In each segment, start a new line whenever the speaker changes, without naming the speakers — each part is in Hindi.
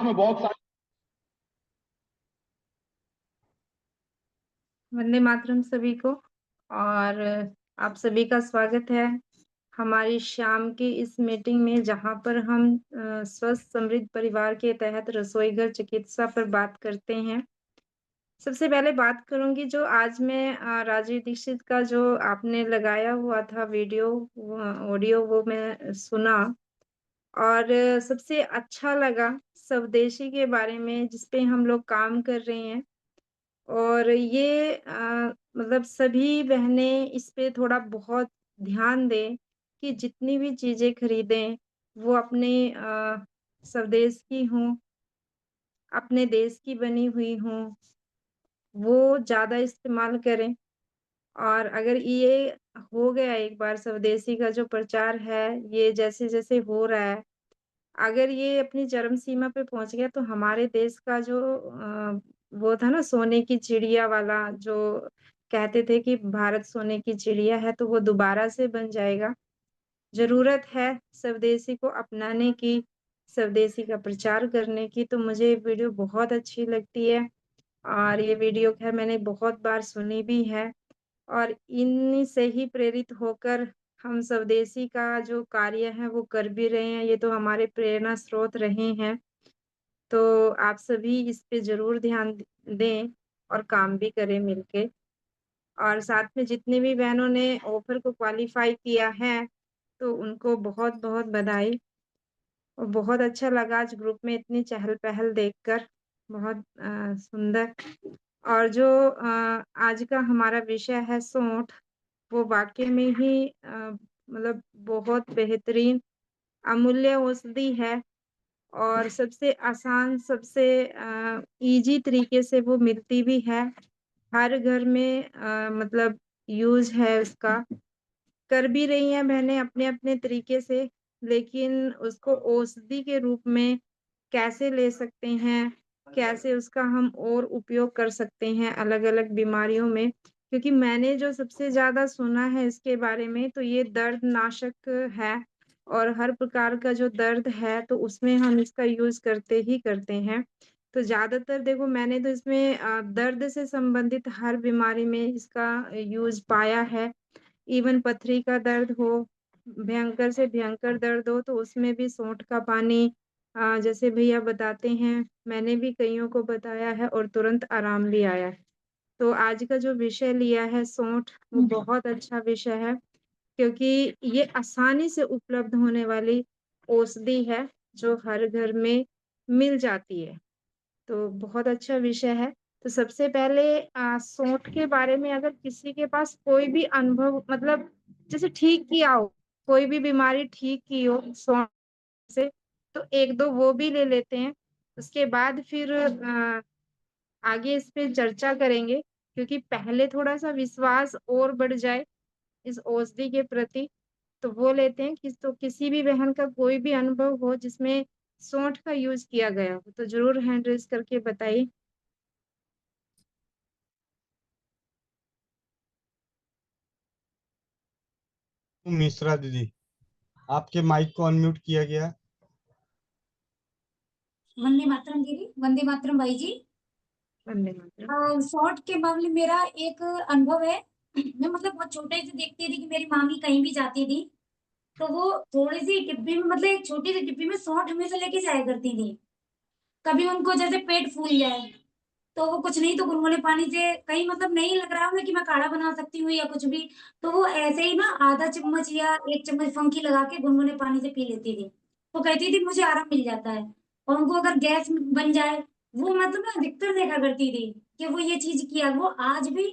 में बहुत सारे।
वंदे मातरम सभी को। और आप सभी का स्वागत है हमारी शाम की इस मीटिंग में, जहां पर हम स्वस्थ समृद्ध परिवार के तहत रसोई घर चिकित्सा पर बात करते हैं। सबसे पहले बात करूंगी जो आज मैं राजीव दीक्षित का जो आपने लगाया हुआ था वीडियो ऑडियो, वो मैं सुना। और सबसे अच्छा लगा स्वदेशी के बारे में, जिसपे हम लोग काम कर रहे हैं। और ये मतलब सभी बहनें इस पे थोड़ा बहुत ध्यान दें कि जितनी भी चीजें खरीदें वो अपने स्वदेश की हों, अपने देश की बनी हुई हों, वो ज्यादा इस्तेमाल करें। और अगर ये हो गया एक बार, स्वदेशी का जो प्रचार है ये जैसे जैसे हो रहा है, अगर ये अपनी चरम सीमा पे पहुंच गया तो हमारे देश का जो वो था ना, सोने की चिड़िया वाला, जो कहते थे कि भारत सोने की चिड़िया है, तो वो दोबारा से बन जाएगा। जरूरत है स्वदेशी को अपनाने की, स्वदेशी का प्रचार करने की। तो मुझे ये वीडियो बहुत अच्छी लगती है, और ये वीडियो खैर मैंने बहुत बार सुनी भी है। और इन्हीं से ही प्रेरित होकर हम स्वदेशी का जो कार्य है वो कर भी रहे हैं। ये तो हमारे प्रेरणा स्रोत रहे हैं। तो आप सभी इस पे जरूर ध्यान दें और काम भी करें मिलके। और साथ में जितनी भी बहनों ने ऑफर को क्वालिफाई किया है, तो उनको बहुत बहुत बधाई। और बहुत अच्छा लगा आज ग्रुप में इतनी चहल पहल देखकर, बहुत सुंदर। और जो आज का हमारा विषय है सोंठ, वो वाकई में ही मतलब बहुत बेहतरीन अमूल्य औषधि है। और सबसे आसान, सबसे इजी तरीके से वो मिलती भी है। हर घर में मतलब यूज है उसका, कर भी रही हैं बहनें अपने अपने तरीके से। लेकिन उसको औषधि के रूप में कैसे ले सकते हैं, कैसे उसका हम और उपयोग कर सकते हैं अलग अलग बीमारियों में। क्योंकि मैंने जो सबसे ज्यादा सुना है इसके बारे में, तो ये दर्द नाशक है। और हर प्रकार का जो दर्द है तो उसमें हम इसका यूज करते ही करते हैं। तो ज्यादातर देखो, मैंने तो इसमें दर्द से संबंधित हर बीमारी में इसका यूज पाया है। इवन पथरी का दर्द हो, भयंकर से भयंकर दर्द हो, तो उसमें भी सौंठ का पानी, जैसे भैया बताते हैं, मैंने भी कईयों को बताया है और तुरंत आराम भी आया है। तो आज का जो विषय लिया है सौंठ, वो बहुत अच्छा विषय है। क्योंकि ये आसानी से उपलब्ध होने वाली औषधि है, जो हर घर में मिल जाती है। तो बहुत अच्छा विषय है। तो सबसे पहले सोंठ के बारे में, अगर किसी के पास कोई भी अनुभव, मतलब जैसे ठीक किया हो, कोई भी बीमारी ठीक की हो सोंठ से, तो एक दो वो भी ले लेते हैं। उसके बाद फिर आगे इस पे चर्चा करेंगे। क्योंकि पहले थोड़ा सा विश्वास और बढ़ जाए इस औषधि के प्रति, तो वो लेते हैं। तो किसी भी बहन का कोई भी अनुभव हो जिसमें सौंठ का यूज किया गया हो, तो जरूर हैंड रेज करके बताइए।
मिश्रा दीदी, आपके माइक को अनम्यूट किया गया।
वंदे मातरम दीदी, वंदे मातरम भाई जी।
वंदे मातरम।
शॉर्ट के मामले में मेरा एक अनुभव है। मैं मतलब बहुत छोटे से देखती थी कि मेरी मामी कहीं भी जाती थी तो वो थोड़ी सी डिब्बी में, मतलब एक छोटी सी डिब्बी में सौंठ हमेशा लेके जाया करती थी। कभी उनको जैसे पेट फूल जाए तो वो कुछ नहीं तो गुनगुने पानी से, कहीं मतलब नहीं लग रहा है कि मैं काढ़ा बना सकती हूँ या कुछ भी, तो वो ऐसे ही ना आधा चम्मच या एक चम्मच फंकी लगा के गुनगुने पानी से पी लेती थी। वो कहती थी मुझे आराम मिल जाता है। और उनको अगर गैस बन जाए, वो मतलब ना अधिकतर देखा करती थी कि वो ये चीज किया। वो आज भी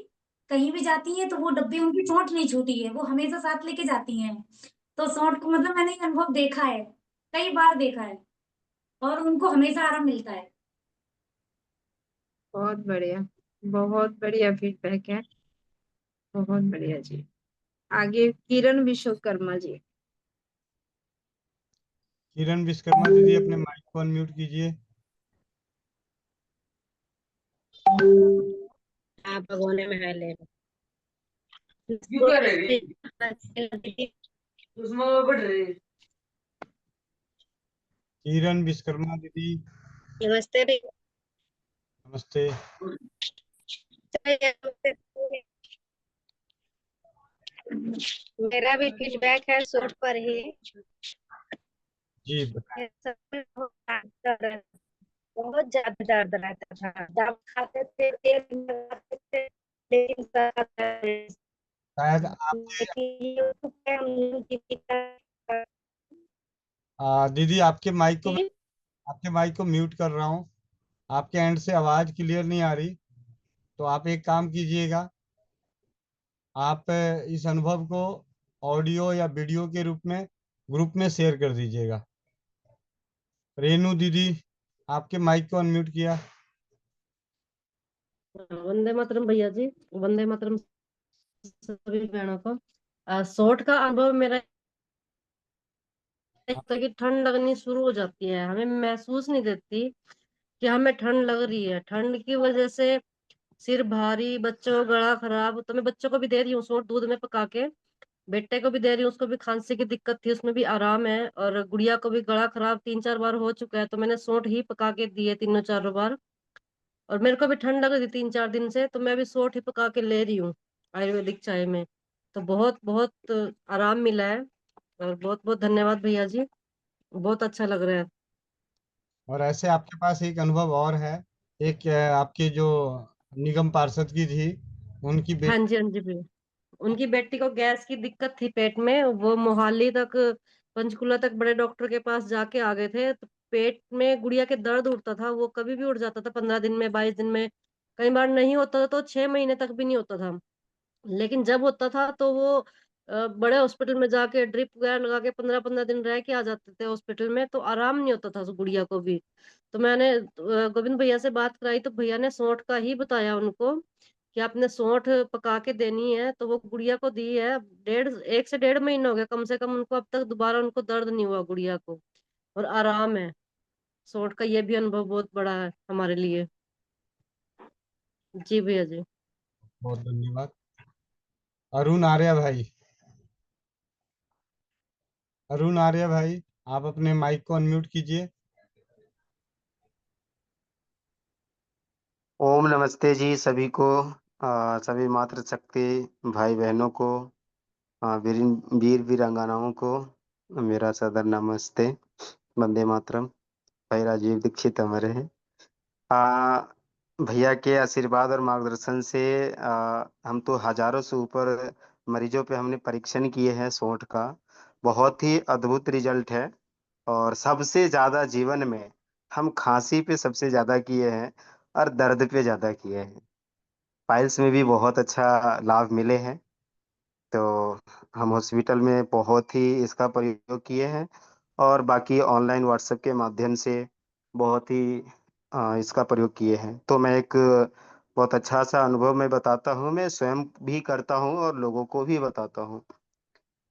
कहीं भी जाती है तो वो डब्बे, उनकी सौंठ नहीं छूटी है, वो हमेशा साथ लेके जाती हैं। तो सौंठ को मतलब मैंने ये अनुभव देखा है, कई बार देखा है, और उनको हमेशा आराम मिलता है।
बहुत बढ़िया, बहुत बढ़िया फीडबैक है। बहुत बढ़िया जी। आगे किरण विश्वकर्मा जी।
किरण विश्वकर्मा दीदी, अपने माइक को अनम्यूट कीजिए।
आप भगोने में है ले
क्यों कर रही उसमें बढ़ रही।
किरण विश्वकर्मा दीदी,
नमस्ते भैया।
नमस्ते।
मेरा भी फीडबैक है शॉर्ट पर ही।
जी बताएं।
बहुत ज्यादा दर्द रहता था, जब खाते थे तेल लगाते थे, लेकिन
शायद आपके
YouTube पे हम
दीदी आपके माइक को म्यूट कर रहा हूँ। आपके एंड से आवाज क्लियर नहीं आ रही। तो आप एक काम कीजिएगा, आप इस अनुभव को ऑडियो या वीडियो के रूप में ग्रुप में शेयर कर दीजिएगा। रेनू दीदी, आपके माइक को अनम्यूट किया।
वंदे मातरम भैया जी। वंदे मातरम सभी बहनों को। शॉर्ट का अनुभव मेरा होता कि ठंड लगनी शुरू हो जाती है, हमें महसूस नहीं देती कि हमें ठंड लग रही है। ठंड की वजह से सिर भारी, बच्चों का गला खराब। तो मैं बच्चों को भी दे रही हूँ शॉर्ट दूध में पका के, बेटे को भी दे रही हूँ, उसको भी खांसी की दिक्कत थी, उसमें भी आराम है। और गुड़िया को भी गला खराब 3-4 बार हो चुका है, तो मैंने शॉर्ट ही पका के दिए 3-4 बार। और मेरे को भी ठंड लग रही थी 3-4 दिन से, तो मैं भी शॉर्ट ही पका के ले रही हूँ आयुर्वेदिक चाय में। तो बहुत बहुत आराम मिला है। और बहुत बहुत धन्यवाद भैया जी, बहुत अच्छा लग रहा है।
और ऐसे आपके पास एक अनुभव और है। एक आपके जो निगम पार्षद की थी, उनकी
हाँ
बेटी।
जी, हाँ जी भैया। उनकी बेटी को गैस की दिक्कत थी पेट में, वो मोहाली तक, पंचकुला तक बड़े डॉक्टर के पास जाके आ गए थे। तो पेट में गुड़िया के दर्द उठता था, वो कभी भी उठ जाता था 15 दिन में, 22 दिन में। कई बार नहीं होता था तो 6 महीने तक भी नहीं होता था। लेकिन जब होता था तो वो बड़े हॉस्पिटल में जाके ड्रिप वगैरह लगा के 15-15 दिन रह के आ जाते थे हॉस्पिटल में, तो आराम नहीं होता था उस गुड़िया को भी। तो मैंने गोविंद भैया से बात कराई, तो भैया ने सौंठ का ही बताया उनको कि आपने सौंठ पका के देनी है। तो वो गुड़िया को दी है। 1 से 1.5 महीना हो गया कम से कम उनको, अब तक दोबारा उनको दर्द नहीं हुआ गुड़िया को, और आराम है। सौंठ का ये भी अनुभव बहुत बड़ा है हमारे लिए। जी भैया जी।
बहुत धन्यवाद। अरुण आर्य भाई, अरुण आर्य भाई, आप अपने माइक को अनम्यूट कीजिए।
ओम नमस्ते जी सभी को। सभी मातृशक्ति भाई बहनों को, वीर वीर वीरांगनाओं को मेरा सदर नमस्ते। वंदे मातरम। भाई राजीव दीक्षित हमारे हैं। आ, भैया के आशीर्वाद और मार्गदर्शन से हम तो हजारों से ऊपर मरीजों पे हमने परीक्षण किए हैं सोंठ का। बहुत ही अद्भुत रिजल्ट है। और सबसे ज्यादा जीवन में हम खांसी पे सबसे ज्यादा किए हैं और दर्द पे ज्यादा किए हैं। पाइल्स में भी बहुत अच्छा लाभ मिले हैं। तो हम हॉस्पिटल में बहुत ही इसका प्रयोग किए हैं। और बाकी ऑनलाइन व्हाट्सएप के माध्यम से बहुत ही इसका प्रयोग किए हैं। तो मैं एक बहुत अच्छा सा अनुभव मैं बताता हूँ। मैं स्वयं भी करता हूँ और लोगों को भी बताता हूँ।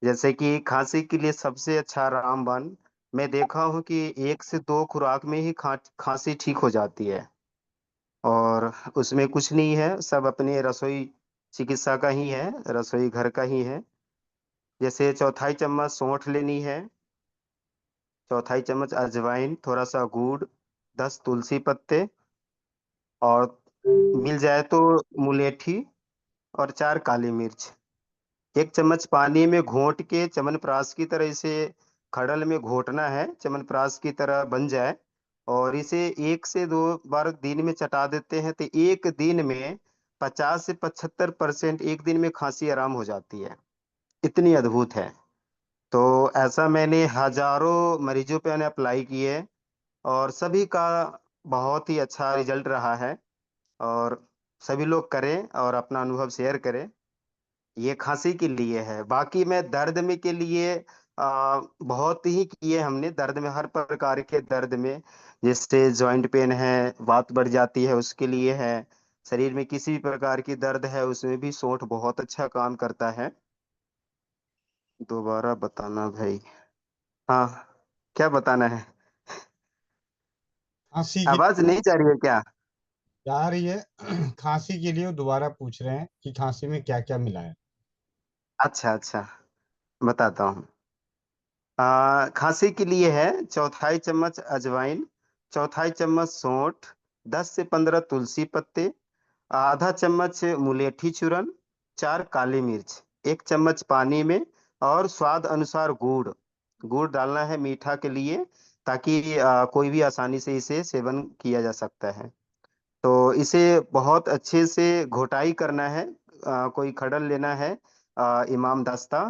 जैसे कि खांसी के लिए सबसे अच्छा रामबाण मैं देखा हूँ कि 1 से 2 खुराक में ही खांसी ठीक हो जाती है। और उसमें कुछ नहीं है, सब अपने रसोई चिकित्सा का ही है, रसोई घर का ही है। जैसे चौथाई चम्मच सौंठ लेनी है, चौथाई चम्मच अजवाइन, थोड़ा सा गुड़, 10 तुलसी पत्ते, और मिल जाए तो मुलेठी, और 4 काली मिर्च। 1 चम्मच पानी में घोट के च्यवनप्राश की तरह इसे खड़ल में घोटना है, च्यवनप्राश की तरह बन जाए। और इसे 1 से 2 बार दिन में चटा देते हैं तो एक दिन में 50 से 75% एक दिन में खांसी आराम हो जाती है। इतनी अद्भुत है। तो ऐसा मैंने हजारों मरीजों पे मैंने अप्लाई किए, और सभी का बहुत ही अच्छा रिजल्ट रहा है। और सभी लोग करें और अपना अनुभव शेयर करें। ये खांसी के लिए है। बाकी मैं दर्द में के लिए बहुत ही किए हमने, दर्द में हर प्रकार के दर्द में। जैसे जॉइंट पेन है, बात बढ़ जाती है, उसके लिए है। शरीर में किसी भी प्रकार की दर्द है उसमें भी सौंठ बहुत अच्छा काम करता है। दोबारा बताना भाई। हाँ, क्या बताना है?
खांसी की
आवाज नहीं जा रही है क्या?
जा रही है। खांसी के लिए वो दोबारा पूछ रहे हैं कि खांसी में क्या क्या मिला है।
अच्छा अच्छा, बताता हूँ। खांसी के लिए है चौथाई चम्मच अजवाइन, चौथाई चम्मच सौंठ, 10 से 15 तुलसी पत्ते, आधा चम्मच मुलेठी चूर्ण, 4 काली मिर्च, 1 चम्मच पानी में, और स्वाद अनुसार गुड़। गुड़ डालना है मीठा के लिए, ताकि कोई भी आसानी से इसे सेवन किया जा सकता है। तो इसे बहुत अच्छे से घोटाई करना है। कोई खडल लेना है, इमाम दस्ता,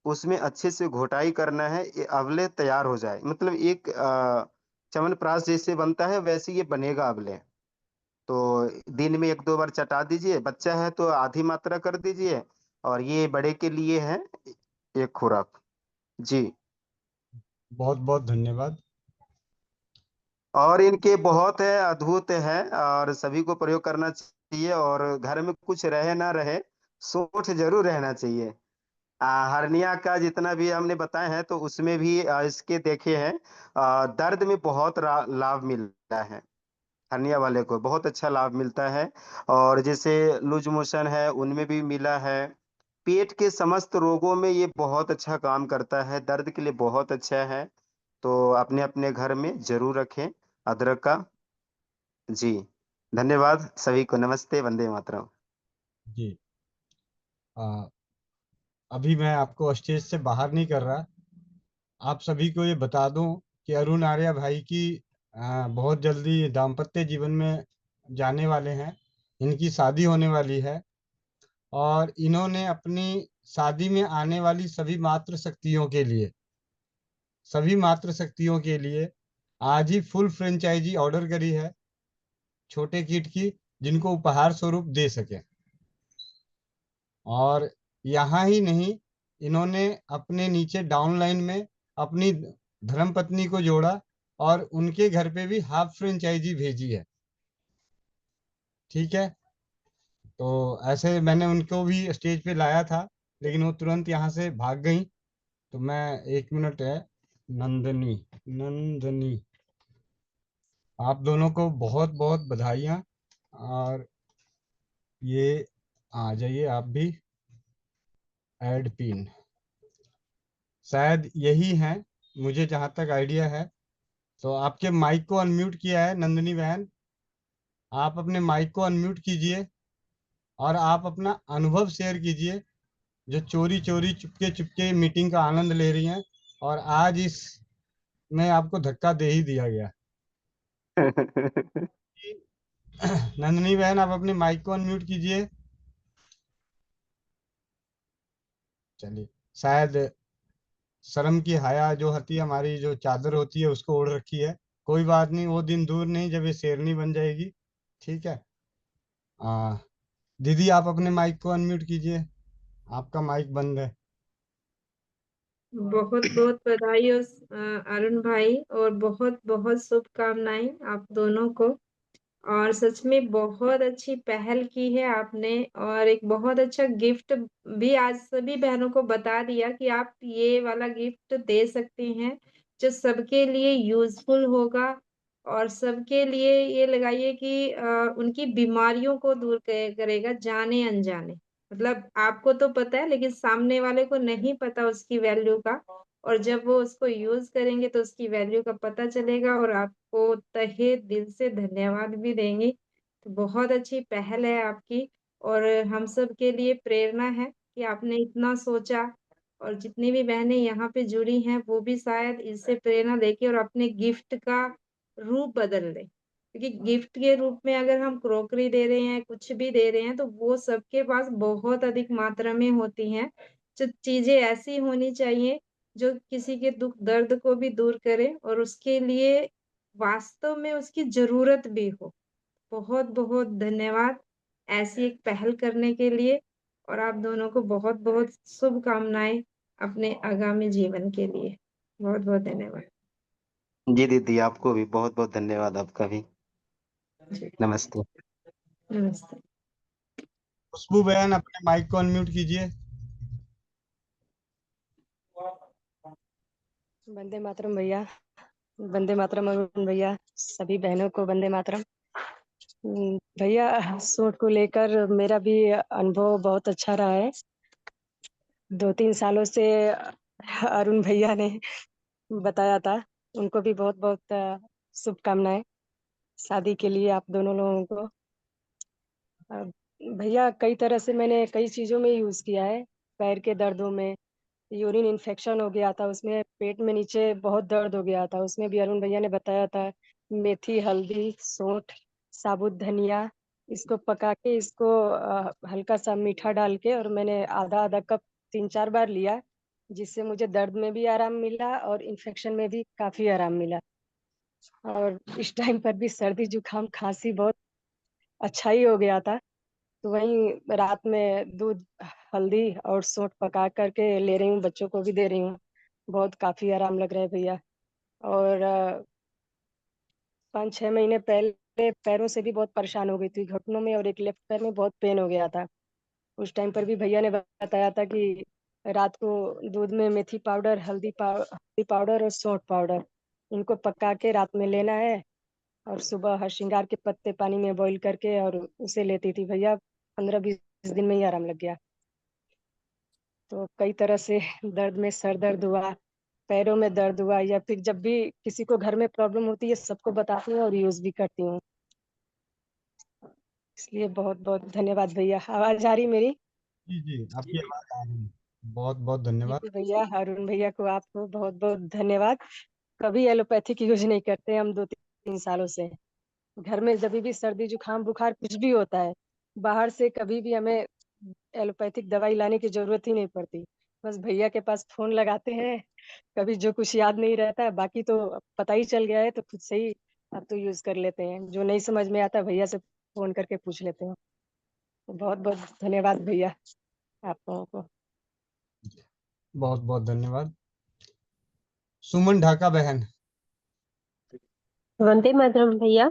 उसमें अच्छे से घोटाई करना है, ये अवले तैयार हो जाए। मतलब एक च्यवनप्राश जैसे बनता है वैसे ये बनेगा अवले। तो दिन में 1-2 बार चटा दीजिए, बच्चा है तो आधी मात्रा कर दीजिए, और ये बड़े के लिए है एक खुराक। जी।
बहुत बहुत धन्यवाद।
और इनके बहुत है, अद्भुत है, और सभी को प्रयोग करना चाहिए। और घर में कुछ रहे ना रहे, सोच जरूर रहना चाहिए। हर्निया का जितना भी हमने बताया है, तो उसमें भी इसके देखे हैं, दर्द में बहुत लाभ मिलता है। हर्निया वाले को बहुत अच्छा लाभ मिलता है। और जैसे लूज मोशन है, उनमें भी मिला है। पेट के समस्त रोगों में ये बहुत अच्छा काम करता है, दर्द के लिए बहुत अच्छा है। तो अपने अपने घर में जरूर रखें अदरक का। जी। धन्यवाद सभी को। नमस्ते। वंदे मातरम।
जी। आ, अभी मैं आपको स्टेज से बाहर नहीं कर रहा। आप सभी को ये बता दूं कि अरुण आर्या भाई की बहुत जल्दी दाम्पत्य जीवन में जाने वाले हैं। इनकी शादी होने वाली है, और इन्होंने अपनी शादी में आने वाली सभी मातृ शक्तियों के लिए आज ही फुल फ्रेंचाइजी ऑर्डर करी है, छोटे किट की, जिनको उपहार स्वरूप दे सके। और यहाँ ही नहीं, इन्होंने अपने नीचे डाउनलाइन में अपनी धर्मपत्नी को जोड़ा, और उनके घर पे भी हाफ फ्रेंचाइजी भेजी है। ठीक है। तो ऐसे मैंने उनको भी स्टेज पे लाया था, लेकिन वो तुरंत यहाँ से भाग गई। तो मैं, 1 मिनट है, नंदनी, नंदनी, आप दोनों को बहुत बहुत बधाइयाँ। और ये आ जाइए आप भी, ऐड पिन, शायद यही है, मुझे जहाँ तक आइडिया है। तो आपके माइक को अनम्यूट किया है नंदनी बहन, आप अपने माइक को अनम्यूट कीजिए, और आप अपना अनुभव शेयर कीजिए, जो चोरी चोरी चुपके चुपके मीटिंग का आनंद ले रही हैं, और आज इस में आपको धक्का दे ही दिया गया। नंदनी बहन, आप अपने माइक को अनम्यूट कीजिए। चलिए, शायद शर्म की हाया जो होती है, हमारी जो चादर होती है, उसको ओढ़ रखी है। कोई बात नहीं, वो दिन दूर नहीं जब ये शेरनी बन जाएगी। ठीक है। आ, दीदी, आप अपने माइक को अनम्यूट कीजिए, आपका माइक बंद है।
बहुत बहुत बधाई हो अरुण भाई, और बहुत बहुत शुभकामनाएं आप दोनों को। और सच में बहुत अच्छी पहल की है आपने, और एक बहुत अच्छा गिफ्ट भी आज सभी बहनों को बता दिया कि आप ये वाला गिफ्ट दे सकते हैं, जो सबके लिए यूजफुल होगा। और सबके लिए ये लगाइए कि उनकी बीमारियों को दूर करेगा, जाने अनजाने। मतलब आपको तो पता है, लेकिन सामने वाले को नहीं पता उसकी वैल्यू का। और जब वो उसको यूज करेंगे तो उसकी वैल्यू का पता चलेगा, और आपको तहे दिल से धन्यवाद भी देंगे। तो बहुत अच्छी पहल है आपकी, और हम सब के लिए प्रेरणा है कि आपने इतना सोचा। और जितनी भी बहनें यहाँ पे जुड़ी हैं, वो भी शायद इससे प्रेरणा लेके और अपने गिफ्ट का रूप बदल ले। क्योंकि गिफ्ट के रूप में अगर हम क्रोकरी दे रहे हैं, कुछ भी दे रहे हैं, तो वो सबके पास बहुत अधिक मात्रा में होती हैं। जो चीजें ऐसी होनी चाहिए जो किसी के दुख दर्द को भी दूर करे, और उसके लिए वास्तव में उसकी जरूरत भी हो। बहुत बहुत धन्यवाद ऐसी एक पहल करने के लिए। और आप दोनों को बहुत बहुत शुभकामनाएं अपने आगामी जीवन के लिए। बहुत बहुत धन्यवाद।
जी दीदी, आपको भी बहुत बहुत धन्यवाद। आपका भी
जी,
नमस्ते।
नमस्ते।
खुशबू बहन, अपने माइक को अनम्यूट कीजिए।
वंदे मातरम भैया। वंदे मातरम अरुण भैया। सभी बहनों को वंदे मातरम। भैया, सूट को लेकर मेरा भी अनुभव बहुत अच्छा रहा है। 2-3 सालों से अरुण भैया ने बताया था। उनको भी बहुत बहुत शुभकामनाएं। शादी के लिए आप दोनों लोगों को। भैया कई तरह से मैंने कई चीज़ों में यूज़ किया है। पैर के दर्दों में, यूरिन इन्फेक्शन हो गया था, उसमें पेट में नीचे बहुत दर्द हो गया था, उसमें भी अरुण भैया ने बताया था मेथी, हल्दी, सौंठ, साबुत धनिया, इसको पका के इसको हल्का सा मीठा डाल के और मैंने आधा आधा कप 3-4 बार लिया, जिससे मुझे दर्द में भी आराम मिला और इन्फेक्शन में भी काफ़ी आराम मिला। और इस टाइम पर भी सर्दी जुकाम खांसी बहुत अच्छा ही हो गया था। तो वहीं रात में दूध, हल्दी और सौंठ पका करके ले रही हूँ, बच्चों को भी दे रही हूँ। बहुत काफी आराम लग रहा है भैया। और 5-6 महीने पहले पैरों से भी बहुत परेशान हो गई थी, घुटनों में और एक लेफ्ट पैर में बहुत पेन हो गया था। उस टाइम पर भी भैया ने बताया था कि रात को दूध में मेथी पाउडर, हल्दी पाउडर और सौंठ पाउडर, इनको पका के रात में लेना है और सुबह हरसिंगार के पत्ते पानी में बॉईल करके और उसे लेती थी भैया। 15-20 दिन में ही आराम लग गया। तो कई तरह से दर्द में सर दर्द हुआ, पैरों में दर्द हुआ, या फिर जब भी किसी को घर में प्रॉब्लम होती है सबको बताती हूँ और यूज भी करती हूँ। इसलिए बहुत बहुत धन्यवाद भैया। आवाज आ रही मेरी?
जी जी, आपकी आवाज आ रही है। बहुत बहुत धन्यवाद।
ठीक है भैया, अरुण भैया को आपको बहुत बहुत धन्यवाद। कभी एलोपैथिक यूज नहीं करते हम 2-3 सालों से। घर में जब भी सर्दी जुकाम बुखार कुछ भी होता है, बाहर से कभी भी हमें एलोपैथिक दवाई लाने की जरूरत ही नहीं पड़ती। बस भैया के पास फोन लगाते हैं, कभी जो कुछ याद नहीं रहता है, बाकी तो पता ही चल गया है, तो खुद से ही अब तो यूज कर लेते हैं। जो नहीं समझ में आता भैया से फोन करके पूछ लेते हैं। तो बहुत बहुत धन्यवाद भैया आप लोगों को।
बहुत बहुत धन्यवाद। सुमन ढाका बहन।
वंदे मातरम भैया।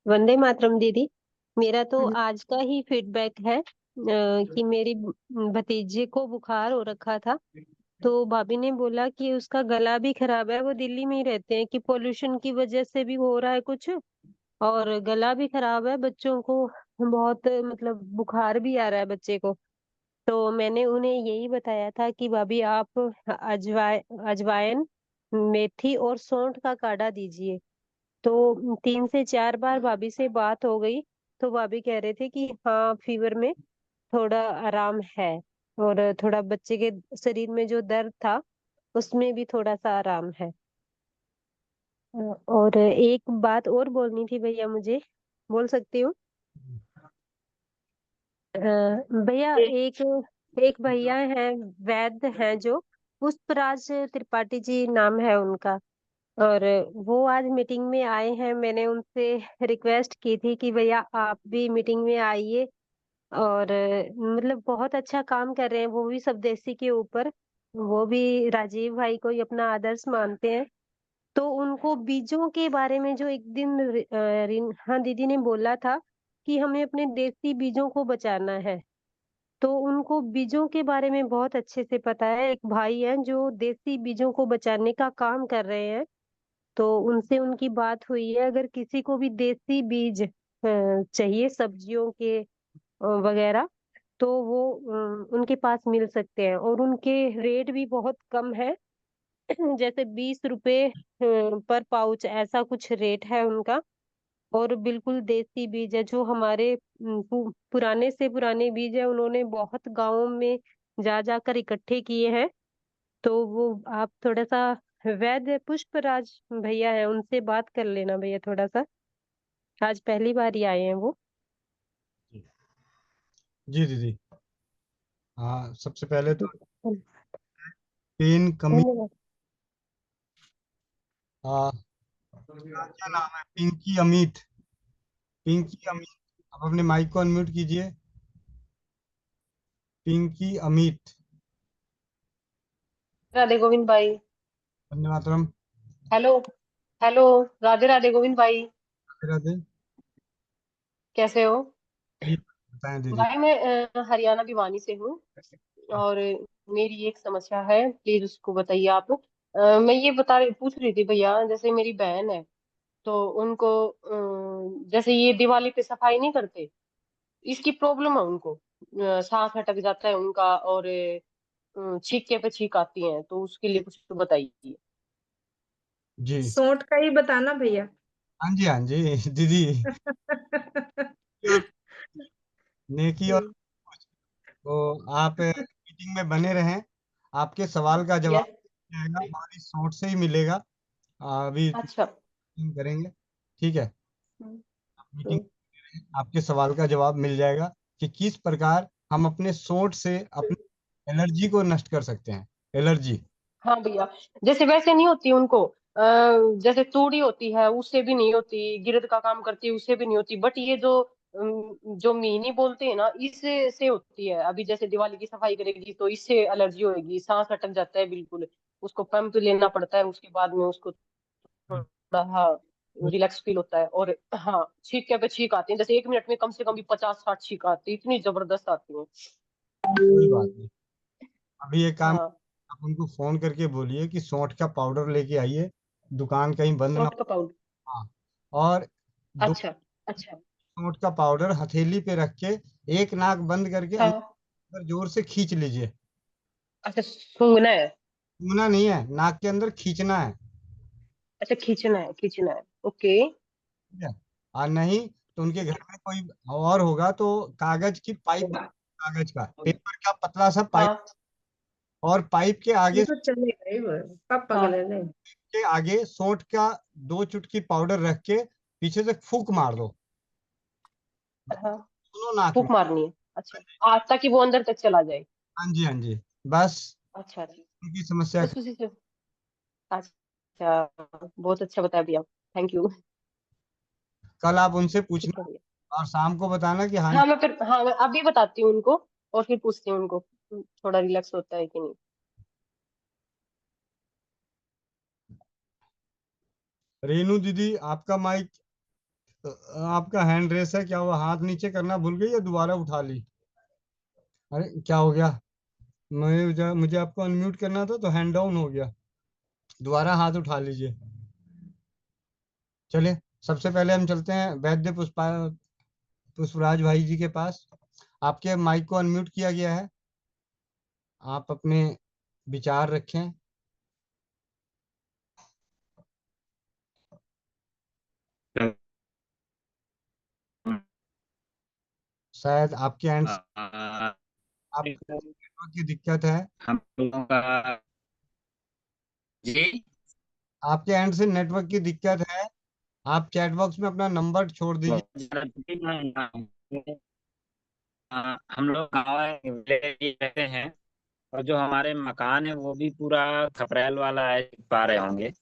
वंदे मातरम दीदी। मेरा तो आज का ही फीडबैक है कि मेरी भतीजे को बुखार हो रखा था, तो भाभी ने बोला कि उसका गला भी खराब है, वो दिल्ली में ही रहते हैं, कि पोल्यूशन की वजह से भी हो रहा है कुछ, और गला भी खराब है, बच्चों को बहुत मतलब बुखार भी आ रहा है बच्चे को। तो मैंने उन्हें यही बताया था कि भाभी आप अजवाइन, मेथी और सौंठ का काढ़ा दीजिए। तो 3 से 4 बार भाभी से बात हो गई, तो भाभी कह रहे थे कि हाँ फीवर में थोड़ा आराम है, और थोड़ा बच्चे के शरीर में जो दर्द था उसमें भी थोड़ा सा आराम है। और एक बात और बोलनी थी भैया मुझे, बोल सकती हूँ? भैया एक एक भैया हैं, वैद्य हैं, जो पुष्पराज त्रिपाठी जी नाम है उनका, और वो आज मीटिंग में आए हैं। मैंने उनसे रिक्वेस्ट की थी कि भैया आप भी मीटिंग में आइए, और मतलब बहुत अच्छा काम कर रहे हैं वो भी स्वदेशी के ऊपर। वो भी राजीव भाई को ही अपना आदर्श मानते हैं। तो उनको बीजों के बारे में जो एक दिन हाँ दीदी ने बोला था कि हमें अपने देसी बीजों को बचाना है, तो उनको बीजों के बारे में बहुत अच्छे से पता है। एक भाई है जो देसी बीजों को बचाने का काम कर रहे हैं, तो उनसे उनकी बात हुई है। अगर किसी को भी देसी बीज चाहिए सब्जियों के वगैरह, तो वो उनके पास मिल सकते हैं, और उनके रेट भी बहुत कम है। जैसे 20 रुपए पर पाउच, ऐसा कुछ रेट है उनका। और बिल्कुल देसी बीज है, जो हमारे पुराने से पुराने बीज है, उन्होंने बहुत गाँवों में जा जाकर इकट्ठे किए हैं। तो वो आप थोड़ा सा, वैद्य पुष्पराज भैया है, उनसे बात कर लेना भैया थोड़ा सा। आज पहली बार ही आए हैं वो।
जी दीदी। हाँ, सबसे पहले तो पेन कमी।
धन्यवाद।
हाँ, क्या नाम है? पिंकी अमित। पिंकी अमित, आप अपने माइक को अनम्यूट कीजिए। पिंकी अमित।
राधे गोविंद भाई।
धन्यवाद।
हेलो। हेलो। राधे राधे गोविंद भाई।
राधे।
कैसे हो?
जी, बताएं दीदी।
भाई मैं हरियाणा भिवानी से हूँ, और मेरी एक समस्या है, प्लीज उसको बताइए आप। मैं ये पूछ रही थी भैया, जैसे मेरी बहन है, तो उनको जैसे ये दिवाली पे सफाई नहीं करते, इसकी प्रॉब्लम है उनको। सांस अटक जाता है उनका, और छींके पे छींक आती है, तो उसके लिए कुछ तो बताइए।
जी
सौंठ का ही बताना भैया।
हाँ जी, हाँ जी दीदी, नेकी और तो आप मीटिंग में बने रहें। आपके सवाल का जवाब
यस।
जाएगा हमारी सोच से ही मिलेगा। अभी
अच्छा।
मीटिंग करेंगे, ठीक है।
हम्म,
मीटिंग
हम्म।
आपके सवाल का जवाब मिल जाएगा कि किस प्रकार हम अपने सोच से अपनी एलर्जी को नष्ट कर सकते हैं। एलर्जी,
हाँ भैया, जैसे वैसे नहीं होती उनको, जैसे तूड़ी होती है उससे भी नहीं होती, गिरद का काम करती है उससे भी नहीं होती, बट ये जो मीनी बोलते हैं ना, इससे से होती है। अभी जैसे दिवाली की सफाई करेगी तो इससे एलर्जी होगी, सांस अटक जाता है बिल्कुल, उसको पंप लेना पड़ता है, उसके बाद में उसको थोड़ा, हाँ, रिलैक्स फील होता है। और हाँ, छींक पे छींक आती है, जैसे 1 मिनट में कम से कम भी 50-60 छींक आती है, इतनी जबरदस्त आती है।
कोई बात नहीं। अभी एक काम,
हाँ,
आप उनको फोन करके बोलिए कि सौंठ का पाउडर लेके आइए, दुकान कहीं बंद ना
सॉल्ट का
हो।
पाउडर।
हाँ, और दो
अच्छा। अच्छा।
सौंठ का पाउडर हथेली पे रख के एक नाक बंद करके
हाँ।
अंदर जोर से खींच लीजिए।
अच्छा, सूंघना है।
सूंघना नहीं है, नाक के अंदर खींचना है,
अच्छा, खींचना है, खींचना है। ओके।
ठीक है। और नहीं तो उनके घर में कोई और होगा तो कागज की पाइप, कागज का पेपर का पतला सा पाइप,
हाँ।
और पाइप के
ये
आगे,
तो चलेगा ही, वो पापा का
हाँ।
ले ले।
के आगे सौंठ का 2 चुटकी पाउडर रख के पीछे से फूंक मार दो,
हाँ,
दोनों नाक में।
फूक मारनी है। अच्छा, ताकि वो अंदर तक चला जाए।
हाँ जी, हाँ जी, बस
अच्छा, अच्छा।
उनकी समस्या
बस उसी से। अच्छा, बहुत अच्छा बताया भैया। Thank you.
कल आप उनसे
ठीक
पूछना
है भैया।
और शाम को बताना कि हाँ
हाँ, मैं फिर, हाँ, मैं अभी बताती हूँ उनको, और फिर पूछती हूँ उनको थोड़ा रिलैक्स होता है कि नहीं।
रेनू दीदी, आपका माइक, आपका हैंड रेस है क्या, वो हाथ नीचे करना भूल गई या दोबारा उठा ली? अरे क्या हो गया? मुझे आपको अनम्यूट करना था तो हैंड डाउन हो गया, दोबारा हाथ उठा लीजिए। चलिए, सबसे पहले हम चलते हैं वैद्य पुष्पराज भाई जी के पास। आपके माइक को अनम्यूट किया गया है, आप अपने विचार रखें। शायद आपके एंड से आपको नेटवर्क की दिक्कत है,
हम लोगों का जी।
आपके एंड से नेटवर्क की दिक्कत है। आप चैट बॉक्स में अपना नंबर छोड़ दीजिए।
बहुत ज्यादा बिजी हैं। हम लोग गाँव विलेज में रहते हैं, और जो हमारे मकान है वो भी पूरा खपरेल वाला है, पा रहे होंगे।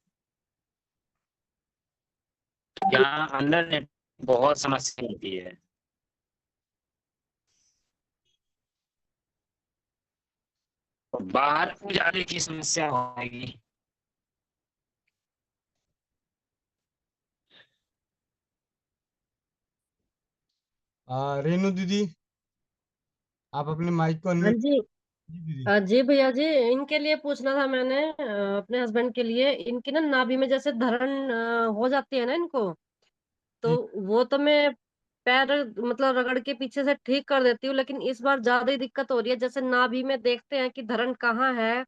यहाँ अंदर नेट बहुत समस्या होती है। और बाहर उजाले की समस्या होगी।
रेनू दीदी, आप अपने माइक को
हाँ
अनम्यूट।
जी।
जी दीदी।
जी भैया जी, इनके लिए पूछना था मैंने, अपने हस्बैंड के लिए। इनकी ना नाभि में जैसे धरण हो जाती है ना इनको, तो
जी,
वो तो मैं पैर मतलब रगड़ के पीछे से ठीक कर देती हूँ, लेकिन इस बार ज्यादा ही दिक्कत हो रही है। जैसे नाभि में देखते हैं कि धरण कहाँ है,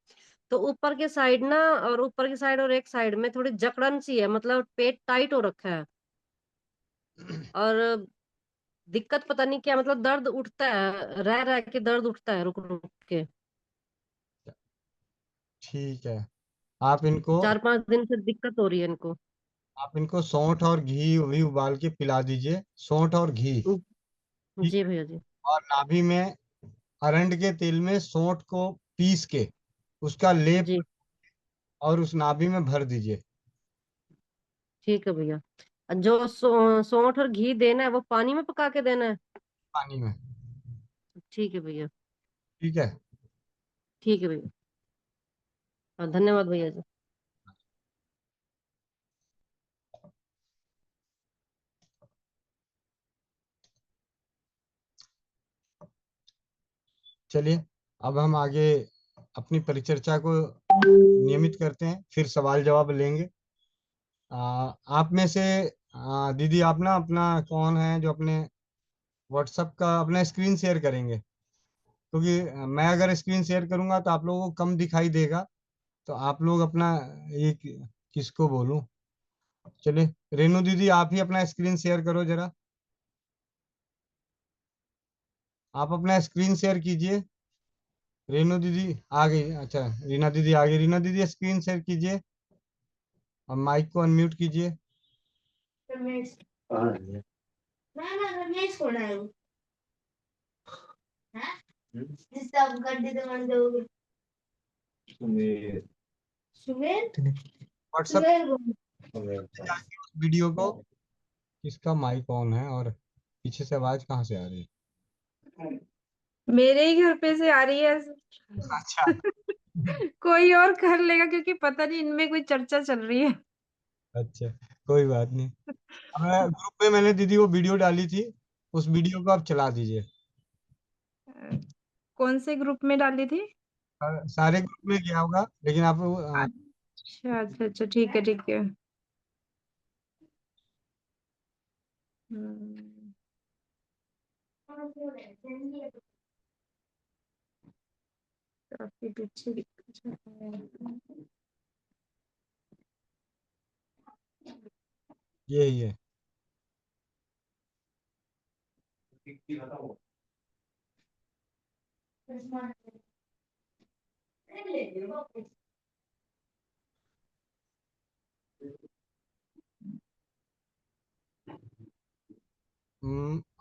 तो ऊपर के साइड ना, और ऊपर की साइड और एक साइड में थोड़ी जकड़न सी है, मतलब पेट टाइट हो रखा है। और दिक्कत पता नहीं क्या, मतलब दर्द उठता है, रह रह के दर्द उठता है, रुक रुक के।
ठीक है। आप इनको
4-5 दिन से दिक्कत हो रही है इनको।
आप इनको सौंठ और घी भी उबाल के पिला दीजिए, सौंठ और घी, ठीक।
जी भैया जी।
और नाभि में अरंड के तेल में सौंठ को पीस के उसका लेप,
जी
और उस नाभि में भर दीजिए,
ठीक है भैया। जो सौंठ और घी देना है वो पानी में पका के देना है?
पानी में,
ठीक है भैया।
ठीक है।
ठीक है भैया। हाँ, धन्यवाद भैया जी।
चलिए, अब हम आगे अपनी परिचर्चा को नियमित करते हैं, फिर सवाल जवाब लेंगे। आप में से दीदी, आप ना अपना कौन है जो अपने व्हाट्सएप का अपना स्क्रीन शेयर करेंगे, क्योंकि मैं अगर स्क्रीन शेयर करूंगा तो आप लोगों को कम दिखाई देगा। तो आप लोग अपना एक, किसको बोलूं, चलिए रेनू दीदी आप ही अपना स्क्रीन शेयर करो जरा, आप अपना स्क्रीन शेयर कीजिए। रेनू दीदी आ गई, अच्छा रीना दीदी आ गई। रीना दीदी स्क्रीन शेयर कीजिए और माइक को अनम्यूट कीजिए।
रमेश ना रमेश कौन है वो? हैं? जिससे आप गड्ढे से मार दोगे। सुमेर सुमेर
व्हाट्सएप
सुमेर कौन?
वीडियो को, किसका माइक ऑन है और पीछे से आवाज कहाँ से आ रही है?
मेरे ही घर पे से आ रही है।
अच्छा
कोई और कर लेगा क्योंकि पता नहीं इनमें कोई चर्चा चल रही है।
अच्छा कोई बात नहीं। अब ग्रुप में मैंने दीदी वो वीडियो डाली थी, उस वीडियो को आप चला दीजिए।
कौन से ग्रुप में डाली थी?
सारे ग्रुप में गया होगा लेकिन आप
अच्छा अच्छा अच्छा, ठीक है ठीक है। काफी पीछे दिक्कत है।
यही है।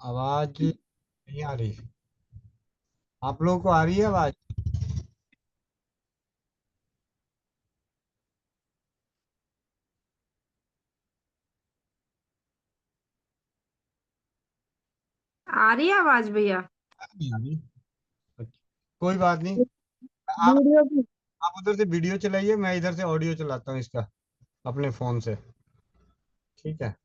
आवाज नहीं आ रही, आप लोगों को आ रही है आवाज?
आ रही है आवाज भैया?
नहीं आ रही। अच्छा, कोई बात नहीं। आप
वीडियो की
आप उधर से वीडियो चलाइए, मैं इधर से ऑडियो चलाता हूँ इसका अपने फोन से, ठीक है?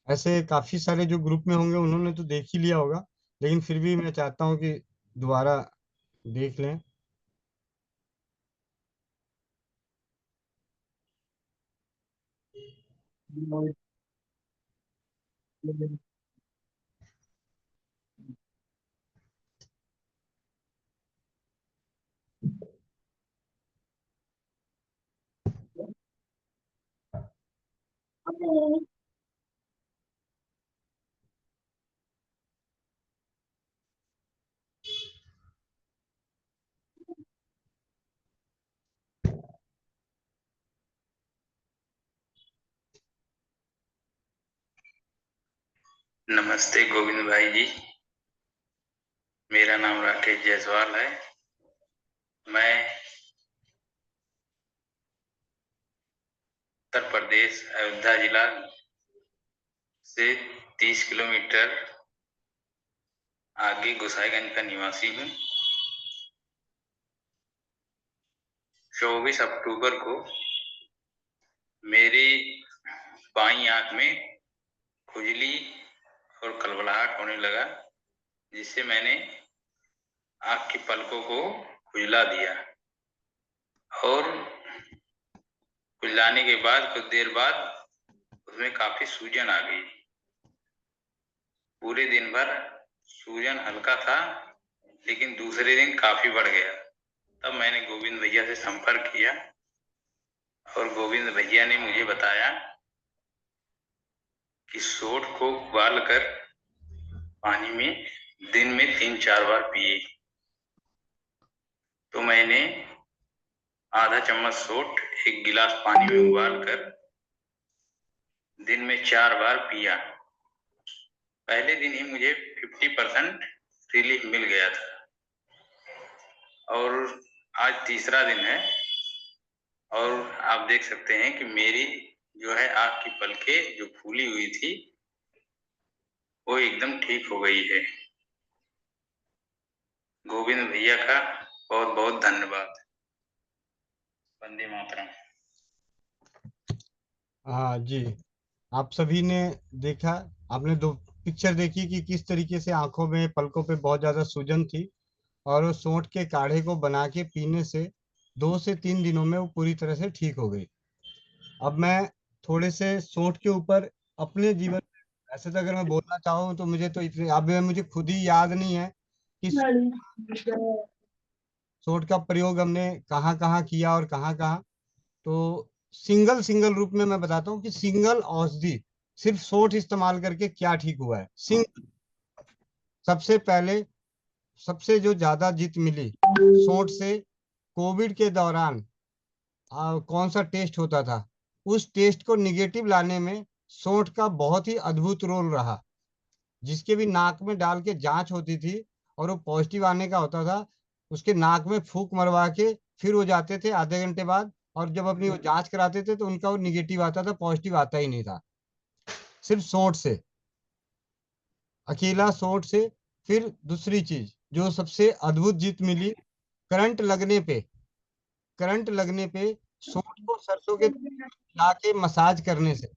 ऐसे काफी सारे जो ग्रुप में होंगे उन्होंने तो देख ही लिया होगा, लेकिन फिर भी मैं चाहता हूँ कि दोबारा देख लें।
नमस्ते गोविंद भाई जी, मेरा नाम राकेश जायसवाल है। मैं उत्तर प्रदेश अयोध्या जिला से 30 किलोमीटर आगे गोसाईगंज का निवासी हूँ। 24 अक्टूबर को मेरी बाईं आंख में खुजली और खलबलाहट होने लगा, जिससे मैंने आंख की पलकों को खुजला दिया और खुजलाने के बाद कुछ देर बाद उसमें काफी सूजन आ गई। पूरे दिन भर सूजन हल्का था, लेकिन दूसरे दिन काफी बढ़ गया। तब मैंने गोविंद भैया से संपर्क किया और गोविंद भैया ने मुझे बताया कि सोंठ को उबाल कर पानी में दिन में 3-4 बार पिए। तो मैंने आधा चम्मच सोंठ 1 गिलास पानी में उबाल कर दिन में 4 बार पिया। पहले दिन ही मुझे 50% रिलीफ मिल गया था और आज तीसरा दिन है और आप देख सकते हैं कि मेरी जो है आँख की पलकें जो फूली हुई थी वो एकदम ठीक हो गई है। गोविंद भैया का बहुत बहुत धन्यवाद। वंदे मातरम।
हाँ जी, आप सभी ने देखा, आपने दो पिक्चर देखी कि किस तरीके से आंखों में पलकों पे बहुत ज्यादा सूजन थी और वो सोंठ के काढ़े को बना के पीने से 2 से 3 दिनों में वो पूरी तरह से ठीक हो गई। अब मैं थोड़े से सोंठ के ऊपर अपने जीवन, ऐसे तो अगर मैं बोलना चाहूँ तो मुझे तो इतने अब मुझे खुद ही याद नहीं है कि सोंठ का प्रयोग हमने कहाँ कहाँ किया और कहाँ कहाँ। तो सिंगल रूप में मैं बताता हूँ कि सिंगल औषधि सिर्फ सोंठ इस्तेमाल करके क्या ठीक हुआ है। सबसे पहले सबसे जो ज्यादा जीत मिली सोंठ से, कोविड के दौरान कौन सा टेस्ट होता था, उस टेस्ट को निगेटिव लाने में सोंठ का बहुत ही अद्भुत रोल रहा। जिसके भी नाक में डाल के जांच होती थी और वो पॉजिटिव आने का होता था, उसके नाक में फूंक मरवा के फिर वो जाते थे आधे घंटे बाद, और जब अपनी वो जांच कराते थे तो उनका वो निगेटिव आता था, पॉजिटिव आता ही नहीं था। सिर्फ सोंठ से, अकेला सोंठ से। फिर दूसरी चीज जो सबसे अद्भुत जीत मिली, करंट लगने पे, करंट लगने पे सोंठ को सरसों के तेल में मिला के मसाज करने से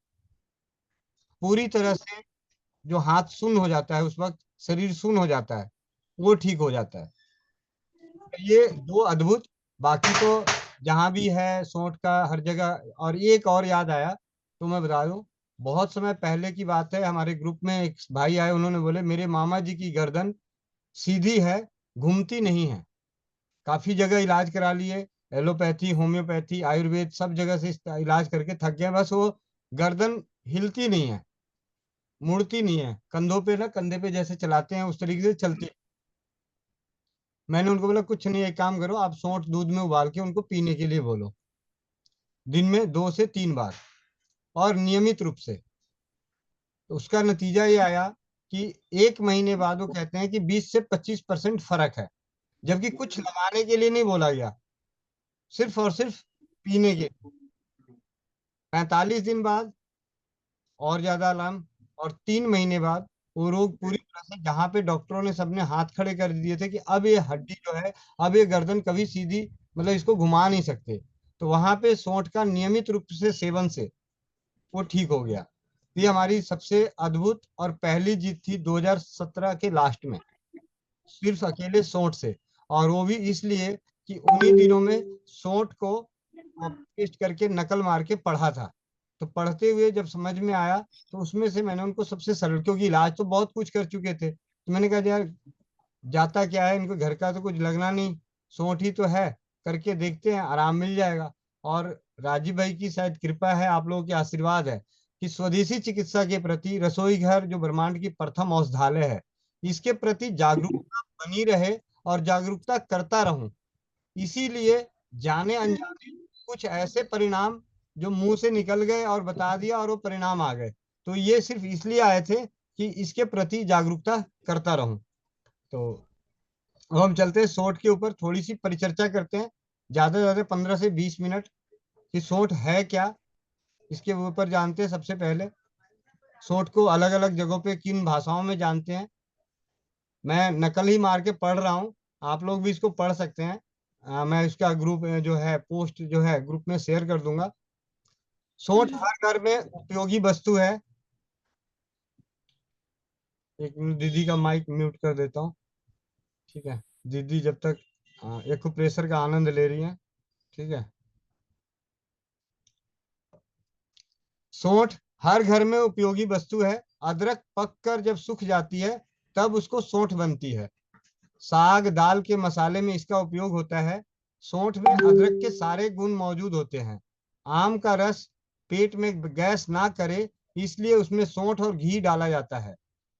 पूरी तरह से जो हाथ सुन्न हो जाता है, उस वक्त शरीर सुन्न हो जाता है, वो ठीक हो जाता है। ये दो अद्भुत। बाकी तो जहां भी है सोंठ का हर जगह। और एक और याद आया तो मैं बता दूं, बहुत समय पहले की बात है, हमारे ग्रुप में एक भाई आए, उन्होंने बोले मेरे मामा जी की गर्दन सीधी है, घूमती नहीं है। काफी जगह इलाज करा लिए, एलोपैथी, होम्योपैथी, आयुर्वेद, सब जगह से इलाज करके थक गए, बस वो गर्दन हिलती नहीं है, मुड़ती नहीं है, कंधों पे ना, कंधे पे जैसे चलाते हैं उस तरीके से चलती। मैंने उनको बोला कुछ नहीं, एक काम करो, आप सौंठ दूध में उबाल के उनको पीने के लिए बोलो, दिन में 2 से 3 बार और नियमित रूप से। तो उसका नतीजा ये आया कि 1 महीने बाद वो कहते हैं कि 20 से 25% फर्क है। जबकि कुछ लगाने के लिए नहीं बोला गया, सिर्फ और सिर्फ पीने के। 45 दिन बाद और ज्यादा आराम, और 3 महीने बाद वो रोग पूरी तरह से, जहां पे डॉक्टरों ने सबने हाथ खड़े कर दिए थे कि अब ये हड्डी जो है, अब ये गर्दन कभी सीधी, मतलब इसको घुमा नहीं सकते, तो वहां पे सौंठ का नियमित रूप से सेवन से वो ठीक हो गया। ये हमारी सबसे अद्भुत और पहली जीत थी 2017 के लास्ट में, सिर्फ अकेले सोंठ से। और वो भी इसलिए कि उन्हीं दिनों में सोंठ को टेस्ट करके नकल मार के पढ़ा था। तो पढ़ते हुए जब समझ में आया तो उसमें से मैंने उनको सबसे सरल, क्योंकि इलाज तो बहुत कुछ कर चुके थे, तो मैंने कहा यार जाता क्या है, इनको घर का तो कुछ लगना नहीं, सोंठ ही तो है, करके देखते हैं, आराम मिल जाएगा। और राजीव भाई की शायद कृपा है, आप लोगों के आशीर्वाद है कि स्वदेशी चिकित्सा के प्रति रसोई घर जो ब्रह्मांड की प्रथम औषधालय है, इसके प्रति जागरूकता बनी रहे और जागरूकता करता रहूं। इसीलिए जाने अनजाने कुछ ऐसे परिणाम जो मुंह से निकल गए और बता दिया और वो परिणाम आ गए, तो ये सिर्फ इसलिए आए थे कि इसके प्रति जागरूकता करता रहूं। तो अब हम चलते हैं सोंठ के ऊपर, थोड़ी सी परिचर्चा करते हैं, ज्यादा से ज्यादा 15 से 20 मिनट, कि सोंठ है क्या, इसके ऊपर जानते हैं। सबसे पहले सोंठ को अलग अलग जगहों पे किन भाषाओं में जानते हैं, मैं नकल ही मार के पढ़ रहा हूँ, आप लोग भी इसको पढ़ सकते हैं। मैं इसका ग्रुप जो है, पोस्ट जो है ग्रुप में शेयर कर दूंगा। सोंठ हर घर में उपयोगी वस्तु है। एक मिनट, दीदी का माइक म्यूट कर देता हूँ, ठीक है। दीदी जब तक एक्यूप्रेशर का आनंद ले रही है, ठीक है। सोंठ हर घर में उपयोगी वस्तु है। अदरक पक कर जब सूख जाती है तब उसको सोंठ बनती है। साग दाल के मसाले में इसका उपयोग होता है। सोंठ में अदरक के सारे गुण मौजूद होते हैं। आम का रस पेट में गैस ना करे, इसलिए उसमें सोंठ और घी डाला जाता है।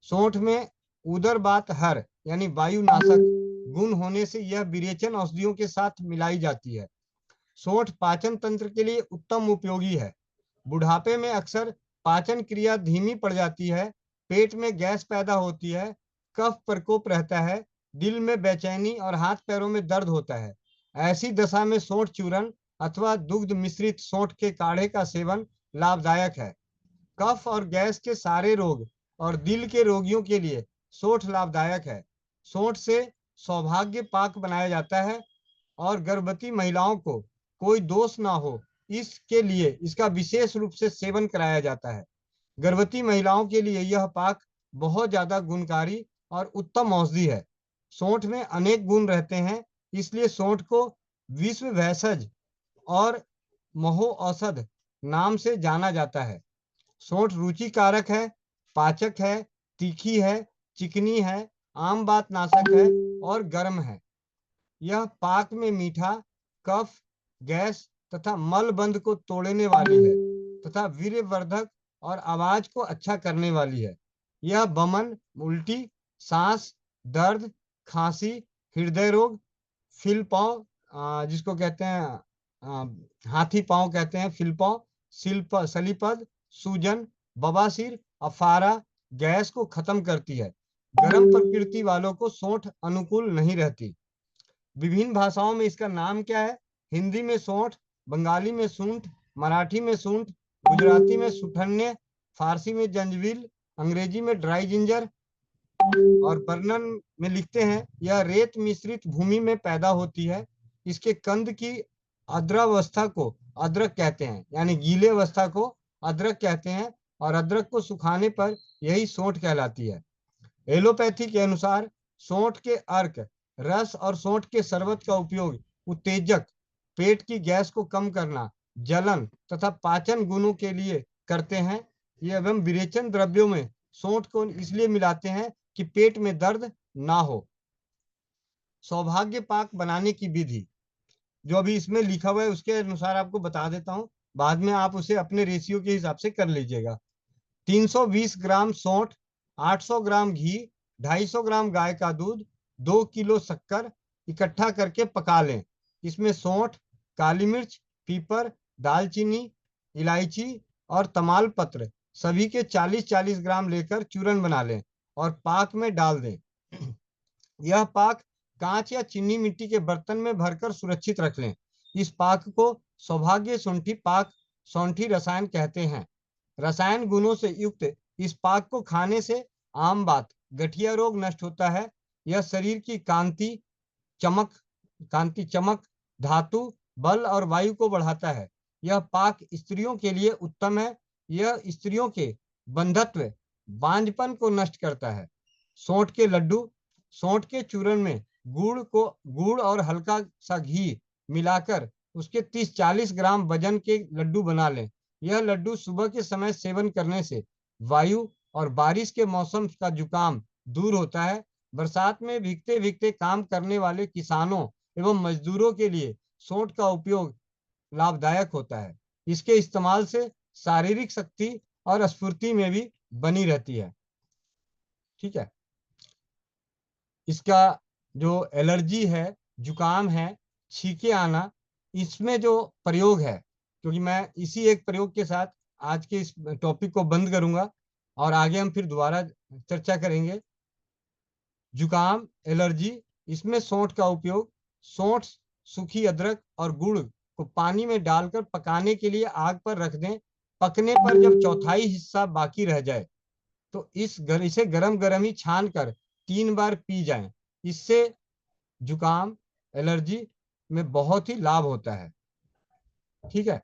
सोंठ में उदरबात हर यानी वायुनाशक गुण होने से यह विरेचन औषधियों के साथ मिलाई जाती है। सोंठ पाचन तंत्र के लिए उत्तम उपयोगी है। बुढ़ापे में अक्सर पाचन क्रिया धीमी पड़ जाती है, पेट में गैस पैदा होती है, कफ प्रकोप रहता है, दिल में बेचैनी और हाथ पैरों में दर्द होता है। ऐसी दशा में सोंठ चूर्ण अथवा दुग्ध मिश्रित सोंठ के काढ़े का सेवन लाभदायक है। कफ और गैस के सारे रोग और दिल के रोगियों के लिए सोंठ लाभदायक है। सोंठ से सौभाग्य पाक बनाया जाता है और गर्भवती महिलाओं को कोई दोष ना हो, इसके लिए इसका विशेष रूप से सेवन कराया जाता है। गर्भवती महिलाओं के लिए यह पाक बहुत ज्यादा गुणकारी और उत्तम औषधि है। सोंठ में अनेक गुण रहते हैं, इसलिए सोंठ को विश्व भैषज और महो औषध नाम से जाना जाता है। सोंठ रुचिकारक है, पाचक है, तीखी है, चिकनी है, आम बात नाशक है और गर्म है। यह पाक में मीठा, कफ, गैस तथा मलबंध को तोड़ने वाली है तथा वीर्यवर्धक और आवाज को अच्छा करने वाली है। यह बमन, उल्टी, सांस, दर्द, खांसी, हृदय रोग, फिलपांव, जिसको कहते हैं हाथी पांव कहते हैं, फिलपांव, सलीपद, सूजन, बवासीर, अफारा, गैस को खत्म करती है। गर्म प्रकृति वालों को सौंठ अनुकूल नहीं रहती। विभिन्न भाषाओं में इसका नाम क्या है? हिंदी में सौंठ, बंगाली में सूंठ, मराठी में सूंठ, गुजराती में सुठन्य, फारसी में जंजबील, अंग्रेजी में ड्राई जिंजर। और वर्णन में लिखते हैं, यह रेत मिश्रित भूमि में पैदा होती है। इसके कंद की अद्रावस्था को अदरक कहते हैं, यानी गीले अवस्था को अदरक कहते हैं, और अदरक को सुखाने पर यही सौंठ कहलाती है। एलोपैथी के अनुसार सौंठ के अर्क, रस और सौंठ के शरबत का उपयोग उत्तेजक, पेट की गैस को कम करना, जलन तथा पाचन गुणों के लिए करते हैं। ये एवं विरेचन द्रव्यों में सौंठ को इसलिए मिलाते हैं कि पेट में दर्द ना हो। सौभाग्य पाक बनाने की विधि जो अभी इसमें लिखा हुआ है उसके अनुसार आपको बता देता हूं, बाद में आप उसे अपने रेशियो के हिसाब से कर लीजिएगा। 320 ग्राम सौंठ, 800 ग्राम घी, 250 ग्राम गाय का दूध, 2 किलो शक्कर इकट्ठा करके पका लें। इसमें सौंठ, काली मिर्च, पीपर, दालचीनी, इलायची और तमाल पत्र सभी के 40-40 ग्राम लेकर चूर्ण बना लें और पाक में डाल दें। यह पाक कांच या चीनी मिट्टी के बर्तन में भरकर सुरक्षित रख लें। इस पाक को सौभाग्य सौंठी पाक, सौंठी रसायन कहते हैं। रसायन गुणों से युक्त इस पाक को खाने से आम बात गठिया रोग नष्ट होता है। यह शरीर की कांति चमक, धातु, बल और वायु को बढ़ाता है। यह पाक स्त्रियों के लिए उत्तम है। यह स्त्रियों के बंधत्व, बांझपन को नष्ट करता है। सौंठ के लड्डू, सौंठ के चूर्ण में गुड़ और हल्का सा घी मिलाकर उसके 30-40 ग्राम वजन के लड्डू बना लें। यह लड्डू सुबह के समय सेवन करने से वायु और बारिश के मौसम का जुकाम दूर होता है। बरसात में भीगते भीगते काम करने वाले किसानों एवं मजदूरों के लिए सौंठ का उपयोग लाभदायक होता है। इसके इस्तेमाल से शारीरिक शक्ति और स्फूर्ति में भी बनी रहती है। ठीक है। इसका जो एलर्जी है, जुकाम है, छींके आना, इसमें जो प्रयोग है, क्योंकि मैं इसी एक प्रयोग के साथ आज के इस टॉपिक को बंद करूंगा और आगे हम फिर दोबारा चर्चा करेंगे। जुकाम, एलर्जी, इसमें सौंठ का उपयोग, सौंठ, सूखी अदरक और गुड़ को पानी में डालकर पकाने के लिए आग पर रख दें। पकने पर जब चौथाई हिस्सा बाकी रह जाए तो इसे गरम गरम ही छान कर 3 बार पी जाएं। इससे जुकाम, एलर्जी में बहुत ही लाभ होता है। ठीक है।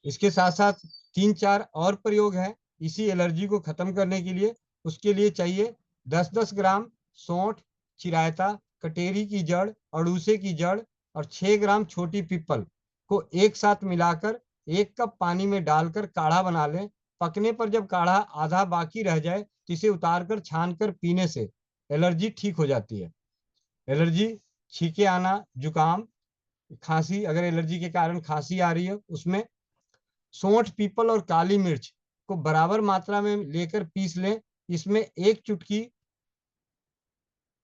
इसके साथ साथ 3-4 और प्रयोग हैं इसी एलर्जी को खत्म करने के लिए। उसके लिए चाहिए 10-10 ग्राम सौंठ, चिरायता, कटेरी की जड़, अड़ूसे की जड़ और 6 ग्राम छोटी पीपल को एक साथ मिलाकर 1 कप पानी में डालकर काढ़ा बना लें। पकने पर जब काढ़ा आधा बाकी रह जाए तो इसे उतारकर छानकर पीने से एलर्जी ठीक हो जाती है। एलर्जी, छींके आना, जुकाम, खांसी, अगर एलर्जी के कारण खांसी आ रही है उसमें सौंठ, पीपल और काली मिर्च को बराबर मात्रा में लेकर पीस लें। इसमें 1 चुटकी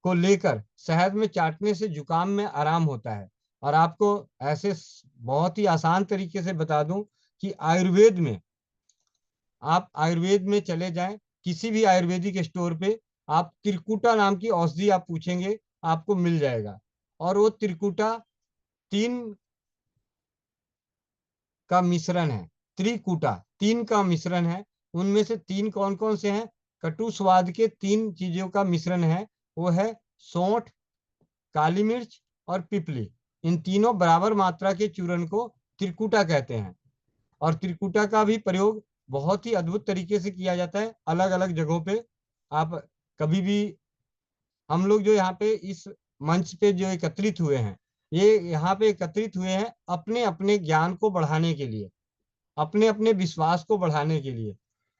को लेकर शहद में चाटने से जुकाम में आराम होता है। और आपको ऐसे बहुत ही आसान तरीके से बता दूं कि आयुर्वेद में चले जाएं, किसी भी आयुर्वेदिक स्टोर पे आप त्रिकुटा नाम की औषधि आप पूछेंगे, आपको मिल जाएगा। और वो त्रिकुटा 3 का मिश्रण है। त्रिकुटा 3 का मिश्रण है। उनमें से 3 कौन कौन से हैं? कटु स्वाद के 3 चीजों का मिश्रण है। वो है सौंठ, काली मिर्च और पिपली। इन तीनों बराबर मात्रा के चूर्ण को त्रिकुटा कहते हैं। और त्रिकुटा का भी प्रयोग बहुत ही अद्भुत तरीके से किया जाता है अलग अलग जगहों पे। आप कभी भी, हम लोग जो यहाँ पे इस मंच पे जो एकत्रित हुए हैं, ये यहाँ पे एकत्रित हुए हैं अपने अपने ज्ञान को बढ़ाने के लिए, अपने अपने विश्वास को बढ़ाने के लिए।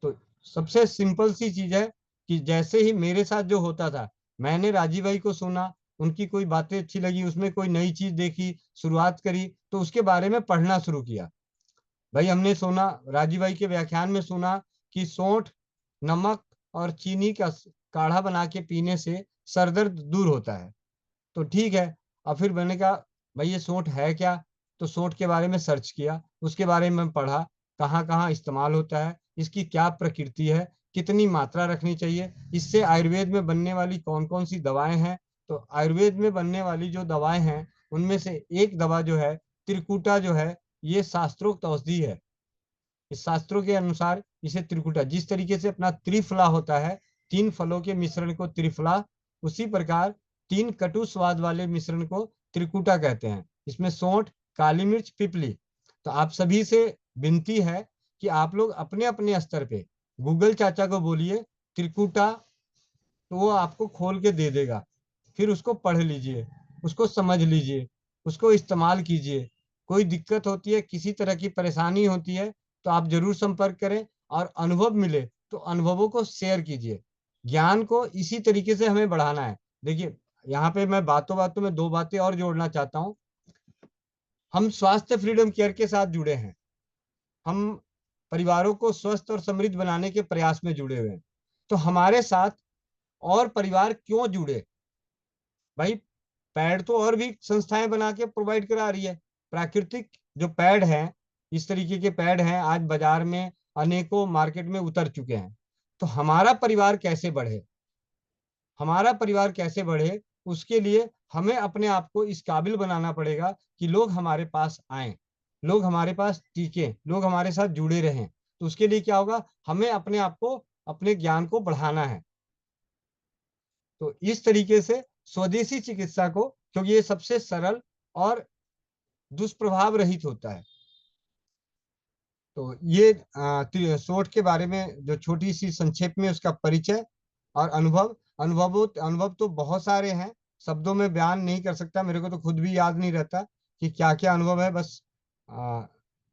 तो सबसे सिंपल सी चीज है कि जैसे ही मेरे साथ जो होता था, मैंने राजीव भाई को सुना, उनकी कोई बातें अच्छी लगी, उसमें कोई नई चीज देखी, शुरुआत करी, तो उसके बारे में पढ़ना शुरू किया। भाई हमने सुना, राजीव भाई के व्याख्यान में सुना कि सौंठ, नमक और चीनी का काढ़ा बना के पीने से सर दर्द दूर होता है। तो ठीक है। और फिर मैंने कहा भाई ये सौंठ है क्या, तो सौंठ के बारे में सर्च किया, उसके बारे में पढ़ा, कहाँ कहाँ इस्तेमाल होता है, इसकी क्या प्रकृति है, कितनी मात्रा रखनी चाहिए, इससे आयुर्वेद में बनने वाली कौन कौन सी दवाएं हैं। तो आयुर्वेद में बनने वाली जो दवाएं हैं उनमें से एक दवा जो है त्रिकुटा जो है, ये शास्त्रोक्त औषधि है। इस शास्त्रों के अनुसार इसे त्रिकुटा, जिस तरीके से अपना त्रिफला होता है, 3 फलों के मिश्रण को त्रिफला, उसी प्रकार 3 कटु स्वाद वाले मिश्रण को त्रिकुटा कहते हैं। इसमें सौंठ, काली मिर्च, पिपली। तो आप सभी से विनती है कि आप लोग अपने अपने स्तर पे गूगल चाचा को बोलिए त्रिकुटा, तो वो आपको खोल के दे देगा। फिर उसको पढ़ लीजिए, उसको समझ लीजिए, उसको इस्तेमाल कीजिए। कोई दिक्कत होती है, किसी तरह की परेशानी होती है, तो आप जरूर संपर्क करें, और अनुभव मिले तो अनुभवों को शेयर कीजिए। ज्ञान को इसी तरीके से हमें बढ़ाना है। देखिए यहाँ पे मैं बातों बातों में 2 बातें और जोड़ना चाहता हूँ। हम स्वास्थ्य फ्रीडम केयर के साथ जुड़े हैं, हम परिवारों को स्वस्थ और समृद्ध बनाने के प्रयास में जुड़े हुए हैं। तो हमारे साथ और परिवार क्यों जुड़े? भाई पैड तो और भी संस्थाएं बना के प्रोवाइड करा रही है। प्राकृतिक जो पैड हैं, इस तरीके के पैड हैं, आज बाजार में अनेकों मार्केट में उतर चुके हैं। तो हमारा परिवार कैसे बढ़े, हमारा परिवार कैसे बढ़े, उसके लिए हमें अपने आप को इस काबिल बनाना पड़ेगा कि लोग हमारे पास आए, लोग हमारे पास टिके, लोग हमारे साथ जुड़े रहें। तो उसके लिए क्या होगा, हमें अपने आप को, अपने ज्ञान को बढ़ाना है। तो इस तरीके से स्वदेशी चिकित्सा को, क्योंकि ये सबसे सरल और दुष्प्रभाव रहित होता है। तो ये सोट के बारे में जो छोटी सी संक्षेप में उसका परिचय और अनुभव तो बहुत सारे हैं, शब्दों में बयान नहीं कर सकता, मेरे को तो खुद भी याद नहीं रहता कि क्या क्या अनुभव है। बस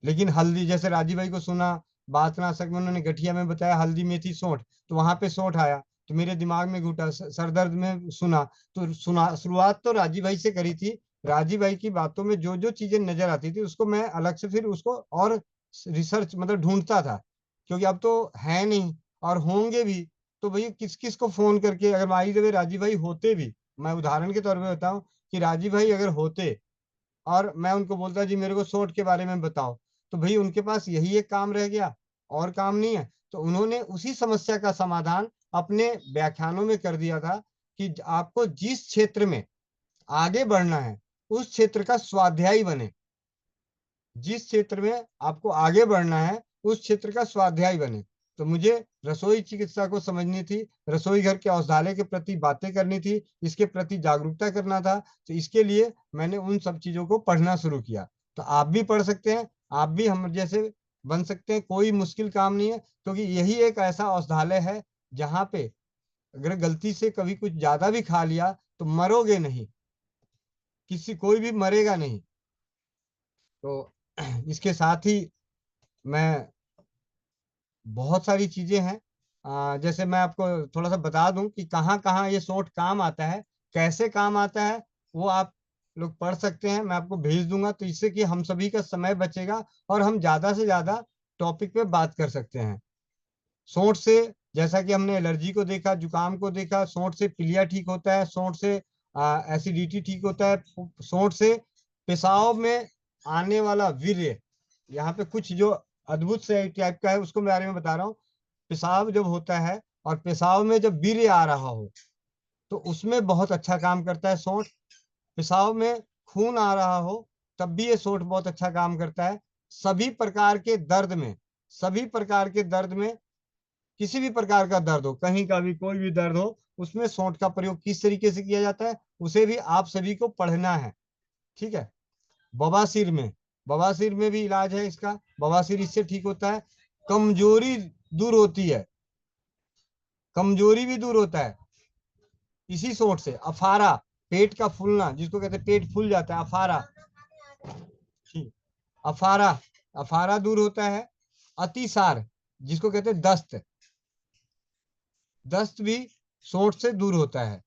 लेकिन हल्दी, जैसे राजीव भाई को सुना, बातनाशक में उन्होंने गठिया में बताया हल्दी मेथी सौंठ, तो वहां पे सौंठ आया तो मेरे दिमाग में घुटा। सर दर्द में सुना तो शुरुआत तो राजीव भाई से करी थी। राजीव भाई की बातों में जो जो चीजें नजर आती थी उसको मैं अलग से फिर उसको और रिसर्च मतलब ढूंढता था, क्योंकि अब तो है नहीं और होंगे भी, तो भैया किस किस को फोन करके, अगर मान लीजिए राजीव भाई होते भी, मैं उदाहरण के तौर पे बताऊं कि राजीव भाई अगर होते और मैं उनको बोलता जी मेरे को सोट के बारे में बताओ, तो भाई उनके पास यही एक काम रह गया, और काम नहीं है। तो उन्होंने उसी समस्या का समाधान अपने व्याख्यानों में कर दिया था कि आपको जिस क्षेत्र में आगे बढ़ना है उस क्षेत्र का स्वाध्यायी बने, जिस क्षेत्र में आपको आगे बढ़ना है उस क्षेत्र का स्वाध्यायी बने। तो मुझे रसोई चिकित्सा को समझनी थी, रसोई घर के औषधालय के प्रति बातें करनी थी, इसके प्रति जागरूकता करना था। तो इसके लिए मैंने उन सब चीजों को पढ़ना शुरू किया। तो आप भी पढ़ सकते हैं, आप भी हम जैसे बन सकते हैं, कोई मुश्किल काम नहीं है, क्योंकि यही एक ऐसा औषधालय है जहाँ पे अगर गलती से कभी कुछ ज्यादा भी खा लिया तो मरोगे नहीं, कोई भी मरेगा नहीं। तो इसके साथ ही मैं, बहुत सारी चीजें हैं, जैसे मैं आपको थोड़ा सा बता दूं कि कहाँ कहाँ ये सोट काम आता है, कैसे काम आता है, वो आप लोग पढ़ सकते हैं, मैं आपको भेज दूंगा। तो इससे कि हम सभी का समय बचेगा और हम ज्यादा से ज्यादा टॉपिक पे बात कर सकते हैं। सोंठ से, जैसा कि हमने एलर्जी को देखा, जुकाम को देखा, सोंठ से पीलिया ठीक होता है, सोंठ से एसिडिटी ठीक होता है, सोंठ से पेशाब में आने वाला वीर्य, यहाँ पे कुछ जो अद्भुत से टाइप का है उसको बारे में बता रहा हूँ। पेशाब जब होता है और पेशाब में जब वीर्य आ रहा हो तो उसमें बहुत अच्छा काम करता है सौंठ। पेशाब में खून आ रहा हो तब भी ये सौंठ बहुत अच्छा काम करता है। सभी प्रकार के दर्द में, सभी प्रकार के दर्द में, किसी भी प्रकार का दर्द हो, कहीं का भी कोई भी दर्द हो, उसमें सौंठ का प्रयोग किस तरीके से किया जाता है उसे भी आप सभी को पढ़ना है, ठीक है। बवासीर में, बवासीर में भी इलाज है इसका, बवासीर इससे ठीक होता है। कमजोरी दूर होती है, कमजोरी भी दूर होता है इसी सोट से। अफारा, पेट का फूलना जिसको कहते हैं पेट फूल जाता है, अफारा, ठीक, अफारा, अफारा दूर होता है। अतिसार जिसको कहते हैं दस्त, दस्त भी सोट से दूर होता है।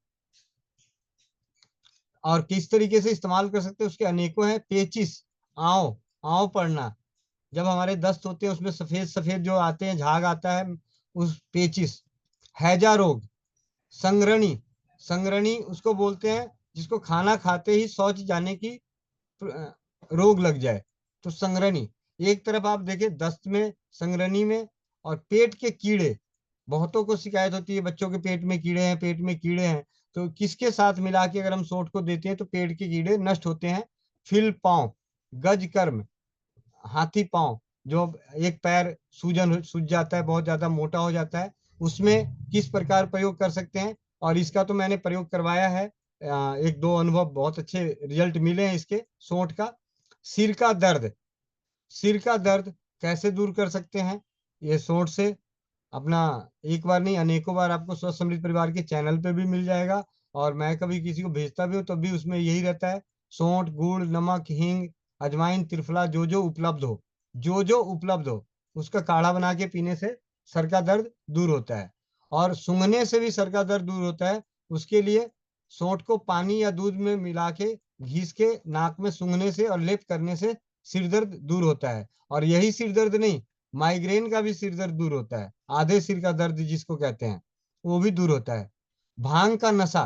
और किस तरीके से इस्तेमाल कर सकते हैं उसके अनेकों हैं। पेचिस, आंव, आंव पड़ना, जब हमारे दस्त होते हैं उसमें सफेद सफेद जो आते हैं, झाग आता है, उस पेचिस। हैजा रोग, संग्रणी, संग्रणी उसको बोलते हैं जिसको खाना खाते ही शौच जाने की रोग लग जाए, तो संग्रणी। एक तरफ आप देखें दस्त में, संग्रणी में। और पेट के कीड़े, बहुतों को शिकायत होती है बच्चों के पेट में कीड़े हैं, पेट में कीड़े हैं, तो किसके साथ मिला के अगर हम सोंठ को देते हैं तो पेट के कीड़े नष्ट होते हैं। फिल पांव, गज कर्म, हाथी पांव, जो एक पैर सूज जाता है, बहुत ज्यादा मोटा हो जाता है, उसमें किस प्रकार प्रयोग कर सकते हैं। और इसका तो मैंने प्रयोग करवाया है, एक दो अनुभव बहुत अच्छे रिजल्ट मिले हैं इसके, सोंठ का। सिर का दर्द, सिर का दर्द कैसे दूर कर सकते हैं ये सोंठ से, अपना एक बार नहीं अनेकों बार आपको स्वस्थ समृद्ध परिवार के चैनल पे भी मिल जाएगा। और मैं कभी किसी को भेजता भी हूँ तब भी उसमें यही रहता है, सौंठ, गुड़, नमक, हींग, अजवाइन, त्रिफला, जो जो उपलब्ध हो, जो जो उपलब्ध हो उसका काढ़ा बना के पीने से सर का दर्द दूर होता है। और सूंघने से भी सर का दर्द दूर होता है। उसके लिए सौंठ को पानी या दूध में मिला के घीस के नाक में सूंघने से और लेप करने से सिर दर्द दूर होता है। और यही सिर दर्द नहीं, माइग्रेन का भी सिर दर्द दूर होता है, आधे सिर का दर्द जिसको कहते हैं वो भी दूर होता है। भांग का नशा,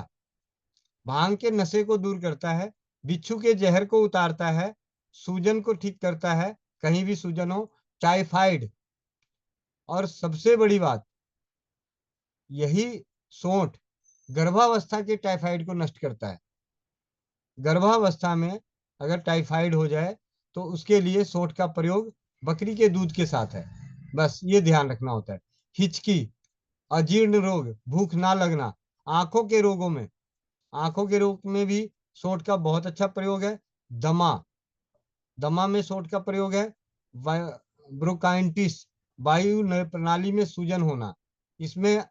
भांग के नशे को दूर करता है, बिच्छू के जहर को उतारता है, सूजन को ठीक करता है, कहीं भी सूजन हो, टाइफाइड। और सबसे बड़ी बात, यही सौंठ गर्भावस्था के टाइफाइड को नष्ट करता है। गर्भावस्था में अगर टाइफाइड हो जाए तो उसके लिए सौंठ का प्रयोग बकरी के दूध के साथ है, बस ये ध्यान रखना होता है। हिचकी, अजीर्ण रोग, भूख ना लगना, आंखों के रोगों में, आंखों के रोग में भी सौंठ का बहुत अच्छा प्रयोग है। दमा, दमा में सौंठ का प्रयोग है। ब्रोंकाइटिस, वायु प्रणाली में सूजन होना, इसमें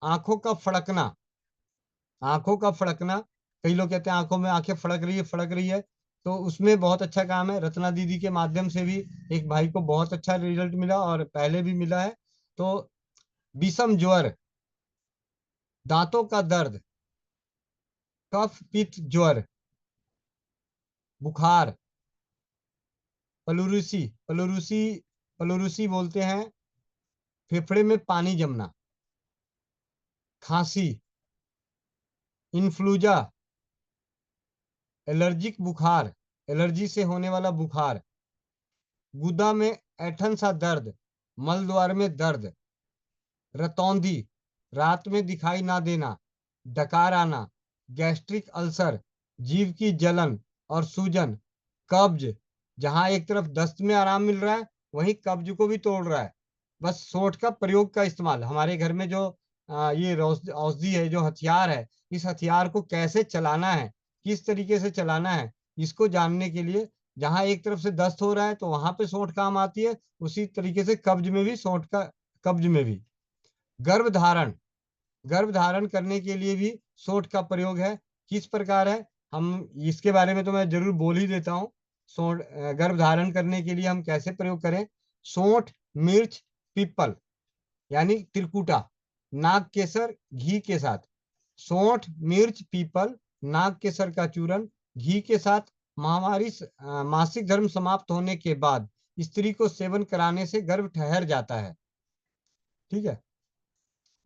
आंखों का फड़कना, आंखों का फड़कना, कई लोग कहते हैं आंखों में आंखें फड़क रही है, फड़क रही है, तो उसमें बहुत अच्छा काम है। रत्ना दीदी के माध्यम से भी एक भाई को बहुत अच्छा रिजल्ट मिला और पहले भी मिला है। तो विषम ज्वर, दांतों का दर्द, कफ पित्त ज्वर, बुखार, प्लूरूसी, प्लूरूसी, प्लूरूसी बोलते हैं, फेफड़े में पानी जमना, खांसी, इन्फ्लूजा, एलर्जिक बुखार, एलर्जी से होने वाला बुखार, गुदा में ऐठन सा दर्द, मल द्वार में दर्द, रतौंधी, रात में दिखाई ना देना, डकार आना, गैस्ट्रिक अल्सर, जीभ की जलन और सूजन, कब्ज, जहां एक तरफ दस्त में आराम मिल रहा है वहीं कब्ज को भी तोड़ रहा है। बस सौंठ का प्रयोग का इस्तेमाल, हमारे घर में जो ये औषधि है, जो हथियार है, इस हथियार को कैसे चलाना है, किस तरीके से चलाना है, इसको जानने के लिए जहां एक तरफ से दस्त हो रहा है तो वहां पे सौंठ काम आती है, उसी तरीके से कब्ज में भी सौंठ का, कब्ज में भी। गर्भ धारण, गर्भ धारण करने के लिए भी सौंठ का प्रयोग है। किस प्रकार है, हम इसके बारे में तो मैं जरूर बोल ही देता हूँ। सौंठ गर्भ धारण करने के लिए हम कैसे प्रयोग करें। सौंठ, मिर्च, पीपल यानी त्रिकुटा, नाग केसर, घी के साथ। सौंठ, मिर्च, पीपल, नाग केसर का चूर्ण घी के साथ महामारी मासिक धर्म समाप्त होने के बाद स्त्री को सेवन कराने से गर्भ ठहर जाता है। ठीक है।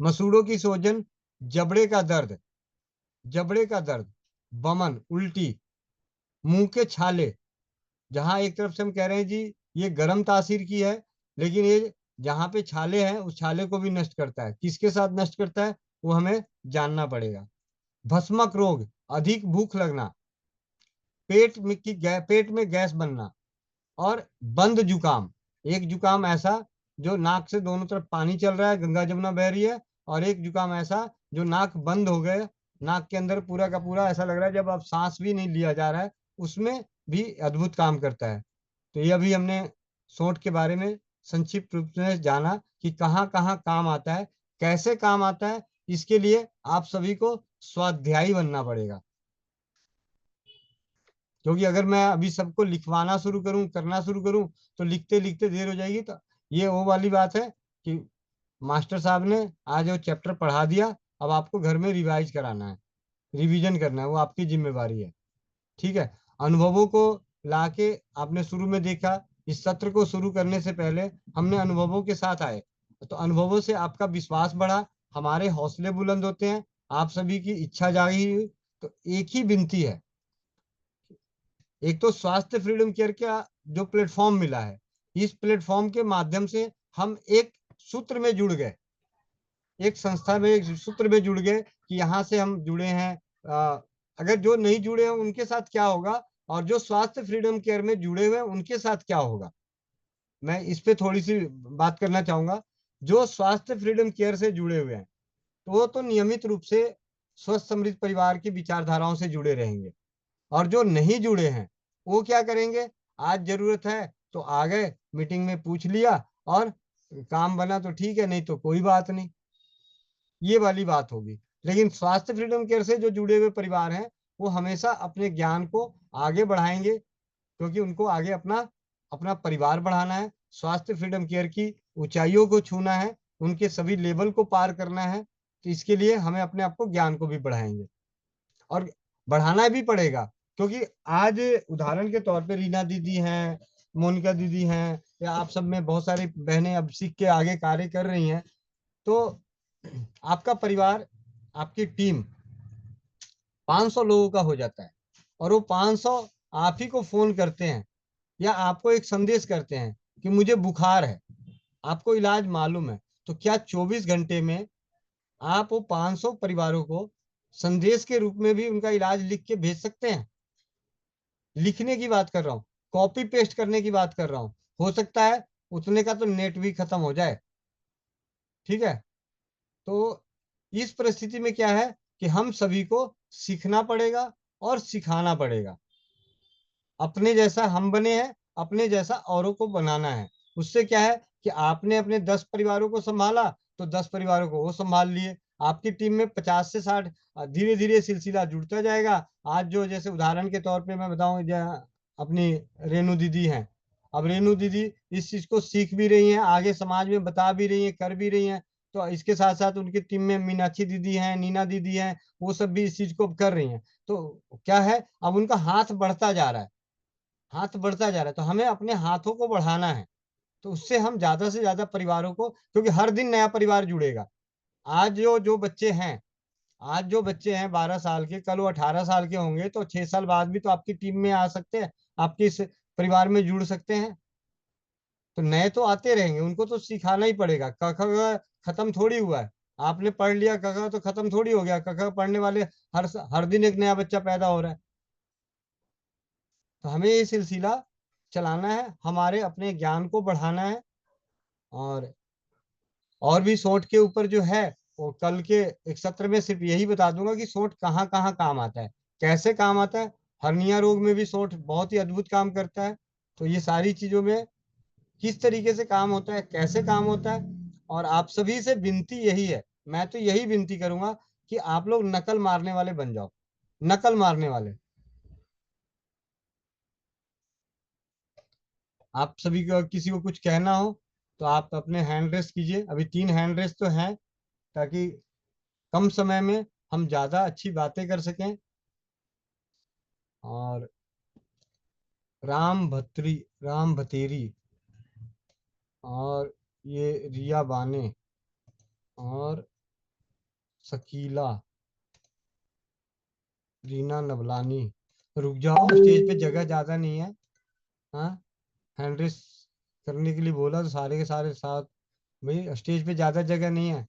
मसूड़ों की सूजन, जबड़े का दर्द, जबड़े का दर्द, बमन, उल्टी, मुंह के छाले, जहां एक तरफ से हम कह रहे हैं जी ये गर्म तासीर की है, लेकिन ये जहां पे छाले हैं उस छाले को भी नष्ट करता है। किसके साथ नष्ट करता है वो हमें जानना पड़ेगा। भस्मक रोग, अधिक भूख लगना, पेट में गैस बनना, और बंद जुकाम, एक जुकाम ऐसा जो नाक से दोनों तरफ पानी चल रहा है, गंगा जमुना बह रही है, और एक जुकाम ऐसा जो नाक बंद हो गए, नाक के अंदर पूरा का पूरा ऐसा लग रहा है जब अब सांस भी नहीं लिया जा रहा है, उसमें भी अद्भुत काम करता है। तो ये अभी हमने सौंठ के बारे में संक्षिप्त रूप में जाना कि कहाँ कहाँ काम आता है, कैसे काम आता है। इसके लिए आप सभी को स्वाध्यायी बनना पड़ेगा, क्योंकि अगर मैं अभी सबको लिखवाना शुरू करूं, करना शुरू करूं, तो लिखते लिखते देर हो जाएगी। तो ये वो वाली बात है कि मास्टर साहब ने आज वो चैप्टर पढ़ा दिया, अब आपको घर में रिवाइज कराना है, रिवीजन करना है, वो आपकी जिम्मेवारी है। ठीक है। अनुभवों को लाके आपने शुरू में देखा, इस सत्र को शुरू करने से पहले हमने अनुभवों के साथ आए, तो अनुभवों से आपका विश्वास बढ़ा, हमारे हौसले बुलंद होते हैं, आप सभी की इच्छा जागी हुई। तो एक ही विनती है, एक तो स्वास्थ्य फ्रीडम केयर का जो प्लेटफॉर्म मिला है, इस प्लेटफॉर्म के माध्यम से हम एक सूत्र में जुड़ गए, एक संस्था में, एक सूत्र में जुड़ गए कि यहाँ से हम जुड़े हैं। अगर जो नहीं जुड़े हैं उनके साथ क्या होगा, और जो स्वास्थ्य फ्रीडम केयर में जुड़े हुए हैं उनके साथ क्या होगा, मैं इस पे थोड़ी सी बात करना चाहूंगा। जो स्वास्थ्य फ्रीडम केयर से जुड़े हुए हैं तो वो तो नियमित रूप से स्वस्थ समृद्ध परिवार की विचारधाराओं से जुड़े रहेंगे, और जो नहीं जुड़े हैं वो क्या करेंगे, आज जरूरत है तो आ गए, मीटिंग में पूछ लिया, और काम बना तो ठीक है, नहीं तो कोई बात नहीं, ये वाली बात होगी। लेकिन स्वास्थ्य फ्रीडम केयर से जो जुड़े हुए परिवार हैं वो हमेशा अपने ज्ञान को आगे बढ़ाएंगे, क्योंकि उनको आगे अपना अपना परिवार बढ़ाना है, स्वास्थ्य फ्रीडम केयर की ऊंचाइयों को छूना है, उनके सभी लेवल को पार करना है। तो इसके लिए हमें अपने आप को, ज्ञान को भी बढ़ाएंगे, और बढ़ाना भी पड़ेगा, क्योंकि आज उदाहरण के तौर पे रीना दीदी हैं, मोनिका दीदी हैं, या आप सब में बहुत सारी बहनें अब सीख के आगे कार्य कर रही हैं। तो आपका परिवार, आपकी टीम 500 लोगों का हो जाता है, और वो 500 आप ही को फोन करते हैं या आपको एक संदेश करते हैं कि मुझे बुखार है, आपको इलाज मालूम है। तो क्या 24 घंटे में आप वो 500 परिवारों को संदेश के रूप में भी उनका इलाज लिख के भेज सकते हैं? लिखने की बात कर रहा हूँ, कॉपी पेस्ट करने की बात कर रहा हूँ। हो सकता है उतने का तो नेट भी खत्म हो जाए, ठीक है। तो इस परिस्थिति में क्या है कि हम सभी को सीखना पड़ेगा और सिखाना पड़ेगा। अपने जैसा हम बने हैं, अपने जैसा औरों को बनाना है। उससे क्या है कि आपने अपने 10 परिवारों को संभाला तो 10 परिवारों को वो संभाल लिए, आपकी टीम में 50 से 60, धीरे धीरे सिलसिला जुड़ता जाएगा। आज जो जैसे उदाहरण के तौर पे मैं बताऊं, अपनी रेणु दीदी हैं, अब रेणु दीदी इस चीज को सीख भी रही हैं, आगे समाज में बता भी रही हैं, कर भी रही हैं। तो इसके साथ साथ उनकी टीम में मीनाक्षी दीदी हैं, नीना दीदी हैं, वो सब भी इस चीज को कर रही हैं। तो क्या है, अब उनका हाथ बढ़ता जा रहा है, हाथ बढ़ता जा रहा है, तो हमें अपने हाथों को बढ़ाना है। तो उससे हम ज्यादा से ज्यादा परिवारों को, क्योंकि हर दिन नया परिवार जुड़ेगा। आज जो जो बच्चे हैं, आज जो बच्चे हैं 12 साल के, कल वो 18 साल के होंगे, तो 6 साल बाद भी तो आपकी टीम में आ सकते हैं, आपके इस परिवार में जुड़ सकते हैं। तो नए तो आते रहेंगे, उनको तो सिखाना ही पड़ेगा। क ख ग खत्म थोड़ी हुआ है, आपने पढ़ लिया क ख तो खत्म थोड़ी हो गया। क ख पढ़ने वाले हर दिन एक नया बच्चा पैदा हो रहा है। तो हमें ये सिलसिला चलाना है, हमारे अपने ज्ञान को बढ़ाना है। और भी सोट के ऊपर जो है वो कल के एक सत्र में सिर्फ यही बता दूंगा कि सोट कहाँ कहाँ काम आता है, कैसे काम आता है। हर्निया रोग में भी सोट बहुत ही अद्भुत काम करता है। तो ये सारी चीजों में किस तरीके से काम होता है, कैसे काम होता है, और आप सभी से विनती यही है, मैं तो यही विनती करूंगा कि आप लोग नकल मारने वाले बन जाओ, नकल मारने वाले। आप सभी को, किसी को कुछ कहना हो तो आप अपने हैंड रेस कीजिए, अभी 3 हैंड रेस तो हैं, ताकि कम समय में हम ज्यादा अच्छी बातें कर सकें। और राम भतेरी, और ये रिया बाने, और शकीला, रीना नवलानी। रुक जाओ, स्टेज पे जगह ज्यादा नहीं है। हाँ, हैंड रेस करने के लिए बोला तो सारे के सारे साथ, भाई स्टेज पे ज्यादा जगह नहीं है।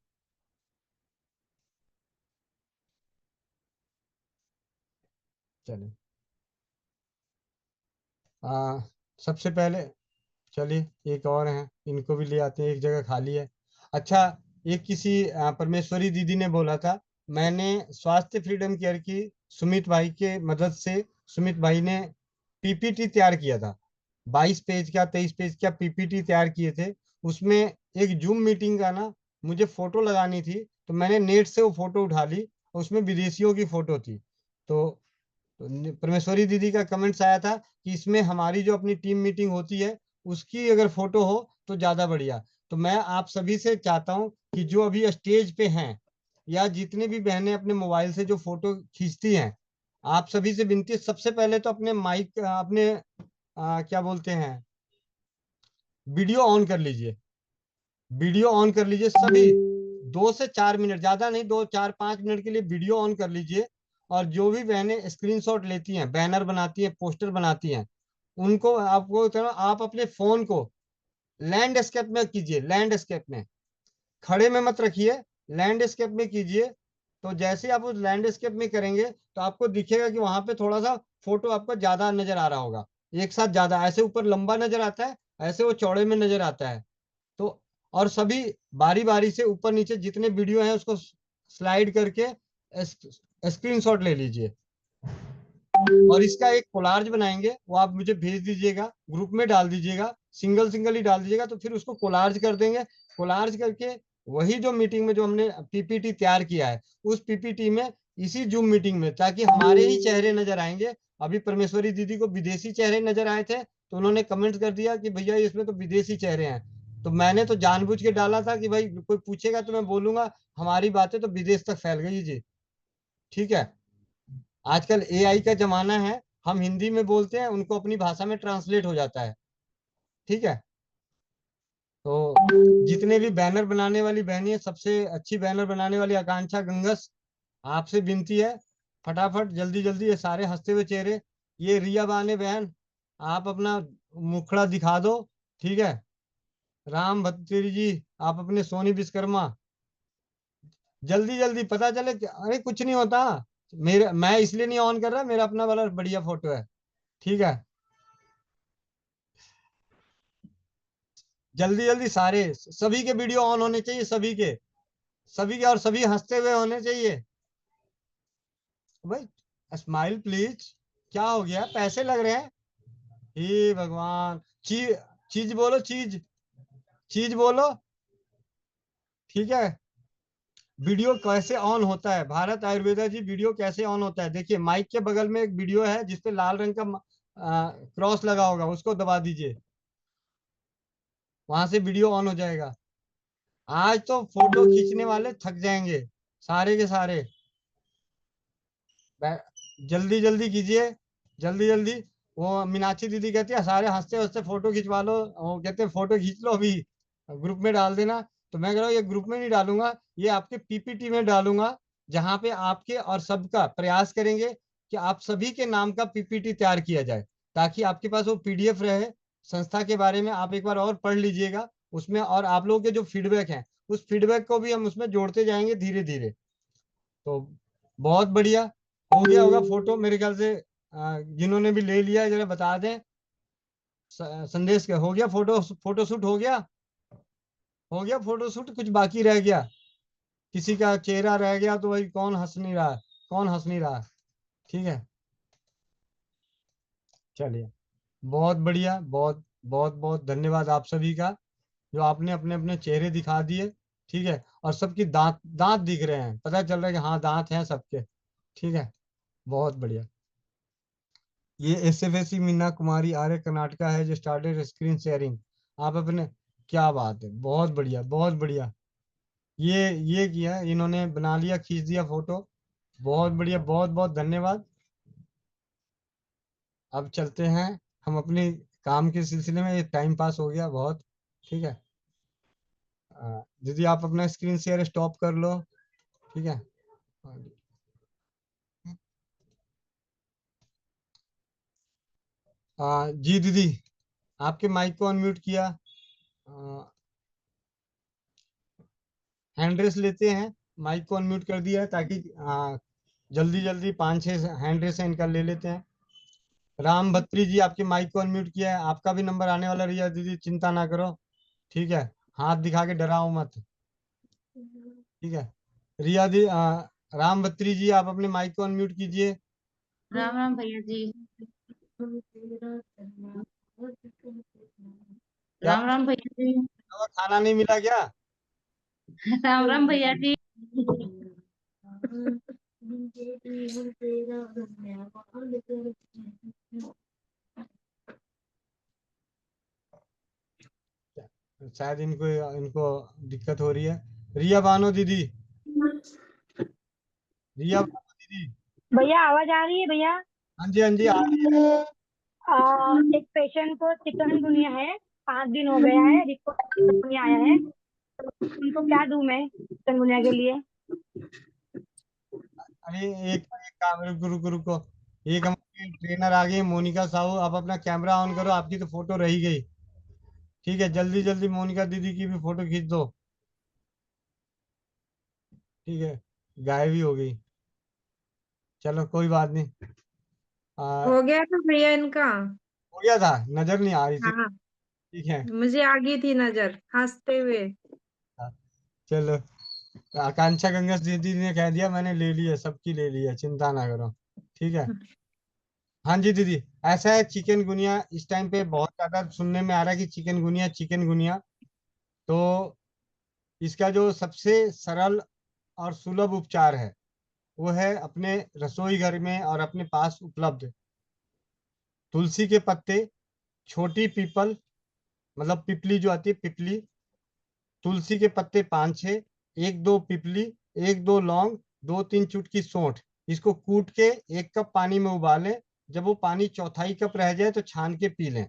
चलिए, सबसे पहले चलिए एक और हैं, इनको भी ले आते हैं, एक जगह खाली है। अच्छा, एक किसी परमेश्वरी दीदी ने बोला था, मैंने स्वास्थ्य फ्रीडम केयर की सुमित भाई के मदद से, सुमित भाई ने पीपीटी तैयार किया था, 22 पेज का 23 पेज का पीपीटी तैयार किए थे। उसमें एक जूम मीटिंग का ना, मुझे फोटो लगानी थी, तो मैंने नेट से वो फोटो उठा ली, उसमें विदेशियों की फोटो थी। तो परमेश्वरी दीदी का कमेंट्स आया था कि इसमें हमारी जो अपनी टीम मीटिंग होती है उसकी अगर फोटो हो तो ज्यादा बढ़िया। तो मैं आप सभी से चाहता हूं कि जो अभी स्टेज पे हैं, या जितने भी बहनें अपने मोबाइल से जो फोटो खींचती हैं, आप सभी से विनती है, सबसे पहले तो अपने माइक अपने क्या बोलते हैं, वीडियो ऑन कर लीजिए। वीडियो ऑन कर लीजिए सभी, 2 से 4 मिनट, ज्यादा नहीं, 2 4 5 मिनट के लिए वीडियो ऑन कर लीजिए। और जो भी बहनें स्क्रीनशॉट लेती हैं, बैनर बनाती हैं, पोस्टर बनाती हैं, उनको आपको आप अपने फोन को लैंडस्केप में कीजिए, लैंडस्केप में, खड़े में मत रखिए, लैंडस्केप में कीजिए। तो जैसे ही आप उस लैंडस्केप में करेंगे तो आपको दिखेगा कि वहां पे थोड़ा सा फोटो आपको ज्यादा नजर आ रहा होगा, एक साथ ज्यादा, ऐसे ऊपर लंबा नजर आता है, ऐसे वो चौड़े में नजर आता है। तो और सभी बारी बारी से ऊपर नीचे जितने वीडियो हैं उसको स्लाइड करके स्क्रीनशॉट ले लीजिए, और इसका एक कोलार्ज बनाएंगे, वो आप मुझे भेज दीजिएगा, ग्रुप में डाल दीजिएगा, सिंगल सिंगल ही डाल दीजिएगा, तो फिर उसको कोलार्ज कर देंगे। कोलार्ज करके वही जो मीटिंग में जो हमने पीपीटी तैयार किया है, उस पीपीटी में, इसी जूम मीटिंग में, ताकि हमारे ही चेहरे नजर आएंगे। अभी परमेश्वरी दीदी को विदेशी चेहरे नजर आए थे, तो उन्होंने कमेंट कर दिया कि भैया इसमें तो विदेशी चेहरे हैं। तो मैंने तो जानबूझ के डाला था कि भाई कोई पूछेगा तो मैं बोलूंगा हमारी बातें तो विदेश तक फैल गई जी। ठीक है, आजकल एआई का जमाना है, हम हिंदी में बोलते हैं, उनको अपनी भाषा में ट्रांसलेट हो जाता है। ठीक है, तो जितने भी बैनर बनाने वाली बहनी है, सबसे अच्छी बैनर बनाने वाली आकांक्षा गंगस, आपसे विनती है, फटाफट जल्दी जल्दी ये सारे हंसते हुए चेहरे, ये रिया बाने बहन, आप अपना मुखड़ा दिखा दो। ठीक है, राम भत्री जी, आप अपने सोनी विश्वकर्मा, जल्दी जल्दी पता चले अरे कुछ नहीं होता, मेरे मैं इसलिए नहीं ऑन कर रहा, मेरा अपना वाला बढ़िया फोटो है। ठीक है, जल्दी जल्दी सारे, सभी के वीडियो ऑन होने चाहिए, सभी के और सभी हंसते हुए होने चाहिए। भाई स्माइल प्लीज, क्या हो गया, पैसे लग रहे हैं, हे भगवान, चीज, चीज बोलो, चीज, चीज बोलो। ठीक है, वीडियो कैसे ऑन होता है, भारत आयुर्वेदा जी, वीडियो कैसे ऑन होता है, देखिए माइक के बगल में एक वीडियो है जिसपे लाल रंग का क्रॉस लगा होगा, उसको दबा दीजिए, वहां से वीडियो ऑन हो जाएगा। आज तो फोटो खींचने वाले थक जाएंगे सारे के सारे, जल्दी जल्दी कीजिए, जल्दी जल्दी। वो मीनाक्षी दीदी कहती है सारे हंसते हंसते फोटो खिंचवा लो, वो कहते हैं फोटो खींच लो अभी, ग्रुप में डाल देना। तो मैं कह रहा हूँ ये ग्रुप में नहीं डालूंगा, ये आपके पीपीटी में डालूंगा, जहां पे आपके और सबका प्रयास करेंगे कि आप सभी के नाम का पीपीटी तैयार किया जाए, ताकि आपके पास वो पीडीएफ रहे। संस्था के बारे में आप एक बार और पढ़ लीजिएगा उसमें, और आप लोगों के जो फीडबैक हैं, उस फीडबैक को भी हम उसमें जोड़ते जाएंगे धीरे धीरे। तो बहुत बढ़िया, हो गया होगा फोटो मेरे ख्याल से, जिन्होंने भी ले लिया है जरा बता दें, संदेश का हो गया, फोटो शूट हो गया, हो गया फोटो शूट, कुछ बाकी रह गया, किसी का चेहरा रह गया तो भाई कौन हंस नहीं रहा, कौन हंस नहीं रहा। ठीक है, चलिए, बहुत बढ़िया, बहुत बहुत बहुत धन्यवाद आप सभी का, जो आपने अपने अपने चेहरे दिखा दिए। ठीक है, और सबकी दांत दांत दिख रहे हैं, पता चल रहा है कि हाँ दांत हैं सबके। ठीक है, बहुत बढ़िया। ये एसएफएसी मीना कुमारी आर्य कर्नाटका है जो स्टार्टेड स्क्रीन शेयरिंग, आप अपने, क्या बात है, बहुत बढ़िया, बहुत बढ़िया। ये किया इन्होंने, बना लिया, खींच दिया फोटो, बहुत बढ़िया, बहुत बहुत धन्यवाद। अब चलते हैं हम अपने काम के सिलसिले में, ये टाइम पास हो गया बहुत। ठीक है, दीदी आप अपना स्क्रीन शेयर स्टॉप कर लो। ठीक है, जी दीदी, आपके माइक को अनम्यूट किया, हैंड रेस लेते हैं, माइक को अनम्यूट कर दिया है, ताकि जल्दी जल्दी 5 6 हैंड रेस इनका ले लेते हैं। राम भत्री जी, आपके माइक को अनम्यूट किया है, आपका भी नंबर आने वाला, रिया दीदी चिंता ना करो। ठीक है, हाथ दिखा के डराओ मत। ठीक है, रिया दी, राम भत्री जी, आप अपने माइक को अनम्यूट कीजिए।
राम राम भैया जी।
क्या
राम राम भैया जी।
खाना नहीं मिला क्या?
राम राम भैया जी।
शायद इनको इनको दिक्कत हो रही है। रिया बानो दीदी, रिया बानो दीदी,
भैया आवाज आ रही है भैया?
हाँ जी हाँ जी आ रही है।
एक पेशेंट को चिकनगुनिया है, 5 दिन हो गया है, रिपोर्ट चिकनगुनिया आया है, तो उनको क्या दूं मैं चिकनगुनिया के लिए?
अरे एक काम, रुको रुको रुको। एक हमारी ट्रेनर आ गई मोनिका साहू, आप अपना कैमरा ऑन करो, आपकी तो फोटो रही गई। ठीक है, जल्दी जल्दी मोनिका दीदी की भी फोटो खींच दो। ठीक है, गायब ही हो गई। चलो कोई बात नहीं।
हो गया था भैया इनका।
हो गया था, नजर नहीं आ रही थी।
हाँ,
ठीक है।
मुझे आ गई थी नजर हंसते हुए।
हाँ, चलो। आकांक्षा गंगा दीदी ने कह दिया, मैंने ले लिया, सबकी ले लिया, चिंता ना करो। ठीक है। हाँ जी दीदी, ऐसा है चिकनगुनिया इस टाइम पे बहुत ज्यादा सुनने में आ रहा है कि चिकनगुनिया चिकनगुनिया। तो इसका जो सबसे सरल और सुलभ उपचार है वो है अपने रसोई घर में और अपने पास उपलब्ध तुलसी के पत्ते, छोटी पीपल, मतलब पिपली जो आती है पिपली, तुलसी के पत्ते 5-6, एक दो पिपली, एक दो लौंग, 2-3 चुटकी सौंठ, इसको कूट के 1 कप पानी में उबालें। जब वो पानी चौथाई कप रह जाए तो छान के पी लें,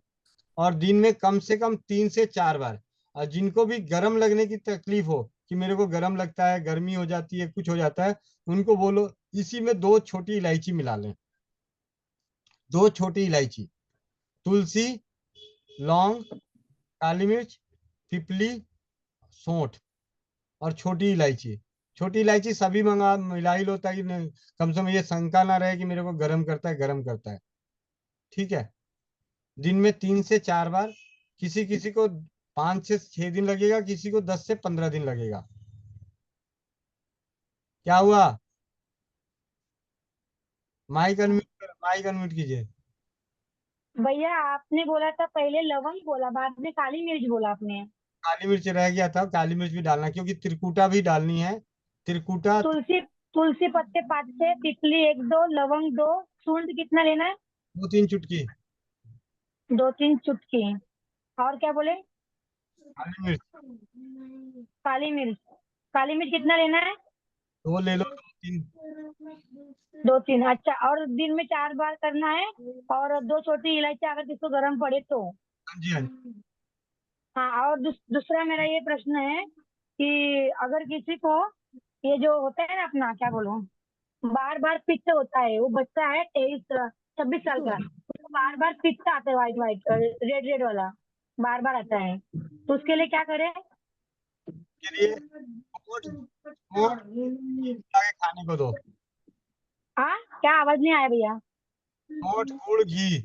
और दिन में कम से कम 3 से 4 बार। और जिनको भी गर्म लगने की तकलीफ हो कि मेरे को गर्म लगता है, गर्मी हो जाती है, कुछ हो जाता है, उनको बोलो इसी में 2 छोटी इलायची मिला लें। 2 छोटी इलायची, तुलसी, लौंग, काली मिर्च, पिपली, सौंठ और छोटी इलायची। छोटी इलायची सभी मंगा मिला ही लो, ताकि कम से कम ये शंका ना रहे कि मेरे को गर्म करता है, गर्म करता है। ठीक है। दिन में 3 से 4 बार। किसी किसी को 5 से 6 दिन लगेगा, किसी को 10 से 15 दिन लगेगा। क्या हुआ? माइक अनम्यूट कीजिए।
भैया आपने बोला था पहले लवंग बोला, बाद में काली मिर्च बोला आपने।
काली मिर्च रह गया था, काली मिर्च भी डालना, क्योंकि त्रिकुटा भी डालनी है। त्रिकुटा
तुलसी तुलसी पत्ते 5-6, पिपली 1-2, लवंग 2, सूंड कितना लेना है?
2-3 चुटकी।
2-3 चुटकी। और क्या बोले?
काली मिर्च
काली मिर्च। काली मिर्च कितना लेना है?
2 ले लो, 2-3।
2-3, अच्छा। और दिन में 4 बार करना है, और 2 छोटी इलायची अगर किसको गर्म पड़े तो।
हाँ जी हाँ जी।
हाँ, और दूसरा मेरा ये प्रश्न है कि अगर किसी को ये जो होता है ना अपना क्या बोलूं, बार बार पित्त होता है, वो बच्चा है 23-26 साल का, उसको बार बार पित्त आता है, व्हाइट व्हाइट रेड रेड वाला बार बार आता है, तो उसके लिए क्या करें?
के लिए और आगे खाने को दो।
हाँ, क्या आवाज नहीं आया भैया?
होठ, गुड़, घी।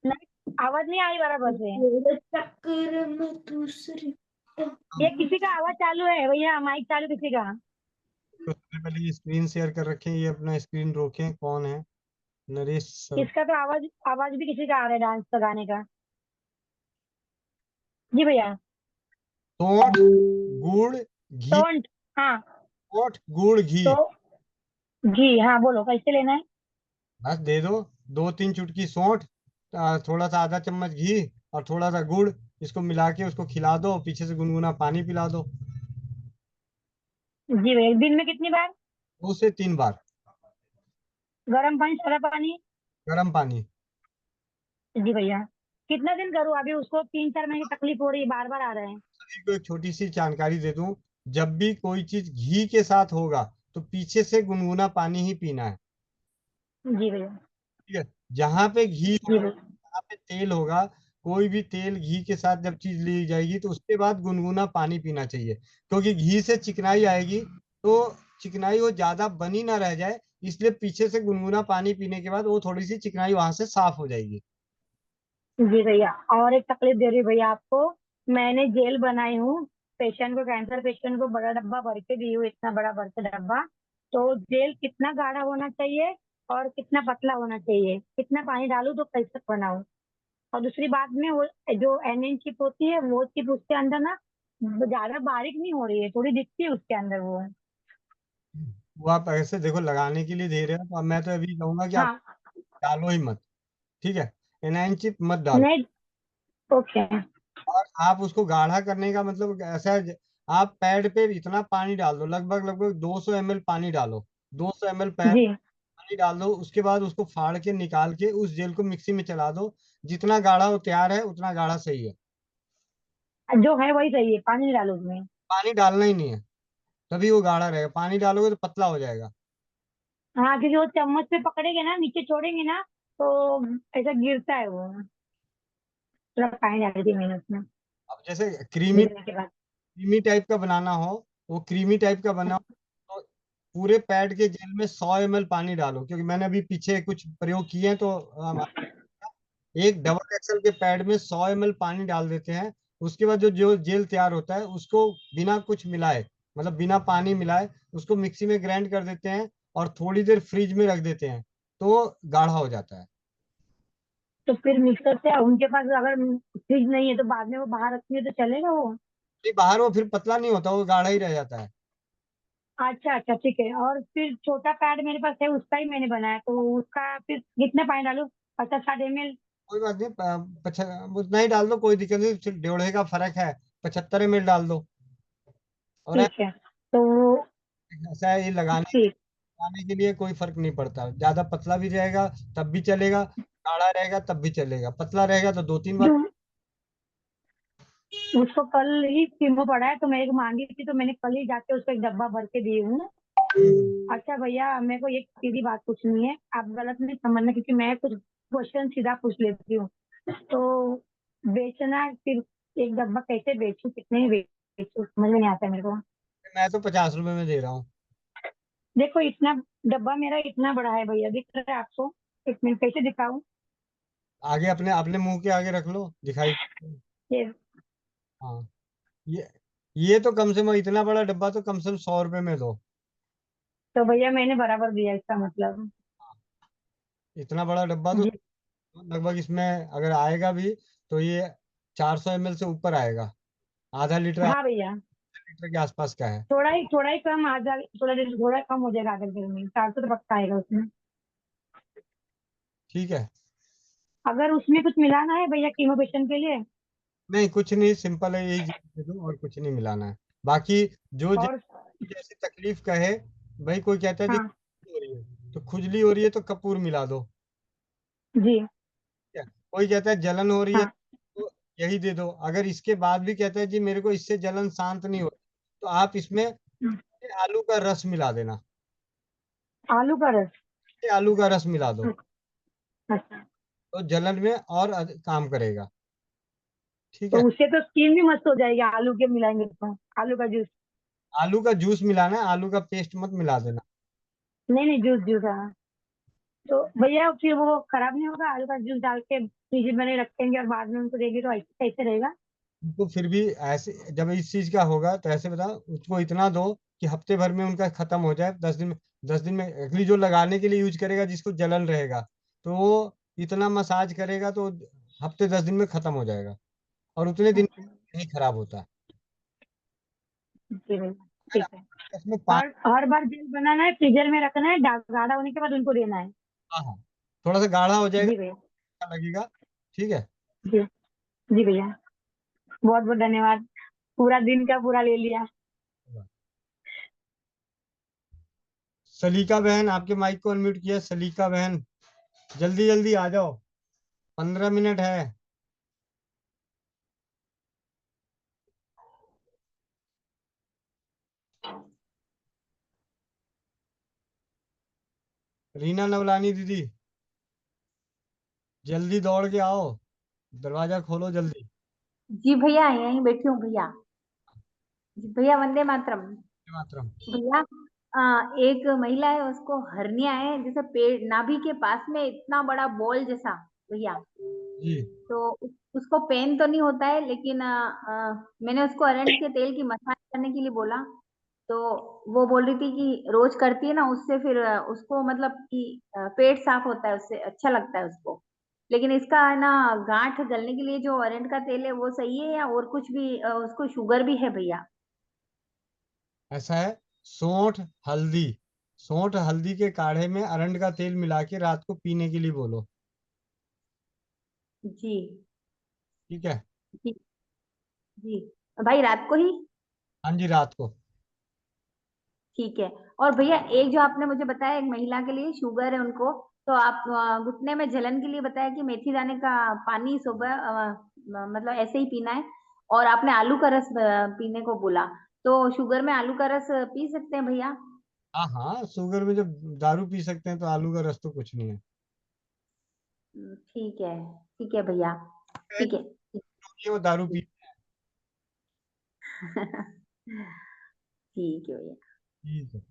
नहीं, आवाज नहीं आई बराबर से।
चक्कर में दूसरी
ये किसी का आवाज चालू है भैया, माइक चालू किसी का?
तो सबसे पहले ये स्क्रीन शेयर कर रखें, ये अपना स्क्रीन रोकें। कौन है? नरेश सर।
इसका तो आवाज आवाज भी किसी का आ रहा है डांस का गाने का। जी भैया।
होठ, गुड़, घी।
सौंठ। हाँ,
होठ, गुड़, घी।
तो घी, हाँ बोलो कैसे लेना है?
बस दे दो। 2-3 चुटकी सौंठ, थोड़ा सा आधा चम्मच घी और थोड़ा सा गुड़, इसको मिला के उसको खिला दो, पीछे से गुनगुना पानी पिला दो।
जी भैया, दिन में कितनी बार?
2 से 3 बार।
गर्म पानी, ठंडा पानी?
गर्म पानी।
जी भैया। कितना दिन करूँ? अभी उसको 3-4 महीने की तकलीफ हो रही है, बार बार आ रहे हैं।
सभी को एक छोटी सी जानकारी दे दूं, जब भी कोई चीज घी के साथ होगा तो पीछे से गुनगुना पानी ही पीना है।
जी भैया।
ठीक है। जहाँ पे घी
जी
होगा,
भैया।
जहाँ पे तेल होगा, कोई भी तेल घी के साथ जब चीज ली जाएगी तो उसके बाद गुनगुना पानी पीना चाहिए, क्योंकि घी से चिकनाई आएगी। तो चिकनाई वो ज्यादा बनी ना रह जाए, इसलिए पीछे से गुनगुना पानी पीने के बाद वो थोड़ी सी चिकनाई वहां से साफ हो जाएगी।
जी भैया, और एक तकलीफ दे रही भैया आपको। मैंने जेल बनाई हूँ, पेशेंट को, कैंसर पेशेंट को बड़ा डब्बा भर के दी हूँ, इतना बड़ा भर के डब्बा। तो जेल कितना गाढ़ा होना चाहिए और कितना पतला होना चाहिए, कितना पानी डालूं तो कैसे बनाऊं? और दूसरी बात में वो जो एनियन चिप होती है, वो चिप उसके अंदर ना ज्यादा बारीक नहीं हो रही है, थोड़ी दिखती है उसके अंदर वो।
वो आप ऐसे देखो लगाने के लिए दे रहे हो, तो अब मैं तो अभी कहूंगा कि आप
हाँ।
डालो ही मत। ठीक है। एनाइन चिप मत डालो।
नहीं। ओके।
और आप उसको गाढ़ा करने का मतलब ऐसा है, आप पैड पे इतना पानी डाल दो, लगभग लगभग 200 ml पानी डालो। 200 ml
जी।
पानी डाल दो। उसके बाद उसको फाड़ के निकाल के उस जेल को मिक्सी में चला दो। जितना गाढ़ा वो तैयार है उतना गाढ़ा सही है।
जो है वही सही है, पानी नहीं डालो उसमें।
पानी डालना ही नहीं है, तभी वो गाढ़ा रहेगा। पानी डालोगे तो पतला हो जाएगा।
हाँ, क्योंकि वो चम्मच से पकड़ेंगे ना, नीचे छोड़ेंगे ना, तो ऐसा गिरता है वो। थोड़ा पानी डाल दी मैंने उसमें
अब जैसे क्रीमी
गिरने के बाद।
क्रीमी टाइप का बनाना हो, वो क्रीमी टाइप का बना हो, तो पूरे पैड के जेल में 100 ml पानी डालो। क्योंकि मैंने अभी पीछे कुछ प्रयोग किए हैं, तो एक डबल एक्सल के पैड में 100 ml पानी डाल देते हैं। उसके बाद जो जो जेल तैयार होता है उसको बिना कुछ मिलाए, मतलब बिना पानी मिलाए, उसको मिक्सी में ग्राइंड कर देते हैं और थोड़ी देर फ्रिज में रख देते हैं, तो गाढ़ा हो जाता है।
तो फिर मिक्सर से उनके पास अगर फ्रिज नहीं है तो बाद में वो बाहर रखेंगे तो चलेगा वो?
नहीं, बाहर वो फिर पतला नहीं होता, वो गाढ़ा ही रह जाता है।
अच्छा अच्छा, ठीक है। और फिर छोटा पैड मेरे पास है, उसका ही मैंने बनाया, तो उसका फिर कितने पानी डालूं? 50-60 ml?
कोई बात नहीं, उतना ही डाल दो, कोई दिक्कत नहीं। सिर्फ 1.5 का फर्क है, 75 ml डाल दो। और
ठीक है। तो
ऐसा है, ये
ठीक।
लगाने के लिए कोई फर्क नहीं पड़ता। ज्यादा पतला भी रहेगा तब भी चलेगा, गाढ़ा रहेगा तब भी चलेगा। पतला रहेगा तो 2-3 बार।
जो उसको कल ही कीमो पड़ा है, तो मेरे को मांगी थी, तो मैंने कल ही जाके उसको एक डब्बा भर के दी हूँ। अच्छा भैया, मेरे को एक सीधी बात पूछनी है, आप गलत नहीं समझना, क्योंकि मैं कुछ क्वेश्चन सीधा पूछ लेती हूँ। तो बेचना सिर्फ एक डब्बा कैसे बेचूं, कितने में बेचूं, समझ में नहीं आता है मेरे को।
मैं तो 50 रुपए में दे रहा हूँ।
देखो इतना डब्बा मेरा इतना बड़ा है भैया, दिख रहा है आपको? एक मिनट, कैसे दिखाऊं?
आगे अपने अपने मुंह के आगे रख लो, दिखाई।
ये
हाँ, ये ये तो कम से कम, इतना बड़ा डब्बा तो कम से कम 100 रुपए में दो।
तो भैया मैंने बराबर दिया, इसका मतलब।
इतना बड़ा डब्बा तो
जी।
लगभग इसमें अगर आएगा भी तो ये 400 ml से ऊपर आएगा। आधा
हाँ भैया,
लीटर के आसपास का है।
थोड़ा ही कम, आधा थोड़ा कम हो जाएगा, आधा लीटर में 400 तो पक्का आएगा उसमें।
ठीक है।
अगर उसमें कुछ मिलाना है भैया कीमो पेशेंट के लिए?
नहीं, कुछ नहीं, सिंपल है, यही दे दो और कुछ नहीं मिलाना है। बाकी जो
और
जैसी तकलीफ का है, भाई कोई कहता है जी
हाँ
खुजली हो रही है तो खुजली हो रही है तो कपूर मिला दो।
जी।
ठीक है। कोई कहता है जलन हो रही है
हाँ।
तो यही दे दो। अगर इसके बाद भी कहता है जी मेरे को इससे जलन शांत नहीं हो रही, तो आप इसमें आलू का रस मिला देना।
आलू का रस?
आलू का रस मिला दो,
अच्छा।
तो जलन में और काम करेगा। ठीक
तो
है।
उससे तो स्किन भी मस्त हो जाएगी, आलू के मिलाएंगे तो। आलू का जूस?
आलू का जूस मिलाना है, आलू का पेस्ट मत मिला देना।
नहीं नहीं, जूस जूस, हाँ। तो भैया फिर वो खराब नहीं होगा? आलू का जूस डाल के फ्रिज में नहीं रखेंगे और बाद में उनको देंगे तो ऐसे कैसे रहेगा?
उनको फिर भी ऐसे, जब इस चीज का होगा तो ऐसे बता, उसको इतना दो कि हफ्ते भर में उनका खत्म हो जाए। 10 दिन में, 10 दिन में अगली जो लगाने के लिए यूज करेगा, जिसको जलन रहेगा, तो वो इतना मसाज करेगा तो हफ्ते 10 दिन में खत्म हो जाएगा। और उतने दिन
अच्छा।
नहीं खराब होता है।
जी भैया,
अगर
ठीक है।
इसमें पानी,
हर बार जेल बनाना है, फ्रीजर में रखना है, गाढ़ा होने के बाद उनको देना है?
हाँ हाँ, थोड़ा सा गाढ़ा हो जाएगा,
जी भैया।
अच्छा लगेगा। ठीक है।
जी। जी भैया, बहुत बहुत धन्यवाद, पूरा दिन का पूरा ले लिया।
सलीका बहन, आपके माइक को अनम्यूट किया। सलीका बहन, जल्दी जल्दी आ जाओ, 15 मिनट है। रीना नवलानी दीदी, जल्दी दौड़ के आओ, दरवाजा खोलो जल्दी।
जी भैया, यहीं बैठी हूँ भैया। जी भैया, वंदे मातरम।
मातरम।
भैया, एक महिला है, उसको हर्निया है, जैसे पेट नाभि के पास में इतना बड़ा बॉल जैसा भैया।
जी।
तो उसको पेन तो नहीं होता है, लेकिन मैंने उसको अरंड के तेल की मसाज करने के लिए बोला। तो वो बोल रही थी कि रोज करती है ना, उससे फिर उसको मतलब कि पेट साफ होता है, उससे अच्छा लगता है उसको। लेकिन इसका है ना, गांठ गलने के लिए जो अरंड का तेल है वो सही है, या और कुछ भी उसको शुगर भी है भैया?
ऐसा है, सौंठ हल्दी, सौंठ हल्दी के काढ़े में अरंड का तेल मिला के रात को पीने के लिए बोलो।
जी।
ठीक है।
जी। जी भाई, रात को ही?
हाँ जी, रात को।
ठीक है। और भैया एक जो आपने मुझे बताया, एक महिला के लिए शुगर है उनको, तो आप घुटने में जलन के लिए बताया कि मेथी दाने का पानी सुबह मतलब ऐसे ही पीना है, और आपने आलू का रस पीने को बोला, तो शुगर में आलू का रस पी सकते हैं भैया?
हाँ हाँ, शुगर में जब दारू पी सकते हैं तो आलू का रस तो कुछ नहीं है।
ठीक है भैया, ठीक है।
ये वो दारू पी।
ठीक है भैया।
ठीक है।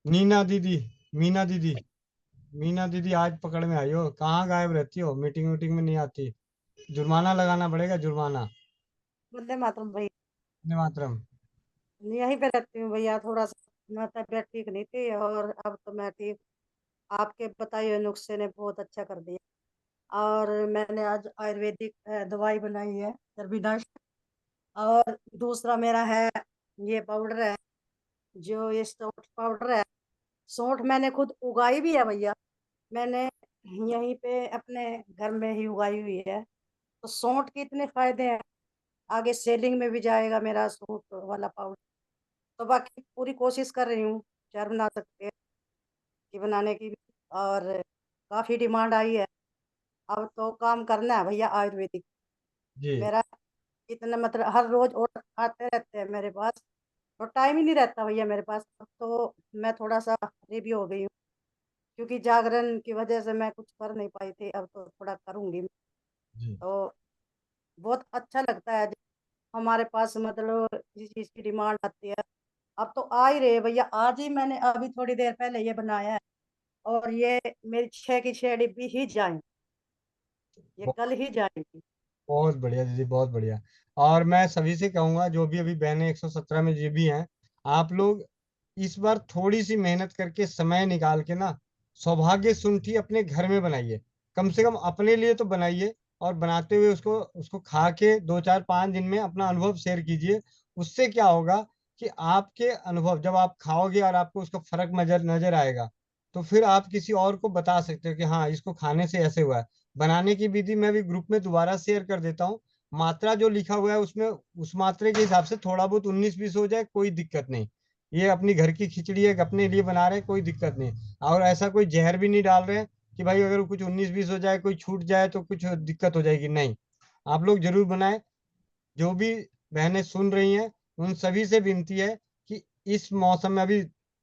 नीना दीदी, मीना दीदी, मीना दीदी आज पकड़ में आई हो, कहाँ गायब रहती हो, मीटिंग मीटिंग में नहीं आती। जुर्माना लगाना पड़ेगा, जुर्माना।
वंदे मातरम भैया।
वंदे मातरम।
यहीं पे रहती हूँ भैया, थोड़ा सा मैं तबीयत ठीक नहीं थी और अब तो मैं ठीक। आपके बताए हुए नुस्खे ने बहुत अच्छा कर दिया, और मैंने आज आयुर्वेदिक दवाई बनाई है सर्विदाश। और दूसरा मेरा है ये पाउडर है, जो ये सौंठ पाउडर है। सौंठ मैंने खुद उगाई भी है भैया, मैंने यहीं पे अपने घर में ही उगाई हुई है। तो सौंठ के इतने फायदे हैं, आगे सेलिंग में भी जाएगा मेरा सौंठ वाला पाउडर। तो बाकी पूरी कोशिश कर रही हूँ, चार बना सकते हैं कि बनाने की भी। और काफ़ी डिमांड आई है, अब तो काम करना है भैया आयुर्वेदिक।
जी।
मेरा इतना मतलब हर रोज ऑर्डर आते रहते हैं मेरे पास, और टाइम ही नहीं रहता भैया मेरे पास। अब तो मैं थोड़ा सा रिव्यू हो गई हूँ, क्योंकि जागरण की वजह से मैं कुछ कर नहीं पाई थी, अब तो थोड़ा करूँगी।
जी।
तो बहुत अच्छा लगता है जब हमारे पास मतलब किसी चीज़ की डिमांड आती है। अब तो आ ही रहे भैया, आज ही मैंने अभी थोड़ी देर पहले ये बनाया है, और ये मेरी 6 की 6 डिब्बी ही जाएंगी, ये कल ही जाएंगी।
बहुत बढ़िया दीदी, बहुत बढ़िया। और मैं सभी से कहूंगा, जो भी अभी बहनें 117 में जो भी हैं, आप लोग इस बार थोड़ी सी मेहनत करके समय निकाल के ना सौभाग्य सुंठी अपने घर में बनाइए। कम से कम अपने लिए तो बनाइए, और बनाते हुए उसको उसको खा के 2 4 5 दिन में अपना अनुभव शेयर कीजिए। उससे क्या होगा कि आपके अनुभव जब आप खाओगे और आपको उसका फर्क नजर नजर आएगा, तो फिर आप किसी और को बता सकते हो कि हाँ, इसको खाने से ऐसे हुआ है। बनाने की विधि मैं भी ग्रुप में दोबारा शेयर कर देता हूँ। मात्रा जो लिखा हुआ है उसमें उस मात्रे के हिसाब से थोड़ा बहुत 19 20 हो जाए, कोई दिक्कत नहीं। ये अपनी घर की खिचड़ी है, अपने लिए बना रहे हैं, कोई दिक्कत नहीं। और ऐसा कोई जहर भी नहीं डाल रहे हैं कि भाई अगर कुछ 19 20 हो जाए, कोई छूट जाए तो कुछ दिक्कत हो जाएगी, नहीं। आप लोग जरूर बनाएं। जो भी बहनें सुन रही हैं, उन सभी से विनती है कि इस मौसम में अभी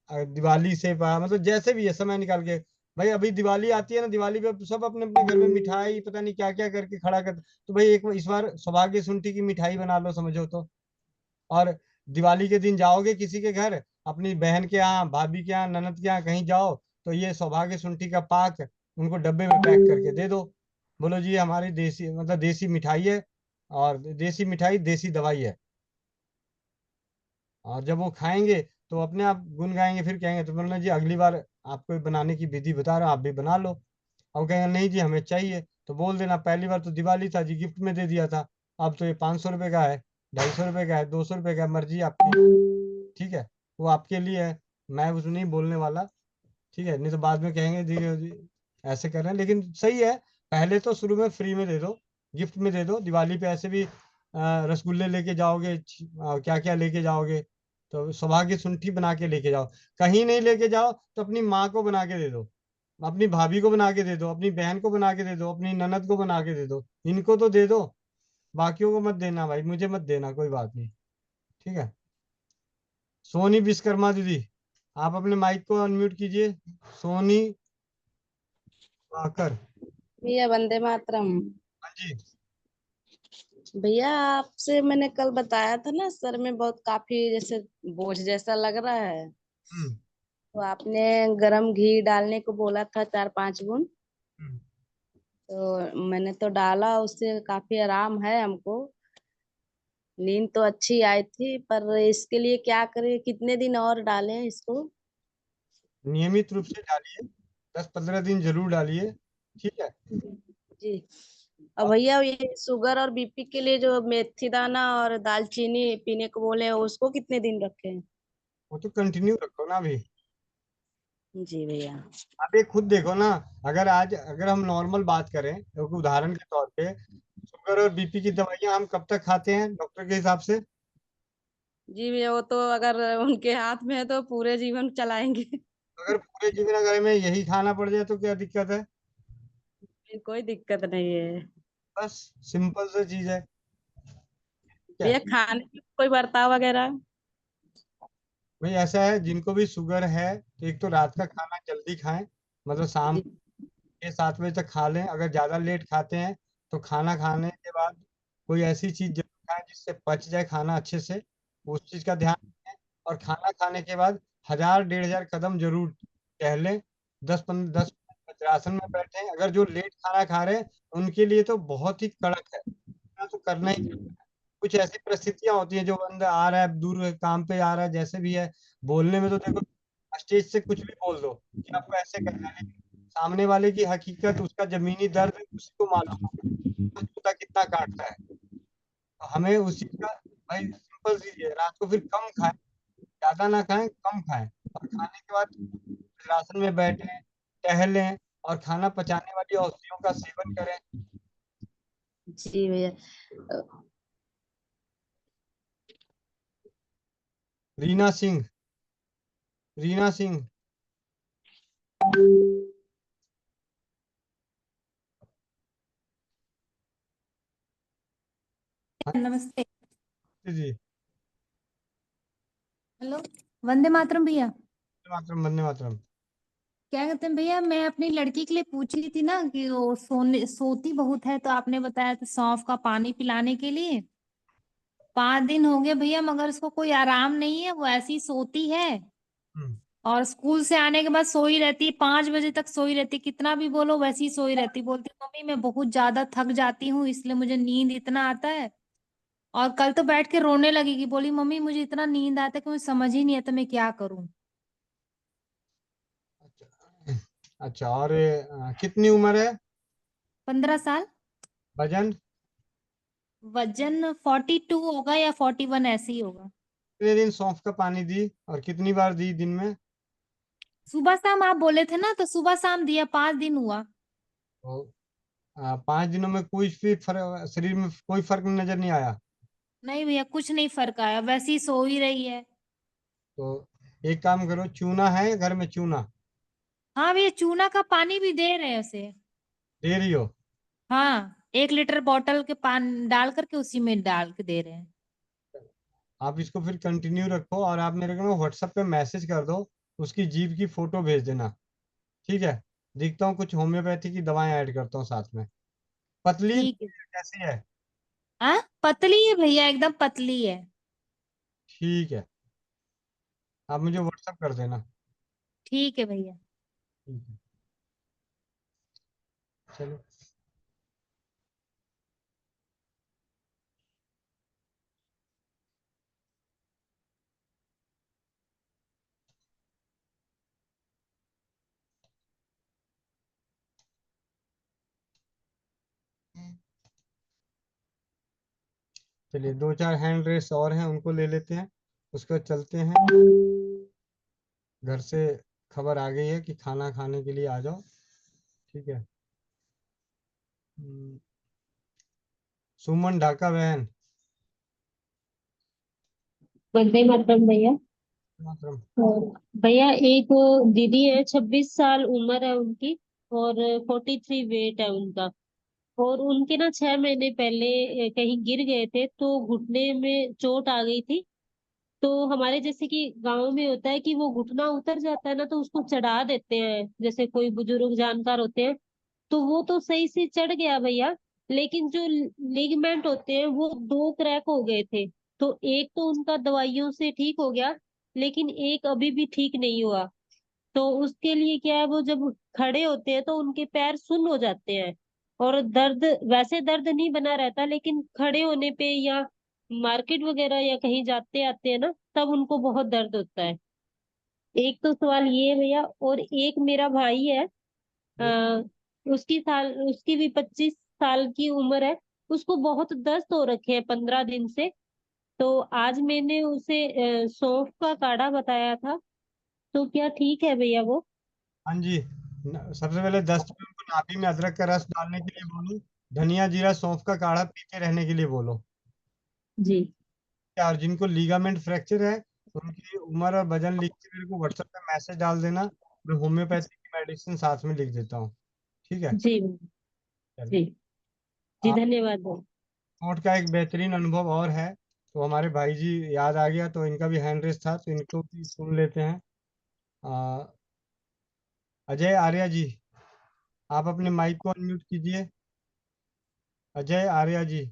दिवाली से मतलब जैसे भी है समय निकाल के, भाई अभी दिवाली आती है ना, दिवाली पे सब अपने अपने घर में मिठाई पता नहीं क्या क्या करके खड़ा कर, तो भाई एक इस बार सौभाग्य सुंठी की मिठाई बना लो, समझो तो। और दिवाली के दिन जाओगे किसी के घर, अपनी बहन के यहाँ, भाभी के यहाँ, ननद के यहाँ कहीं जाओ, तो ये सौभाग्य सुंठी का पाक उनको डब्बे में पैक करके दे दो। बोलो जी, हमारी देसी मतलब देसी मिठाई है, और देसी मिठाई देसी दवाई है। और जब वो खाएंगे तो अपने आप गुन गाएंगे, फिर कहेंगे तो बोलना जी अगली बार आपको बनाने की विधि बता रहा हूं, आप भी बना लो। अब कहेंगे नहीं जी हमें चाहिए, तो बोल देना पहली बार तो दिवाली था जी, गिफ्ट में दे दिया था, अब तो ये 500 रुपये का है, 250 रुपये का है, 200 रुपये का है, मर्जी आपकी। ठीक है, वो आपके लिए है, मैं कुछ नहीं बोलने वाला। ठीक है, नहीं तो बाद में कहेंगे जी ऐसे कर रहे हैं, लेकिन सही है। पहले तो शुरू में फ्री में दे दो, गिफ्ट में दे दो। दिवाली पे ऐसे भी रसगुल्ले लेके जाओगे, क्या क्या लेके जाओगे, तो सौभाग्य सुंठी बना के लेके जाओ। कहीं नहीं लेके जाओ तो अपनी माँ को बना के दे दो, अपनी भाभी को बना के दे दो, अपनी बहन को बना के दे दो, अपनी ननद को बना के दे दो, इनको तो दे दो, बाकियों को मत देना भाई, मुझे मत देना, कोई बात नहीं। ठीक है। सोनी विश्वकर्मा दीदी, आप अपने माइक को अनम्यूट कीजिए। सोनी आकर।
भैया वंदे मातरम।
हाँ जी।
भैया आपसे मैंने कल बताया था ना, सर में बहुत काफी जैसे बोझ जैसा लग रहा है,
हम्म।
तो आपने गरम घी डालने को बोला था 4 5 बूंद,
हम्म।
तो मैंने तो डाला, उससे काफी आराम है हमको। नींद तो अच्छी आई थी, पर इसके लिए क्या करें, कितने दिन और डालें इसको?
नियमित रूप से डालिए, 10 15 दिन जरूर डालिए। ठीक है।
जी। और
और
भैया ये शुगर और बीपी के लिए जो मेथी दाना और दालचीनी पीने को बोले हैं, उसको कितने दिन रखें?
वो तो कंटिन्यू रखो ना अभी।
जी भैया।
आप ये खुद देखो ना, अगर आज अगर हम नॉर्मल बात करें तो उदाहरण के तौर पे, शुगर और बीपी की दवाइयां हम कब तक खाते हैं डॉक्टर के हिसाब से?
जी भैया, वो तो अगर उनके हाथ में है तो पूरे जीवन चलाएंगे।
अगर पूरे जीवन अगर में यही खाना पड़ जाए तो क्या दिक्कत है?
कोई दिक्कत नहीं है
बस सिंपल सी चीज है, ठीक है।
भैया। खाने में कोई बर्ताव वगैरह?
भाई ऐसा है, जिनको भी शुगर है तो एक तो रात का खाना जल्दी खाएं, मतलब शाम
जी
6-7 बजे तक खा लें। अगर ज्यादा लेट खाते हैं तो खाना खाने के बाद कोई ऐसी चीज जरूर खाएं जिससे पच जाए खाना अच्छे से, उस चीज का ध्यान रखें। और खाना खाने के बाद 1000-1500 कदम जरूर टहलें। 10 मिनट वज्रासन में बैठें। अगर जो लेट खाना खा रहे हैं उनके लिए तो बहुत ही कड़क है, इतना तो करना ही करना है। कुछ ऐसी परिस्थितियां होती हैं, जो बंदा आ रहा है दूर काम पे आ रहा है जैसे भी है, बोलने में तो देखो स्टेज से कुछ भी बोल दो कि आपको ऐसे करना है, लेकिन सामने वाले की हकीकत, उसका जमीनी दर्द उसी को मालूम होगा, उसका जूता कितना काटता है। तो हमें उस चीज का, भाई सिंपल सी है, रात को फिर कम खाएं, ज्यादा ना खाएं, कम खाएं। और खाने के बाद वज्रासन में बैठें, टहलें और खाना पचाने वाली औषधियों का सेवन करें।
जी भैया।
रीना सिंह, रीना सिंह।
नमस्ते।
जी,
हेलो। वंदे मातरम भैया।
वंदे मातरम, वंदे मातरम।
क्या कहते हैं भैया, मैं अपनी लड़की के लिए पूछ रही थी ना कि वो सोती बहुत है, तो आपने बताया था सौंफ का पानी पिलाने के लिए। 5 दिन हो गए भैया, मगर उसको कोई आराम नहीं है, वो ऐसी सोती है।
हम्म।
और स्कूल से आने के बाद सोई रहती, 5 बजे तक सोई रहती, कितना भी बोलो वैसी सोई रहती। बोलती मम्मी मैं बहुत ज्यादा थक जाती हूँ, इसलिए मुझे नींद इतना आता है। और कल तो बैठ के रोने लगेगी, बोली मम्मी मुझे इतना नींद आता है कि मुझे समझ ही नहीं आता मैं क्या करूं।
अच्छा, और कितनी उम्र है?
15 साल।
वजन?
वजन 42 होगा या 41, ऐसे ही होगा।
कितने दिन सौंफ का पानी दी और कितनी बार दी दिन में?
सुबह शाम आप बोले थे ना, तो सुबह शाम दिया, 5 दिन हुआ।
तो 5 दिनों में कोई भी फर्क, शरीर में कोई फर्क नजर नहीं आया?
नहीं भैया, कुछ नहीं फर्क आया, वैसी ही सो ही रही है।
तो एक काम करो, चूना है घर में? चूना
हाँ भैया, चूना का पानी भी दे रहे हैं उसे।
दे रही हो?
हाँ, 1 लीटर बॉटल के पानी डाल करके उसी में डाल के दे रहे हैं।
आप इसको फिर कंटिन्यू रखो, और आप मेरे को व्हाट्सएप पे मैसेज कर दो, उसकी जीभ की फोटो भेज देना, ठीक है? देखता हूँ कुछ होम्योपैथी की दवाएं ऐड करता हूँ साथ में। पतली
ठीक है।
कैसी है?
हाँ, पतली है भैया, एकदम पतली है।
ठीक है, आप मुझे व्हाट्सएप कर देना।
ठीक है भैया।
ठीक है, चलो। चलिए, 2-4 हैंड रेस और हैं, उनको ले लेते हैं, उसके बाद चलते हैं। घर से खबर आ गई है कि खाना खाने के लिए आ जाओ, ठीक है। हम्म, सुमन ढाका बहन।
वंदे मातरम भैया।
मातरम।
और भैया एक दीदी है, 26 साल उम्र है उनकी, और 43 वेट है उनका। और उनके ना 6 महीने पहले कहीं गिर गए थे, तो घुटने में चोट आ गई थी। तो हमारे जैसे कि गांव में होता है कि वो घुटना उतर जाता है ना, तो उसको चढ़ा देते हैं, जैसे कोई बुजुर्ग जानकार होते हैं। तो वो तो सही से चढ़ गया भैया, लेकिन जो लिगामेंट होते हैं वो 2 क्रैक हो गए थे। तो एक तो उनका दवाइयों से ठीक हो गया, लेकिन एक अभी भी ठीक नहीं हुआ। तो उसके लिए क्या है, वो जब खड़े होते हैं तो उनके पैर सुन्न हो जाते हैं। और दर्द, वैसे दर्द नहीं बना रहता, लेकिन खड़े होने पे या मार्केट वगैरह या कहीं जाते आते हैं ना, तब उनको बहुत दर्द होता है। एक तो सवाल ये है भैया, और एक मेरा भाई है, आ, उसकी भी 25 साल की उम्र है। उसको बहुत दस्त हो रखे हैं 15 दिन से। तो आज मैंने उसे सौंफ का काढ़ा बताया था, तो क्या ठीक है भैया वो?
हाँ जी। सबसे पहले दस्त में उनको नाभि में अदरक का रस डालने के लिए बोलो, धनिया जीरा सौंफ का काढ़ा पीते रहने के लिए बोलो।
जी।
और जिनको लीगामेंट फ्रैक्चर है उनकी उम्र और वजन लिख के मेरे को व्हाट्सएप पे मैसेज डाल देना, मैं होम्योपैथी की मेडिसिन साथ में लिख देता हूँ। ठीक है,
जी
चलिए।
जी जी,
आप
धन्यवाद।
नोट का एक बेहतरीन अनुभव और है, तो हमारे भाई जी याद आ गया, तो इनका भी हैंड रेस था, तो इनको भी सुन लेते हैं। आ, अजय आर्या जी, आप अपने माइक को अनम्यूट कीजिए। अजय आर्या जी,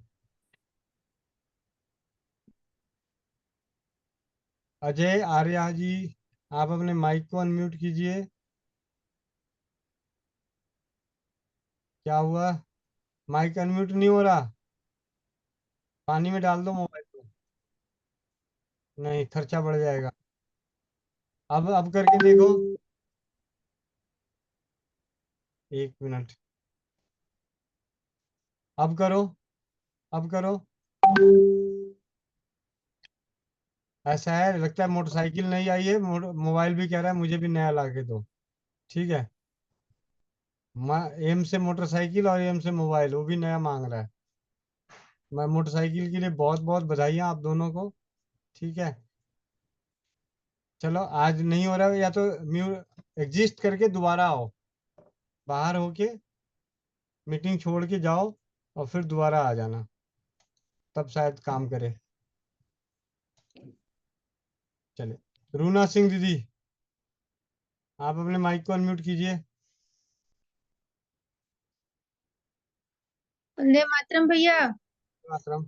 अजय आर्या जी, आप अपने माइक को अनम्यूट कीजिए। क्या हुआ, माइक अनम्यूट नहीं हो रहा? पानी में डाल दो मोबाइल को। नहीं, खर्चा बढ़ जाएगा। अब करके देखो। 1 मिनट, अब करो, अब करो। ऐसा है, लगता है मोटरसाइकिल नहीं आई है, मोबाइल भी कह रहा है मुझे भी नया ला के दो। ठीक है, एम से मोटरसाइकिल और एम से मोबाइल, वो भी नया मांग रहा है। मैं मोटरसाइकिल के लिए बहुत बहुत बधाइयाँ आप दोनों को। ठीक है, चलो आज नहीं हो रहा है, या तो म्यू एग्जिस्ट करके दोबारा आओ, बाहर होके मीटिंग छोड़ के जाओ और फिर दोबारा आ जाना, तब शायद काम करे। चले, रूना सिंह दीदी, आप अपने माइक को अनम्यूट कीजिए।
वंदे मातरम भैया।
आश्रम।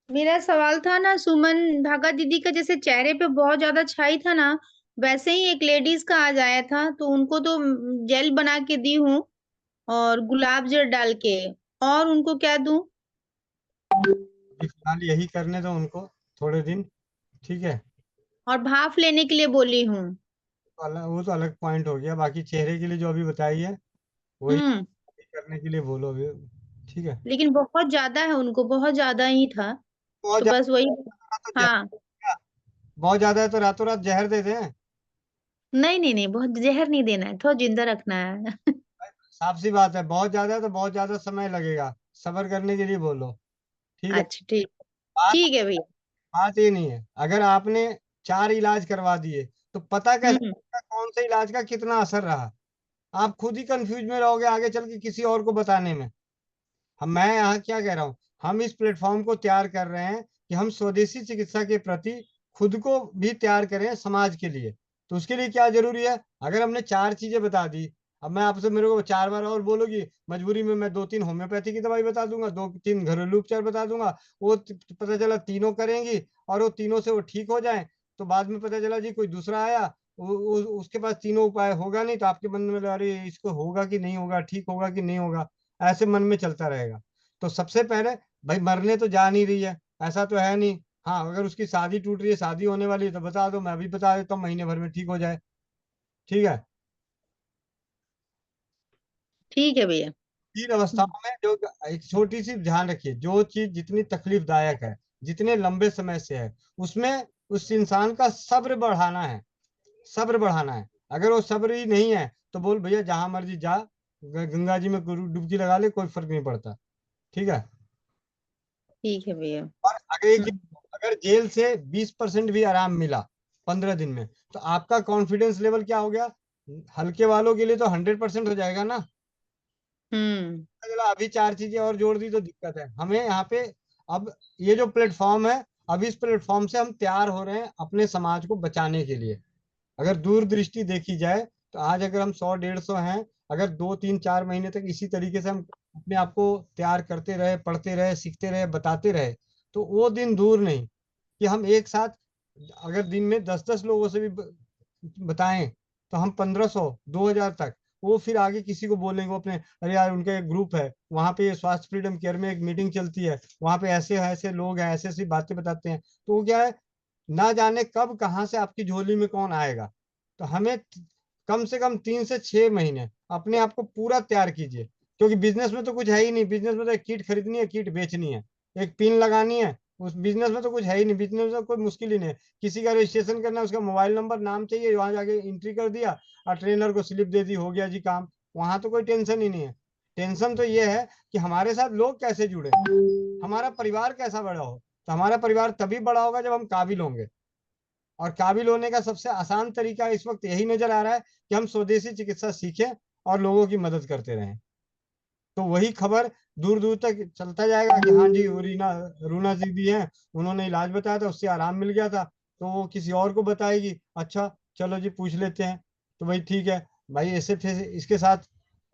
मेरा सवाल था ना, सुमन भागा दीदी का जैसे चेहरे पे बहुत ज्यादा छाई था ना, वैसे ही एक लेडीज का आज आया था, तो उनको तो जेल बना के दी हूँ और गुलाब जल डाल के। और उनको क्या दूं?
अभी फिलहाल यही करने दो उनको थोड़े दिन। ठीक है,
और भाप लेने के लिए बोली हूँ।
वो तो अलग पॉइंट हो गया, बाकी चेहरे के लिए जो अभी बताई है वही
हम्म।
करने के लिए बोलो अभी। ठीक है,
लेकिन बहुत ज्यादा है, उनको बहुत ज्यादा ही था,
बहुत
तो बस वही।
ज्यादा तो
हाँ।
बहुत ज्यादा है तो रातों रात जहर दे दें।
नहीं नहीं नहीं, बहुत जहर नहीं देना है, थोड़ा जिंदा रखना है।
साफ सी बात है, बहुत ज्यादा है तो बहुत ज्यादा समय लगेगा, सब्र करने के लिए बोलो। ठीक है,
अच्छा ठीक।
बात
ठीक है भैया।
बात ये नहीं है, अगर आपने 4 इलाज करवा दिए तो पता कैसे
हम्म।
चलेगा कौन से इलाज का कितना असर रहा? आप खुद ही कंफ्यूज में रहोगे आगे चल के किसी और को बताने में। मैं यहाँ क्या कह रहा हूँ, हम इस प्लेटफॉर्म को तैयार कर रहे हैं कि हम स्वदेशी चिकित्सा के प्रति खुद को भी तैयार करें समाज के लिए। तो उसके लिए क्या जरूरी है? अगर हमने 4 चीजें बता दी, अब मैं आपसे, मेरे को 4 बार और बोलोगी, मजबूरी में मैं 2-3 होम्योपैथी की दवाई बता दूंगा, 2-3 घरेलू उपचार बता दूंगा, वो पता चला तीनों करेंगी और वो तीनों से वो ठीक हो जाए, तो बाद में पता चला जी कोई दूसरा आया, उसके पास तीनों उपाय होगा नहीं, तो आपके मन में लगा, अरे इसको होगा कि नहीं होगा, ठीक होगा कि नहीं होगा, ऐसे मन में चलता रहेगा। तो सबसे पहले, भाई मरने तो जा नहीं रही है, ऐसा तो है नहीं। हाँ, अगर उसकी शादी टूट रही है, शादी होने वाली है, तो बता दो, मैं भी बता देता हूँ, महीने भर में ठीक हो जाए। ठीक है,
ठीक है भैया।
3 अवस्थाओं में जो, एक छोटी सी ध्यान रखिए, जो चीज जितनी तकलीफदायक है, जितने लंबे समय से है, उसमें उस इंसान का सब्र बढ़ाना है, सब्र बढ़ाना है। अगर वो सब्र ही नहीं है तो बोल भैया जहां मर्जी जा, गंगा जी में डुबकी लगा ले, कोई फर्क नहीं पड़ता। ठीक है,
ठीक है भैया।
और अगर अगर जेल से 20% भी आराम मिला 15 दिन में, तो आपका कॉन्फिडेंस लेवल क्या हो गया? हल्के वालों के लिए तो 100% हो जाएगा ना।
हम्म।
चलो, अभी 4 चीजें और जोड़ दी तो दिक्कत है हमें यहाँ पे। अब ये जो प्लेटफॉर्म है, अब इस प्लेटफॉर्म से हम तैयार हो रहे हैं अपने समाज को बचाने के लिए। अगर दूरदृष्टि देखी जाए तो आज अगर हम 100-150 हैं, अगर 2-3-4 महीने तक इसी तरीके से हम अपने आप को तैयार करते रहे, पढ़ते रहे, सीखते रहे, बताते रहे, तो वो दिन दूर नहीं कि हम एक साथ, अगर दिन में 10-10 लोगों से भी बताएं, तो हम 1500-2000 तक, वो फिर आगे किसी को बोलेंगे, वो अपने, अरे यार उनका एक ग्रुप है वहां पे, स्वास्थ्य फ्रीडम केयर में एक मीटिंग चलती है, वहां पे ऐसे ऐसे लोग हैं, ऐसे ऐसी बातें बताते हैं, तो वो क्या है, ना जाने कब कहाँ से आपकी झोली में कौन आएगा। तो हमें कम से कम 3 से 6 महीने अपने आप को पूरा तैयार कीजिए, क्योंकि बिजनेस में तो कुछ है ही नहीं, बिजनेस में तो एक किट खरीदनी है, किट बेचनी है, एक पिन लगानी है, उस बिजनेस में तो कुछ है ही नहीं, बिजनेस में कोई मुश्किल ही नहीं है। किसी का रजिस्ट्रेशन करना है, उसका मोबाइल नंबर नाम चाहिए, वहां जाके एंट्री कर दिया और ट्रेनर को स्लिप दे दी, हो गया जी काम। वहां तो कोई टेंशन ही नहीं है। टेंशन तो ये है कि हमारे साथ लोग कैसे जुड़े, हमारा परिवार कैसा बड़ा हो, तो हमारा परिवार तभी बड़ा होगा जब हम काबिल होंगे। और काबिल होने का सबसे आसान तरीका इस वक्त यही नजर आ रहा है कि हम स्वदेशी चिकित्सा सीखें और लोगों की मदद करते रहें। तो वही खबर दूर दूर तक चलता जाएगा कि हाँ जी, वो रीना रूना जी भी हैं, उन्होंने इलाज बताया था, उससे आराम मिल गया था। तो वो किसी और को बताएगी, अच्छा चलो जी पूछ लेते हैं। तो भाई ठीक है भाई, एसएफ इसके साथ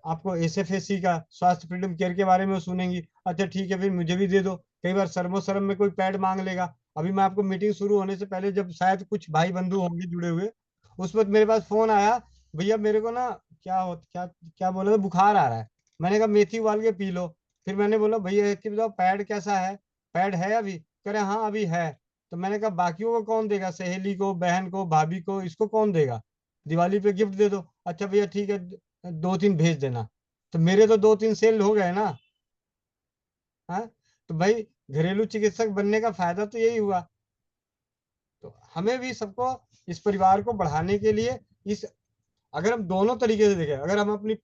आपको एसएफएससी का स्वास्थ्य फ्रीडम केयर के बारे में वो सुनेंगी, अच्छा ठीक है फिर मुझे भी दे दो। कई बार शर्मो शर्म में कोई पैड मांग लेगा। अभी मैं आपको मीटिंग शुरू होने से पहले, जब शायद कुछ भाई बंधु होंगे जुड़े हुए, उस वक्त मेरे पास फोन आया, भैया मेरे को ना क्या क्या बोला था, बुखार आ रहा है। मैंने कहा मेथी उबाल के पी लो। फिर मैंने बोला भैया एक चीज बताओ, पैड कैसा है, पैड है अभी? कह रहे हाँ अभी है। तो मैंने कहा बाकियों को कौन देगा, सहेली को, बहन को, भाभी को, इसको कौन देगा? दिवाली पे गिफ्ट दे दो। अच्छा भैया ठीक है, दो तीन भेज देना। तो मेरे तो दो तीन सेल हो गए ना। हाँ, तो भाई घरेलू चिकित्सक बनने का फायदा तो यही हुआ। तो हमें भी सबको इस परिवार को बढ़ाने के लिए, इस अगर हम दोनों तरीके से देखें, अगर हम अपनी,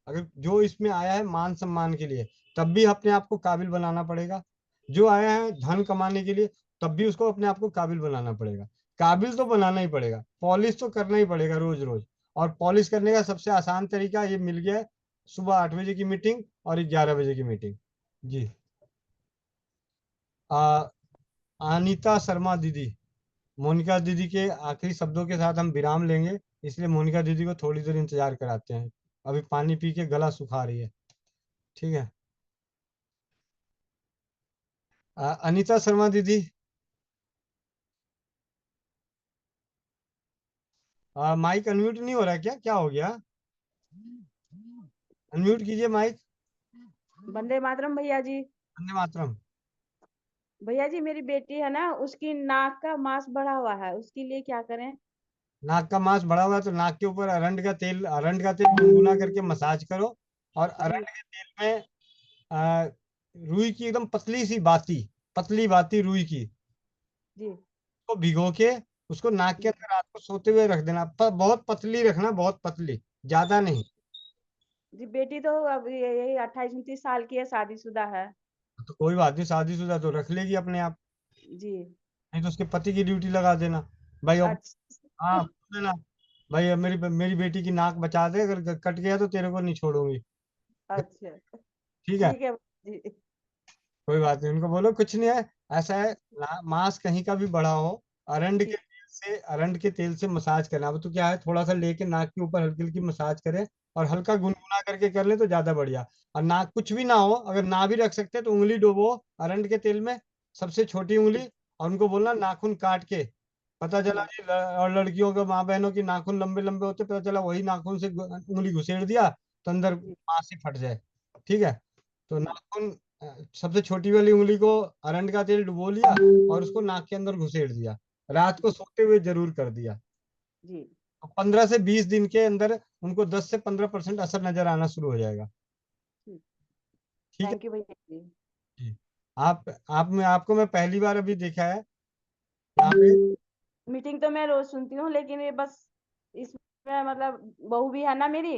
अगर जो इसमें आया है मान सम्मान के लिए, तब भी अपने आप को काबिल बनाना पड़ेगा। जो आया है धन कमाने के लिए, तब भी उसको अपने आप को काबिल बनाना पड़ेगा। काबिल तो बनाना ही पड़ेगा, पॉलिश तो करना ही पड़ेगा रोज रोज। और पॉलिश करने का सबसे आसान तरीका ये मिल गया है, सुबह 8 बजे की मीटिंग और 11 बजे की मीटिंग। जी। आ, अनीता शर्मा दीदी, मोनिका दीदी के आखिरी शब्दों के साथ हम विराम लेंगे, इसलिए मोनिका दीदी को थोड़ी देर इंतजार कराते हैं। अभी पानी पी के गला सुखा रही है। ठीक है। अनीता शर्मा दीदी, माइक अनम्यूट नहीं हो रहा है क्या, क्या हो गया? अनम्यूट कीजिए माइक।
वंदे मातरम भैया जी।
वंदे मातरम।
भैया जी मेरी बेटी है ना, उसकी नाक का मांस बढ़ा हुआ है, उसके लिए क्या करें?
नाक का मांस बढ़ा हुआ है तो नाक के ऊपर अरंड का तेल गुनगुना करके मसाज करो। और
जी
अरंड के तेल में आ, रुई की एकदम पतली सी बाती, पतली बाती रुई की
जी
को भिगो के उसको नाक के अंदर रात को सोते हुए रख देना। बहुत पतली रखना, बहुत पतली, ज्यादा नहीं।
जी बेटी तो अब यही 28-29 साल की है, शादीशुदा है।
तो कोई बात नहीं, शादीशुदा तो रख लेगी अपने आप।
जी
नहीं तो उसके पति की ड्यूटी लगा देना भाई। अब हाँ
अच्छा।
बोल देना, भाई अब मेरी मेरी बेटी की नाक बचा दे, अगर कट गया तो तेरे को नहीं छोड़ूंगी।
अच्छा
ठीक है,
ठीक है जी।
कोई बात नहीं, उनको बोलो कुछ नहीं है। ऐसा है, मांस कहीं का भी बड़ा हो,
ठीक
अरंड के तेल से मसाज करना। अब तो क्या है, थोड़ा सा लेके नाक के ऊपर हल्की हल्की मसाज करें, और हल्का गुनगुना करके कर ले तो ज्यादा बढ़िया। और नाक कुछ भी ना हो, अगर ना भी रख सकते तो उंगली डुबो अरंड के तेल में, सबसे छोटी उंगली, और उनको बोलना नाखून काट के। पता चला जी और लड़कियों के माँ बहनों की नाखून लंबे लंबे होते, पता चला वही नाखून से उंगली घुसेड़ दिया तो अंदर मांस ही फट जाए। ठीक है। तो नाखून, सबसे छोटी वाली उंगली को अरंड का तेल डुबो लिया और उसको नाक के अंदर घुसेड़ दिया, रात को सोते हुए जरूर कर दिया।
जी।
15 से 20 दिन के अंदर उनको 10 से 15% असर नजर आना शुरू हो जाएगा। ठीक है।
थैंक यू भैया जी।
जी। आपको मैं पहली बार अभी देखा है यहाँ पे।
मीटिंग तो मैं रोज सुनती हूँ, लेकिन ये बस इसमें मतलब बहू भी है ना मेरी,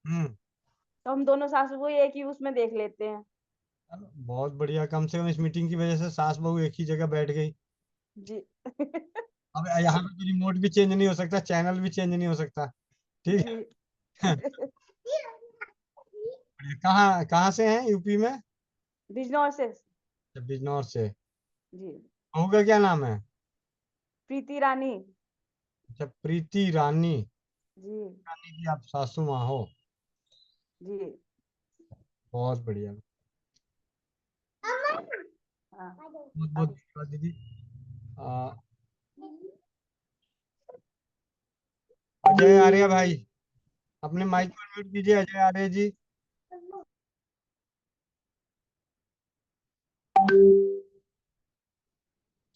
हम्म।
तो हम दोनों सासू को एक ही उसमें देख लेते हैं।
बहुत बढ़िया, कम से कम इस मीटिंग की वजह से सास बहू एक ही जगह बैठ गई।
जी
अब यहाँ पे तो रिमोट भी चेंज नहीं हो सकता, चैनल भी चेंज नहीं हो सकता। ठीक
जी
है। कहाँ कहाँ से हैं यूपी में?
बिजनौर से।
बिजनौर से।
जी।
बहू का क्या नाम है?
प्रीति रानी।
अच्छा, प्रीति रानी।
जी
रानी जी आप सासू माँ हो।
जी।
बहुत बढ़िया।
हाँ
बहुत बहुत धन्यवाद दीदी। आ, अजय आर्य भाई, अपने माइक पर म्यूट कीजिए, अजय आर्य जी।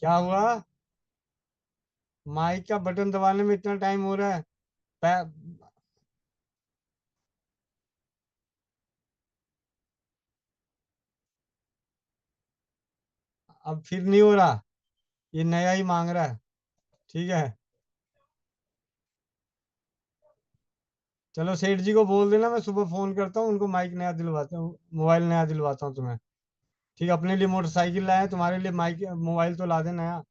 क्या हुआ? माइक का बटन दबाने में इतना टाइम हो रहा है? पै- अब फिर नहीं हो रहा, ये नया ही मांग रहा है। ठीक है, चलो सेठ जी को बोल देना, मैं सुबह फोन करता हूँ उनको, माइक नया दिलवाता हूँ, मोबाइल नया दिलवाता हूँ तुम्हें। ठीक है, अपने लिए मोटरसाइकिल लाए, तुम्हारे लिए माइक मोबाइल तो ला देना यार।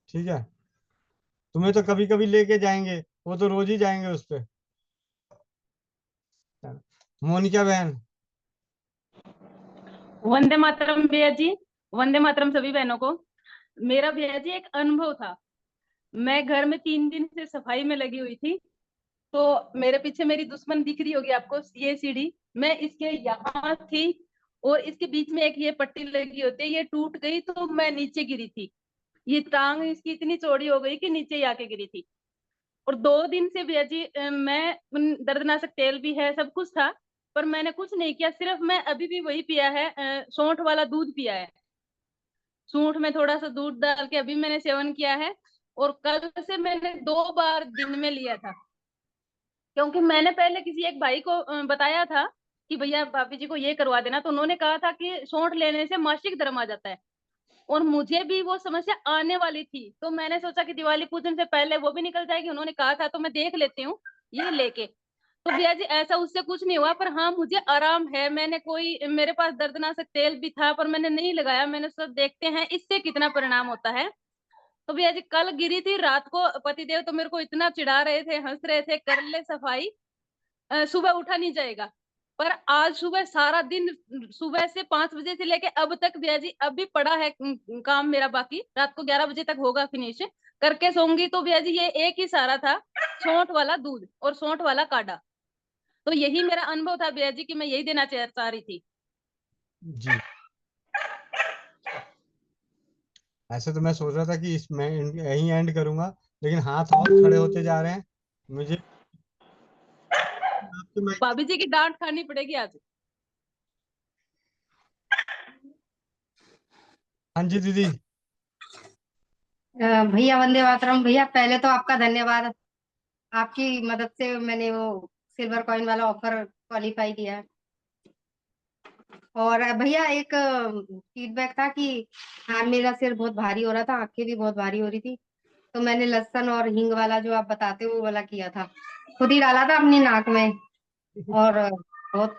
ठीक है, तुम्हें तो कभी कभी लेके जाएंगे, वो तो रोज ही जाएंगे उस पे। मोनिका बहन।
वंदे मातरम भैया जी। वंदे मातरम सभी बहनों को। मेरा भैया जी एक अनुभव था। मैं घर में 3 दिन से सफाई में लगी हुई थी, तो मेरे पीछे मेरी दुश्मन दिख रही होगी आपको, ये सीढ़ी, मैं इसके यहाँ थी और इसके बीच में एक ये पट्टी लगी होती है, ये टूट गई तो मैं नीचे गिरी थी। ये टांग इसकी इतनी चौड़ी हो गई कि नीचे ही आके गिरी थी। और 2 दिन से भैया जी दर्दनाशक तेल भी है, सब कुछ था, पर मैंने कुछ नहीं किया। सिर्फ मैं अभी भी वही पिया है, सौंठ वाला दूध पिया है। सूंठ में थोड़ा सा दूध डाल के अभी मैंने सेवन किया है। और कल से मैंने 2 बार दिन में लिया था, क्योंकि मैंने पहले किसी एक भाई को बताया था कि भैया भाभी जी को ये करवा देना, तो उन्होंने कहा था कि सौंठ लेने से मासिक धर्म आ जाता है। और मुझे भी वो समस्या आने वाली थी, तो मैंने सोचा कि दिवाली पूजन से पहले वो भी निकल जाएगी, उन्होंने कहा था तो मैं देख लेती हूँ ये लेके। तो भैया जी ऐसा उससे कुछ नहीं हुआ, पर हाँ मुझे आराम है। मैंने कोई, मेरे पास दर्दनाशक तेल भी था पर मैंने नहीं लगाया, मैंने सोचा देखते हैं इससे कितना परिणाम होता है। तो भैया जी कल गिरी थी रात को, पतिदेव तो मेरे को इतना चिढ़ा रहे थे, हंस रहे थे, कर ले सफाई, सुबह उठा नहीं जाएगा। पर आज सुबह सारा दिन, सुबह से 5 बजे से लेके अब तक भैया जी अभी पड़ा है काम मेरा बाकी, रात को 11 बजे तक होगा फिनिश करके सोऊंगी। तो भैया जी ये एक ही सहारा था, सौंठ वाला दूध और सौंठ वाला काढ़ा। तो यही मेरा अनुभव था भैया जी, कि मैं यही देना चाह रही थी
जी। ऐसे तो मैं सोच रहा था कि इसमें यहीं एंड करूंगा, लेकिन हाथ और खड़े होते जा रहे हैं मुझे। आपके माइक।
भाभी जी की डांट खानी पड़ेगी आज।
हाँ जी दीदी।
भैया वंदे मातरम। भैया पहले तो आपका धन्यवाद, आपकी मदद से मैंने वो सिल्वर कॉइन वाला ऑफर क्वालिफाई किया है। और भैया एक फीडबैक था कि हाँ मेरा सिर बहुत भारी हो रहा था, आंखें भी बहुत भारी हो रही थी, तो मैंने लहसुन और हींग वाला जो आप बताते हो वो वाला किया था, खुद ही डाला था अपनी नाक में, और बहुत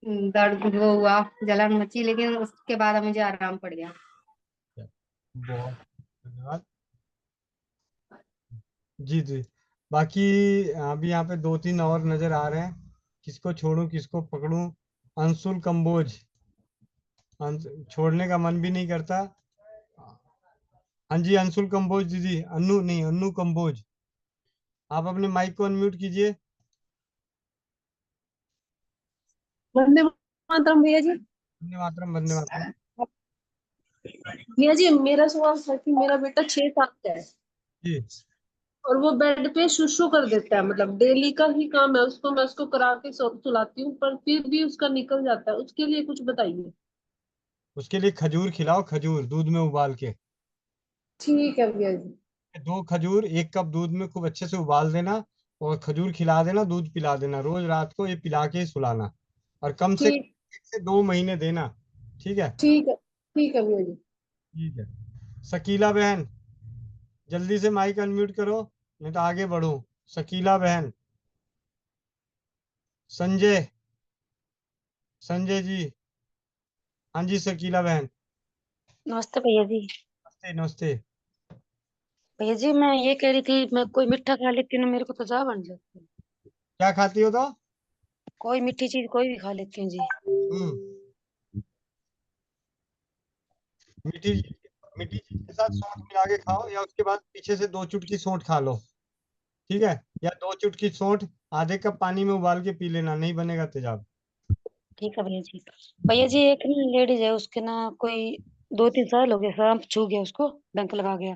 दर्द वो हुआ, जलन मची, लेकिन उसके बाद मुझे आराम पड़ गया।
बहुत धन्यवाद जी जी। बाकी अभी यहाँ पे 2-3 और नजर आ रहे हैं, किसको छोड़ूं किसको पकड़ूं। अंशुल कंबोज, छोड़ने का मन भी नहीं करता। हाँ जी अंशुल कंबोज दीदी, अन्नू नहीं, अन्नू कंबोज, आप अपने माइक को अनम्यूट कीजिए।
वंदे मातरम भैया जी।
वंदे मातरम, वंदे मातरम।
भैया जी मेरा सवाल था कि मेरा बेटा 6 साल का है
जी।
और वो बेड पे शुशु कर देता है, मतलब डेली का ही काम है उसको, मैं उसको करा के सुलाती हूँ, पर फिर भी उसका निकल जाता है, उसके लिए कुछ बताइए।
उसके लिए खजूर खिलाओ, खजूर दूध में उबाल के।
ठीक है भैया जी।
2 खजूर 1 कप दूध में खूब अच्छे से उबाल देना, और खजूर खिला देना, दूध पिला देना, रोज रात को ये पिला के ही सुलाना, और कम से
ठीक
1 से 2 महीने देना। ठीक है।
ठीक है भैया जी।
ठीक है। शकीला बहन, जल्दी से माइक अनम्यूट करो, नहीं तो आगे बढ़ो। शकीला बहन। संजय, संजय जी। हाँ जी शकीला बहन।
नमस्ते भैया जी।
नमस्ते नमस्ते।
भैया जी मैं ये कह रही थी, मैं कोई मीठा खा लेती हूँ ना, मेरे को तेजाब बन जाती है।
क्या खाती हो तो?
कोई मीठी चीज कोई भी खा लेती हूँ जी।
मीठी, मीठी चीज के साथ सौंठ मिला के खाओ, या उसके बाद पीछे से 2 चुटकी सौंठ खा लो। ठीक है, या 2 चुटकी सौंठ आधे कप पानी में उबाल के पी लेना, नहीं बनेगा तेजाब।
ठीक है भैया जी। भैया जी एक ना लेडीज है, उसके ना कोई 2-3 साल हो गए सांप छू गया उसको, डंक लगा गया,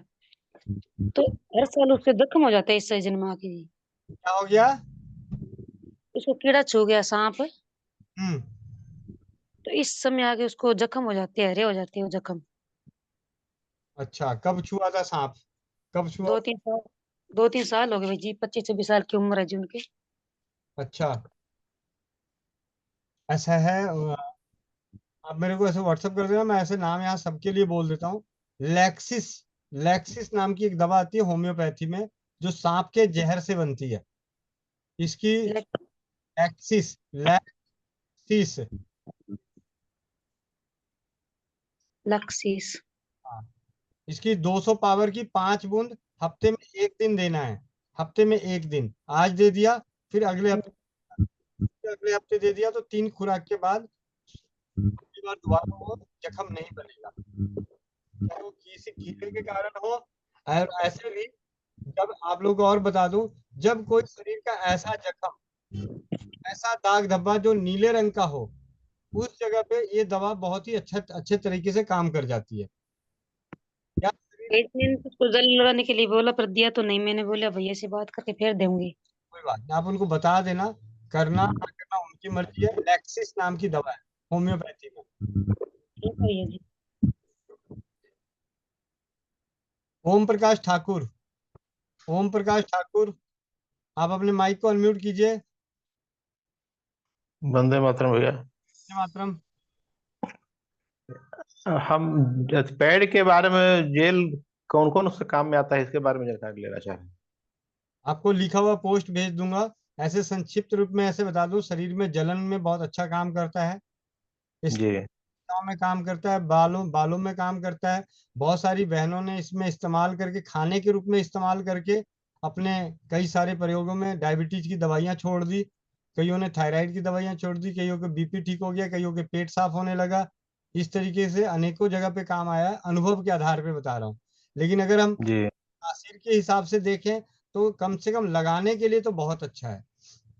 तो हर साल उसके जख्म हो जाते हैं इस सीजन में आके जी।
क्या हो गया?
उसको कीड़ा छू गया, सांप।
हम्म।
तो इस समय आगे उसको जख्म हो जाते हैं, हरे हो जाते हैं वो जख्म।
अच्छा, कब छुआ था सांप? कब छुआ?
2-3 साल, 2-3 साल हो गए भाई जी, 25-26 साल की उम्र है जी उनकी।
अच्छा, ऐसा है। आप मेरे को ऐसे व्हाट्सअप कर देना, मैं ऐसे नाम यहाँ सबके लिए बोल देता हूँ। लैक्सिस, लैक्सिस नाम की एक दवा आती है होम्योपैथी में, जो सांप के जहर से बनती है। इसकी लैक्सिस, लैक्सिस,
लक्सीस।
हाँ, इसकी 200 पावर की 5 बूंद हफ्ते में 1 दिन देना है। हफ्ते में 1 दिन, आज दे दिया, फिर अगले हफ्ते दे दिया, तो 3 खुराक के बाद अगली बार दोबारा वो जख्म नहीं बनेगा, चाहे वो किसी कीड़े के कारण हो। और ऐसे भी, जब आप लोगों को और बता दूं, जब कोई शरीर का ऐसा जख्म, ऐसा दाग धब्बा जो नीले रंग का हो, उस जगह पे ये दवा बहुत ही अच्छे तरीके से काम कर जाती है। या
एक दिन उसको जल लगाने के लिए बोला पर दिया तो नहीं, मैंने बोला भैया से बात करके फिर दूंगी।
कोई बात नहीं, आप उनको बता देना, करना ना करना उनकी मर्जी है। लैक्सिस नाम की दवा है होम्योपैथी में।
ठीक है भैया जी।
ओम प्रकाश ठाकुर, ओम प्रकाश ठाकुर, आप अपने माइक को अनम्यूट कीजिए।
वंदे मातरम भैया।
वंदे मातरम।
हम पैड के बारे में, जेल कौन कौन उससे काम में आता है, इसके बारे में जानकारी लेना चाह रहे हैं।
आपको लिखा हुआ पोस्ट भेज दूंगा। ऐसे संक्षिप्त रूप में ऐसे बता दूं, शरीर में जलन में बहुत अच्छा काम करता है,
जी।
में काम करता है, बालों में काम करता है। बहुत सारी बहनों ने इसमें इस्तेमाल करके, खाने के रूप में इस्तेमाल करके अपने कई सारे प्रयोगों में डायबिटीज की दवाइयां छोड़ दी, कईयों ने थायराइड की दवाइयां छोड़ दी, कईयों के बीपी ठीक हो गया, कईयों के पेट साफ होने लगा। इस तरीके से अनेकों जगह पे काम आया है, अनुभव के आधार पे बता रहा हूँ। लेकिन अगर हम
जी।
तासीर के हिसाब से देखें तो कम से कम लगाने के लिए तो बहुत अच्छा है,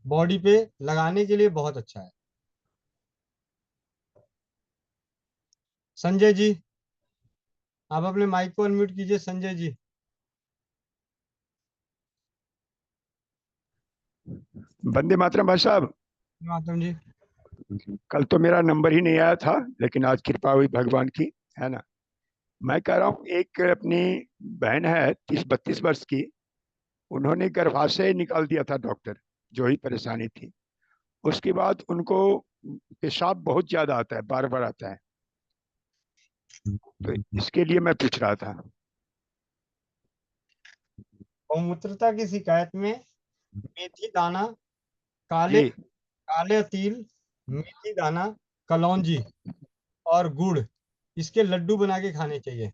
बॉडी पे लगाने के लिए बहुत अच्छा है। संजय जी, आप अपने माइक को अनम्यूट कीजिए। संजय जी।
वंदे मातरम भाई साहब।
मातरम जी।
कल तो मेरा नंबर ही नहीं आया था, लेकिन आज कृपा हुई भगवान की, है ना। मैं कह रहा हूँ, एक अपनी बहन है 30-32 वर्ष की, उन्होंने गर्भाशय निकाल दिया था डॉक्टर, जो ही परेशानी थी। उसके बाद उनको पेशाब बहुत ज्यादा आता है, बार बार आता है, तो इसके लिए मैं पूछ रहा था।
गौमूत्रता की शिकायत में मेथी दाना, काले काले तिल, मेथी दाना, कलौंजी और गुड़, इसके लड्डू बना के खाने चाहिए।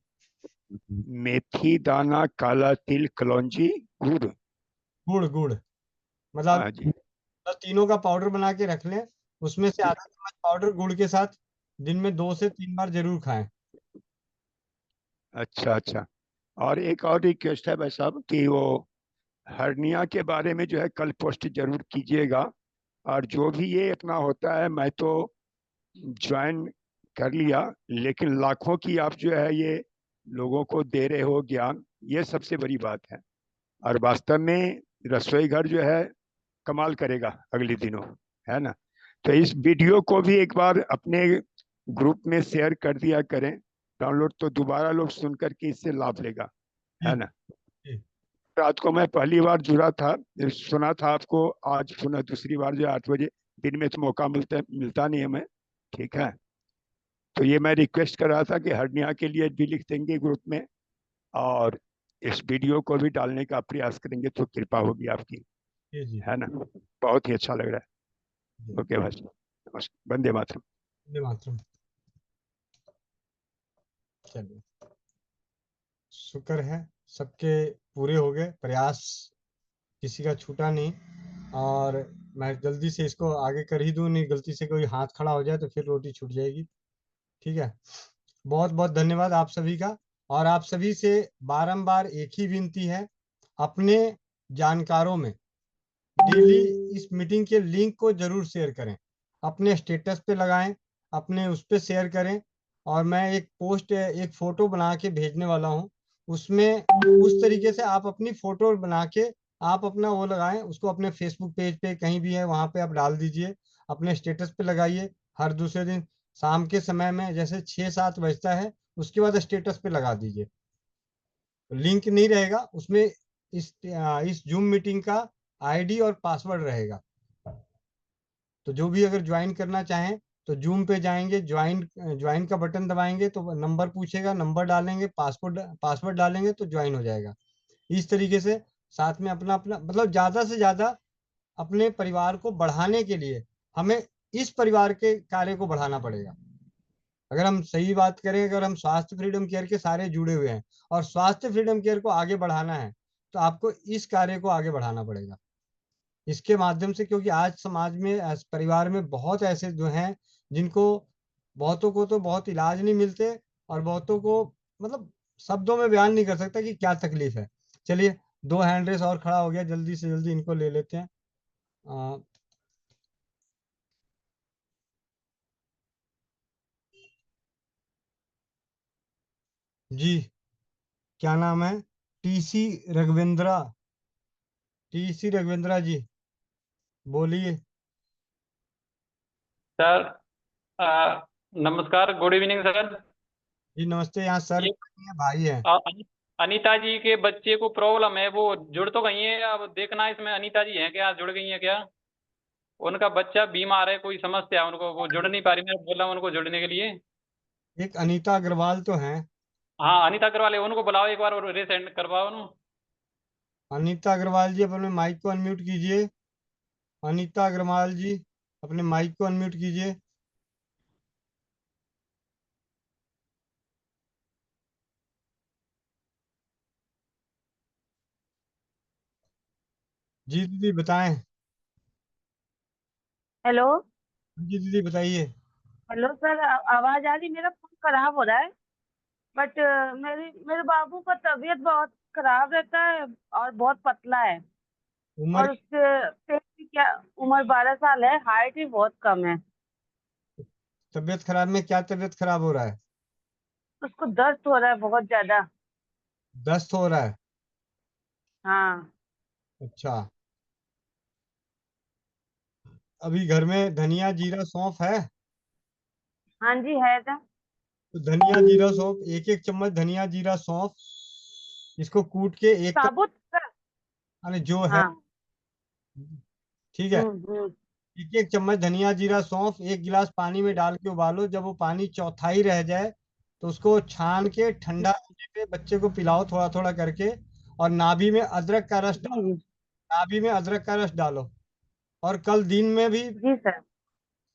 मेथी दाना, काला तिल, कलौंजी, गुड़।
गुड़ गुड़ मतलब तीनों का पाउडर बना के रख लें, उसमें से आधा चम्मच पाउडर गुड़ के साथ दिन में 2 से 3 बार जरूर खाएं।
अच्छा अच्छा। और एक और रिक्वेस्ट है भाई साहब कि वो हर्निया के बारे में जो है कल पोस्ट जरूर कीजिएगा। और जो भी ये अपना होता है, मैं तो ज्वाइन कर लिया, लेकिन लाखों की आप जो है ये लोगों को दे रहे हो ज्ञान, ये सबसे बड़ी बात है। और वास्तव में रसोई घर जो है कमाल करेगा अगले दिनों, है ना। तो इस वीडियो को भी एक बार अपने ग्रुप में शेयर कर दिया करें, डाउनलोड, तो दोबारा लोग सुन करके इससे लाभ लेगा, है ना। रात को मैं पहली बार जुड़ा था, सुना था आपको, आज पुनः दूसरी बार जो 8 बजे, दिन में तो मौका मिलता नहीं है हमें, ठीक है। तो ये मैं रिक्वेस्ट कर रहा था कि हर्निया के लिए भी लिख देंगे ग्रुप में, और इस वीडियो को भी डालने का प्रयास करेंगे, तो कृपा होगी आपकी, है ना। बहुत ही अच्छा लग रहा है। ओके भाई, वंदे मातरम।
वंदे मातरम। चलिए, शुक्र है सबके पूरे हो गए प्रयास, किसी का छूटा नहीं। और मैं जल्दी से इसको आगे कर ही दूं, नहीं गलती से कोई हाथ खड़ा हो जाए तो फिर रोटी छूट जाएगी। ठीक है, बहुत बहुत धन्यवाद आप सभी का। और आप सभी से बारंबार एक ही विनती है, अपने जानकारों में डेली इस मीटिंग के लिंक को जरूर शेयर करें, अपने स्टेटस पे लगाएं, अपने उस पे शेयर करें। और मैं एक पोस्ट, एक फोटो बना के भेजने वाला हूं, उसमें उस तरीके से आप अपनी फोटो बना के आप अपना वो लगाएं, उसको अपने फेसबुक पेज पे कहीं भी है वहां पे आप डाल दीजिए, अपने स्टेटस पे लगाइए। हर दूसरे दिन शाम के समय में जैसे 6-7 बजता है, उसके बाद स्टेटस पे लगा दीजिए। लिंक नहीं रहेगा उसमें, इस जूम मीटिंग का आईडी और पासवर्ड रहेगा। तो जो भी अगर ज्वाइन करना चाहें तो जूम पे जाएंगे, ज्वाइन का बटन दबाएंगे तो नंबर पूछेगा, नंबर डालेंगे, पासवर्ड डालेंगे तो ज्वाइन हो जाएगा। इस तरीके से साथ में अपना अपना मतलब ज्यादा से ज्यादा अपने परिवार को बढ़ाने के लिए हमें इस परिवार के कार्य को बढ़ाना पड़ेगा। अगर हम सही बात करें, अगर हम स्वास्थ्य फ्रीडम केयर के सारे जुड़े हुए हैं और स्वास्थ्य फ्रीडम केयर को आगे बढ़ाना है, तो आपको इस कार्य को आगे बढ़ाना पड़ेगा इसके माध्यम से, क्योंकि आज समाज में परिवार में बहुत ऐसे जो हैं जिनको, बहुतों को तो बहुत इलाज नहीं मिलते और बहुतों को मतलब शब्दों में बयान नहीं कर सकता कि क्या तकलीफ है। चलिए, 2 हैंड रेस और खड़ा हो गया, जल्दी से जल्दी इनको ले लेते हैं। अ, जी, क्या नाम है? टीसी रघवेंद्रा, टीसी रघवेंद्रा जी, बोलिए।
सर, नमस्कार, गुड इवनिंग सर।
जी नमस्ते, यहाँ सर
ये
नहीं है, भाई है।
अनीता जी के बच्चे को प्रॉब्लम है, वो जुड़ तो गई है, अब देखना इसमें अनीता जी हैं क्या, जुड़ गई हैं क्या? उनका बच्चा बीमार है, कोई समस्या है उनको, वो जुड़ नहीं पा रही, मैं बोल रहा हूँ उनको जुड़ने के लिए।
एक अनीता अग्रवाल तो है।
हाँ, अनीता अग्रवाल है, उनको बुलाओ एक बार और रिसेंड करवाओ उन्होंने।
अनीता अग्रवाल जी, अपने माइक को अनम्यूट कीजिए। अनीता अग्रवाल जी, अपने माइक को अनम्यूट कीजिए। जी दीदी बताएं।
हेलो।
जी दीदी बताइए।
हेलो सर, आवाज आ रही? मेरा फोन खराब हो रहा है, बट मेरे बाबू का तबीयत बहुत खराब रहता है और बहुत पतला है।
उम्र?
और उसके पेट की क्या उम्र 12 साल है, हाइट भी बहुत कम है।
तबीयत खराब में क्या तबीयत खराब हो रहा है?
उसको दर्द हो रहा है बहुत ज्यादा।
दस्त हो रहा है?
हाँ।
अच्छा, अभी घर में धनिया जीरा सौंफ है?
हाँ जी है था।
तो धनिया जीरा सौंफ, एक एक चम्मच धनिया जीरा सौंफ, इसको कूट के एक कप,
साबुत का?
अरे जो है,
हाँ।
ठीक है,
हम्म।
एक एक चम्मच धनिया जीरा सौंफ एक गिलास पानी में डाल के उबालो। जब वो पानी चौथाई रह जाए तो उसको छान के ठंडा होने पे बच्चे को पिलाओ थोड़ा थोड़ा करके। और नाभि में अदरक का रस डालो, नाभि में अदरक का रस डालो। और कल दिन में भी
जी सर।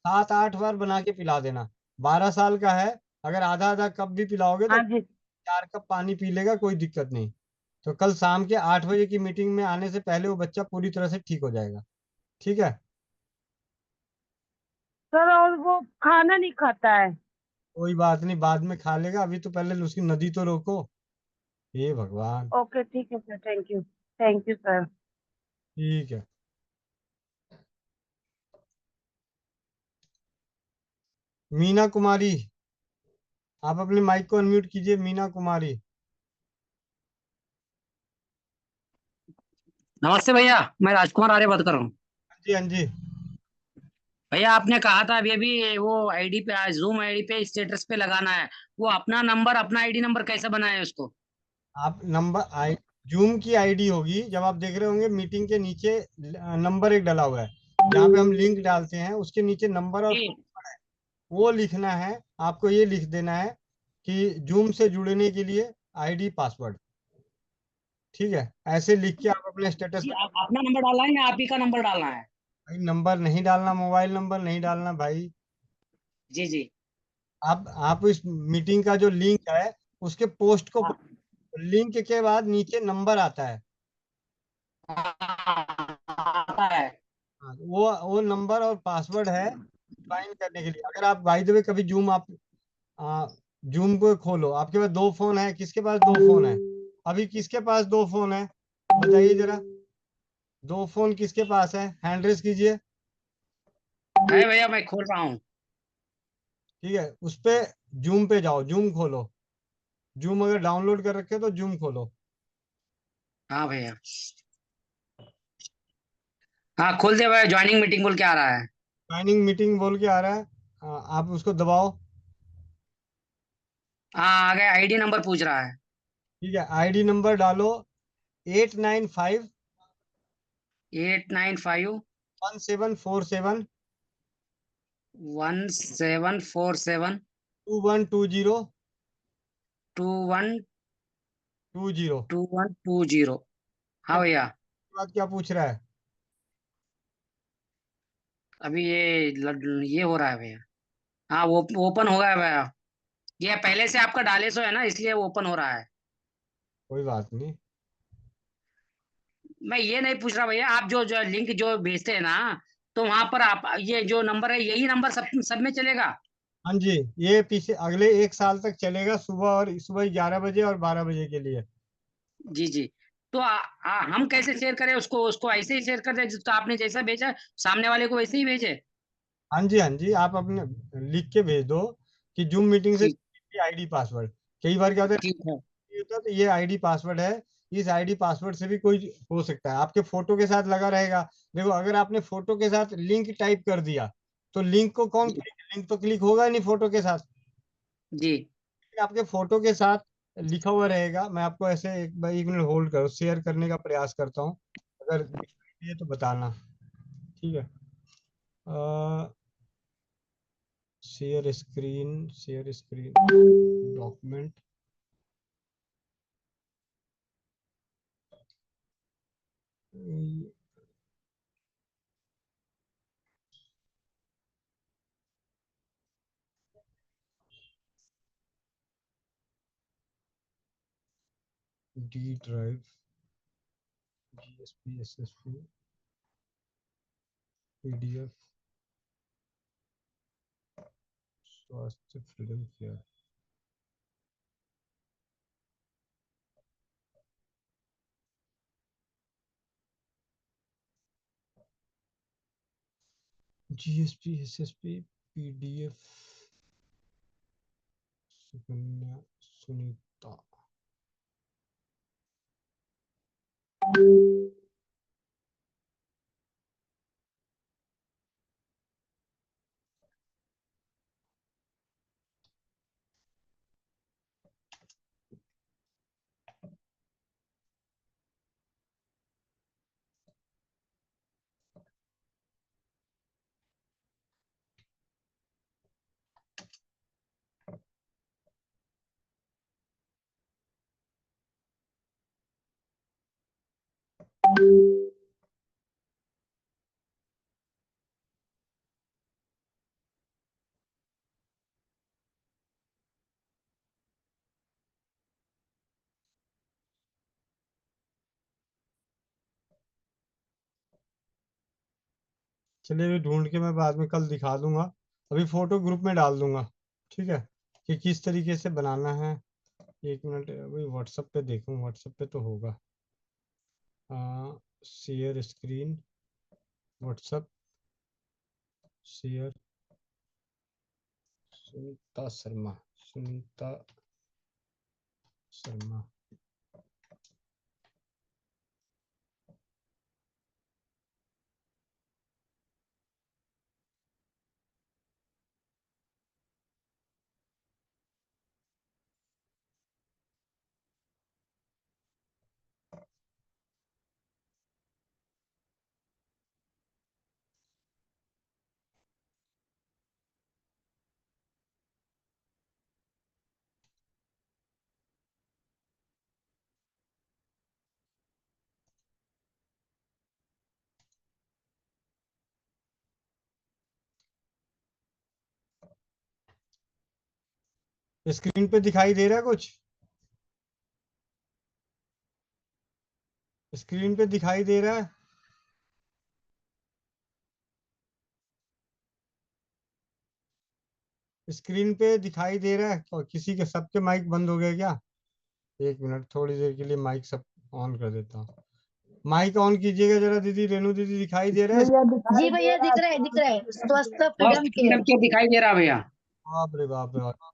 7-8 बार बना के पिला देना। 12 साल का है, अगर आधा आधा कप भी पिलाओगे तो
हाँ जी।
4 कप पानी पी लेगा, कोई दिक्कत नहीं। तो कल शाम के 8 बजे की मीटिंग में आने से पहले वो बच्चा पूरी तरह से ठीक हो जाएगा। ठीक है?
सर और वो खाना नहीं खाता है।
कोई बात नहीं, बाद में खा लेगा, अभी तो पहले उसकी नदी तो रोको। हे भगवान।
ओके ठीक है sir, thank you. Thank you sir.
ठीक है। मीना कुमारी, आप अपने माइक को अनम्यूट कीजिए। मीना कुमारी।
नमस्ते भैया, मैं राजकुमार आर्य बात कर रहा हूँ।
हाँ जी, हाँ जी।
भैया आपने कहा था अभी अभी वो आईडी पे, जूम आईडी पे स्टेटस पे लगाना है, वो अपना नंबर, अपना आईडी नंबर कैसे बनाए उसको?
आप नंबर जूम की आईडी होगी, जब आप देख रहे होंगे मीटिंग के नीचे नंबर एक डला हुआ है, जहाँ पे हम लिंक डालते हैं उसके नीचे नंबर और
जी।
वो लिखना है। आपको ये लिख देना है कि जूम से जुड़ने के लिए आईडी पासवर्ड। ठीक है, ऐसे लिख के आप अपने स्टेटस
जी,
पे।
अपना नंबर डालना है या आप ही का नंबर डालना है?
भाई नंबर नहीं डालना, मोबाइल नंबर नहीं डालना भाई।
जी जी।
आप इस मीटिंग का जो लिंक है उसके पोस्ट को,
हाँ।
लिंक के बाद नीचे नंबर आता है।
आता है।
हाँ, वो नंबर और पासवर्ड है ज्वाइन करने के लिए। अगर आप बाय द वे कभी जूम आप जूम को खोलो, आपके पास 2 फोन है, किसके पास 2 फोन है? अभी किसके पास 2 फोन है, बताइए जरा। 2 फोन किसके पास है? हैंड रेस कीजिए।
है भैया, मैं खोल रहा हूँ।
ठीक है, उस पे जूम पे जाओ, जूम खोलो। जूम अगर डाउनलोड कर रखे हो तो जूम खोलो।
हाँ भैया, हाँ खोल दिया भैया, ज्वाइनिंग मीटिंग बोल के आ रहा है।
ज्वाइनिंग मीटिंग बोल के आ रहा है। आप उसको दबाओ।
हाँ आ गया, आईडी नंबर पूछ रहा है।
ठीक है, आईडी नंबर डालो 895
895
1747
1747
2120
21
20।
2120। हाँ
अब
भैया,
बात क्या पूछ रहा है?
अभी ये ये हो रहा है भैया। हाँ वो ओपन हो गया भैया। ये पहले से आपका डाले सो है ना, इसलिए वो ओपन हो रहा है।
कोई बात नहीं।
मैं ये नहीं पूछ रहा भैया, आप जो जो लिंक जो भेजते हैं ना, तो वहां पर आप ये जो नंबर है, यही नंबर सब में चलेगा?
हाँ जी, ये पीछे अगले 1 साल तक चलेगा, सुबह 11 बजे और 12 बजे के लिए।
जी जी। तो हम कैसे शेयर करें उसको? उसको ऐसे ही शेयर कर दें, तो आपने जैसा भेजा सामने वाले को वैसे ही भेजे?
हाँ जी, हाँ जी, आप अपने लिख के भेज दो कि जूम मीटिंग से
ठीक।
ID password. कई बार क्या होता
ठीक है।
है, तो ये आईडी पासवर्ड है, इस आईडी पासवर्ड से भी कोई हो सकता है। आपके फोटो के साथ लगा रहेगा। देखो, अगर आपने फोटो के साथ लिंक टाइप कर दिया तो लिंक को कौन लिंक तो क्लिक होगा ही नहीं फोटो के साथ।
जी।
आपके फोटो के साथ लिखा हुआ रहेगा। मैं आपको ऐसे एक मिनट होल्ड करो, शेयर करने का प्रयास करता हूँ, अगर ये तो बताना। ठीक है, share screen document. D drive, GSP SSP PDF, स्वास्थ्य freedom fair. GSP SSP PDF, Sukanya Sunita. चलिए, अभी ढूंढ के मैं बाद में कल दिखा दूंगा। अभी फोटो ग्रुप में डाल दूंगा, ठीक है, कि किस तरीके से बनाना है। 1 मिनट, अभी व्हाट्सएप पे देखूं, व्हाट्सएप पे तो होगा। Share screen, WhatsApp share. Sunita Sharma, Sunita Sharma. Screen पे दिखाई दे रहा है कुछ? स्क्रीन पे दिखाई दे रहा है? स्क्रीन पे दिखाई दे रहा है? और किसी के, सबके माइक बंद हो गए क्या? 1 मिनट, थोड़ी देर के लिए माइक सब ऑन कर देता हूँ। माइक ऑन कीजिएगा जरा दीदी, रेणु दीदी, दिखाई दे रहा है?
जी भैया दिख रहा है, दिख रहा है। स्वस्थ फ्रीडम
फ्रीडम के दिखाई दे रहा भैया।
बाप रे बाप रे बाप।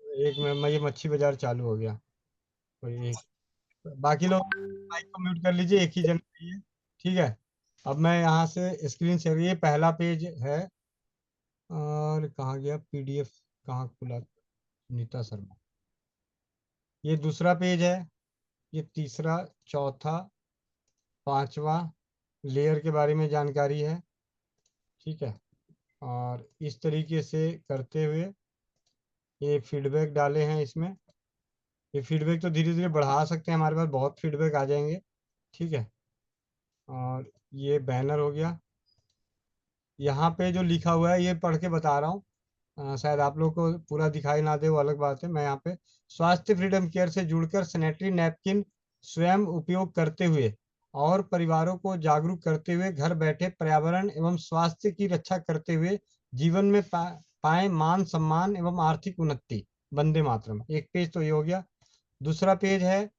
1 मिनट में ये मच्छी बाजार चालू हो गया। कोई एक, बाकी लोग माइक को म्यूट कर लीजिए, एक ही जन चाहिए। ठीक है, अब मैं यहाँ से स्क्रीन शेयर, ये पहला पेज है, और कहाँ गया PDF, कहाँ खुला? नीता शर्मा। ये दूसरा पेज है, ये तीसरा, चौथा, पांचवा, लेयर के बारे में जानकारी है। ठीक है, और इस तरीके से करते हुए ये फीडबैक डाले हैं इसमें। ये फीडबैक तो धीरे धीरे बढ़ा सकते हैं, हमारे पास बहुत फीडबैक आ जाएंगे। ठीक है, और ये बैनर हो गया। यहाँ पे जो लिखा हुआ है ये पढ़ के बता रहा हूँ। शायद आप लोग को पूरा दिखाई ना दे, वो अलग बात है। मैं यहाँ पे स्वास्थ्य फ्रीडम केयर से जुड़कर सैनिटरी नैपकिन स्वयं उपयोग करते हुए और परिवारों को जागरूक करते हुए घर बैठे पर्यावरण एवं स्वास्थ्य की रक्षा करते हुए जीवन में पाए मान सम्मान एवं आर्थिक उन्नति। वंदे मातरम। एक पेज तो ये हो गया। दूसरा पेज है,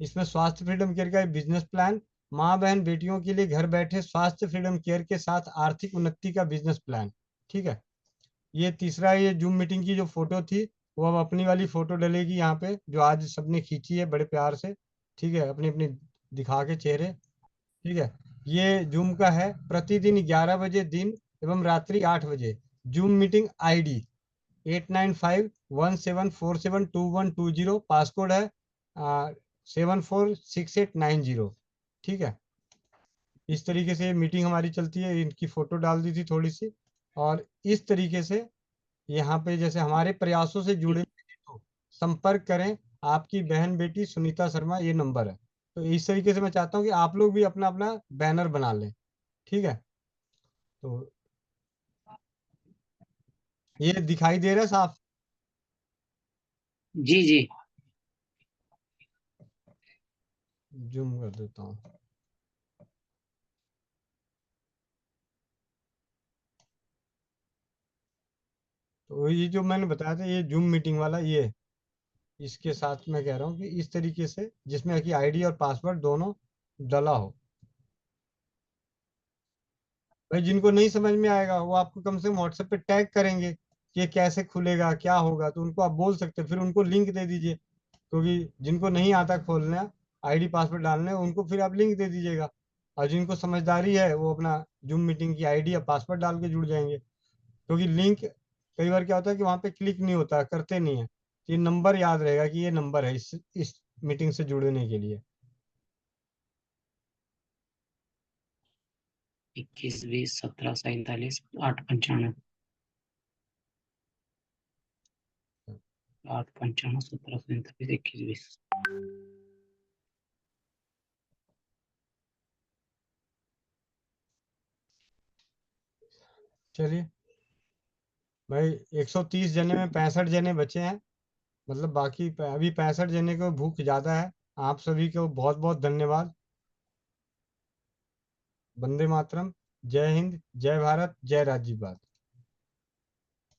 इसमें स्वास्थ्य फ्रीडम केयर का बिजनेस प्लान, माँ बहन बेटियों के लिए घर बैठे स्वास्थ्य फ्रीडम केयर के साथ आर्थिक उन्नति का बिजनेस प्लान। ठीक है। ये तीसरा, ये जूम मीटिंग की जो फोटो थी वो अब अपनी वाली फोटो डलेगी यहाँ पे, जो आज सबने खींची है बड़े प्यार से। ठीक है, अपनी अपनी दिखा के चेहरे। ठीक है, ये जूम का है। प्रतिदिन 11 बजे दिन एवं रात्रि 8 बजे। Zoom meeting ID 895174722120। पासकोड है 746890। ठीक है, इस तरीके से मीटिंग हमारी चलती है। इनकी फोटो डाल दी थी थोड़ी सी। और इस तरीके से यहाँ पे जैसे हमारे प्रयासों से जुड़े तो संपर्क करें, आपकी बहन बेटी सुनीता शर्मा, ये नंबर है। तो इस तरीके से मैं चाहता हूँ कि आप लोग भी अपना अपना बैनर बना लें। ठीक है, तो ये दिखाई दे रहा है साफ?
जी जी।
जूम कर देता हूँ। तो ये जो मैंने बताया था, ये जूम मीटिंग वाला, ये इसके साथ मैं कह रहा हूँ कि इस तरीके से जिसमें कि आईडी और पासवर्ड दोनों डला हो। भाई जिनको नहीं समझ में आएगा वो आपको कम से कम व्हाट्सएप पे टैग करेंगे कि ये कैसे खुलेगा, क्या होगा, तो उनको आप बोल सकते हैं, फिर उनको लिंक दे दीजिए। क्योंकि जिनको नहीं आता खोलना आईडी पासवर्ड डालने, उनको फिर आप लिंक दे दीजिएगा। और जिनको समझदारी है वो अपना जूम मीटिंग की आईडी या पासवर्ड डाल के जुड़ जाएंगे। क्योंकि लिंक कई बार क्या होता है कि वहाँ पे क्लिक नहीं होता, करते नहीं है। ये नंबर याद रहेगा कि ये नंबर है इस मीटिंग से जुड़ने के लिए।
21 20 17 47 8 95 8 95 17 47 21 20।
चलिए भाई, 130 जने में 65 जने बचे हैं। मतलब बाकी अभी 65 जने को भूख ज्यादा है। आप सभी को बहुत बहुत धन्यवाद। वंदे मातरम। जय हिंद, जय भारत, जय राजीव।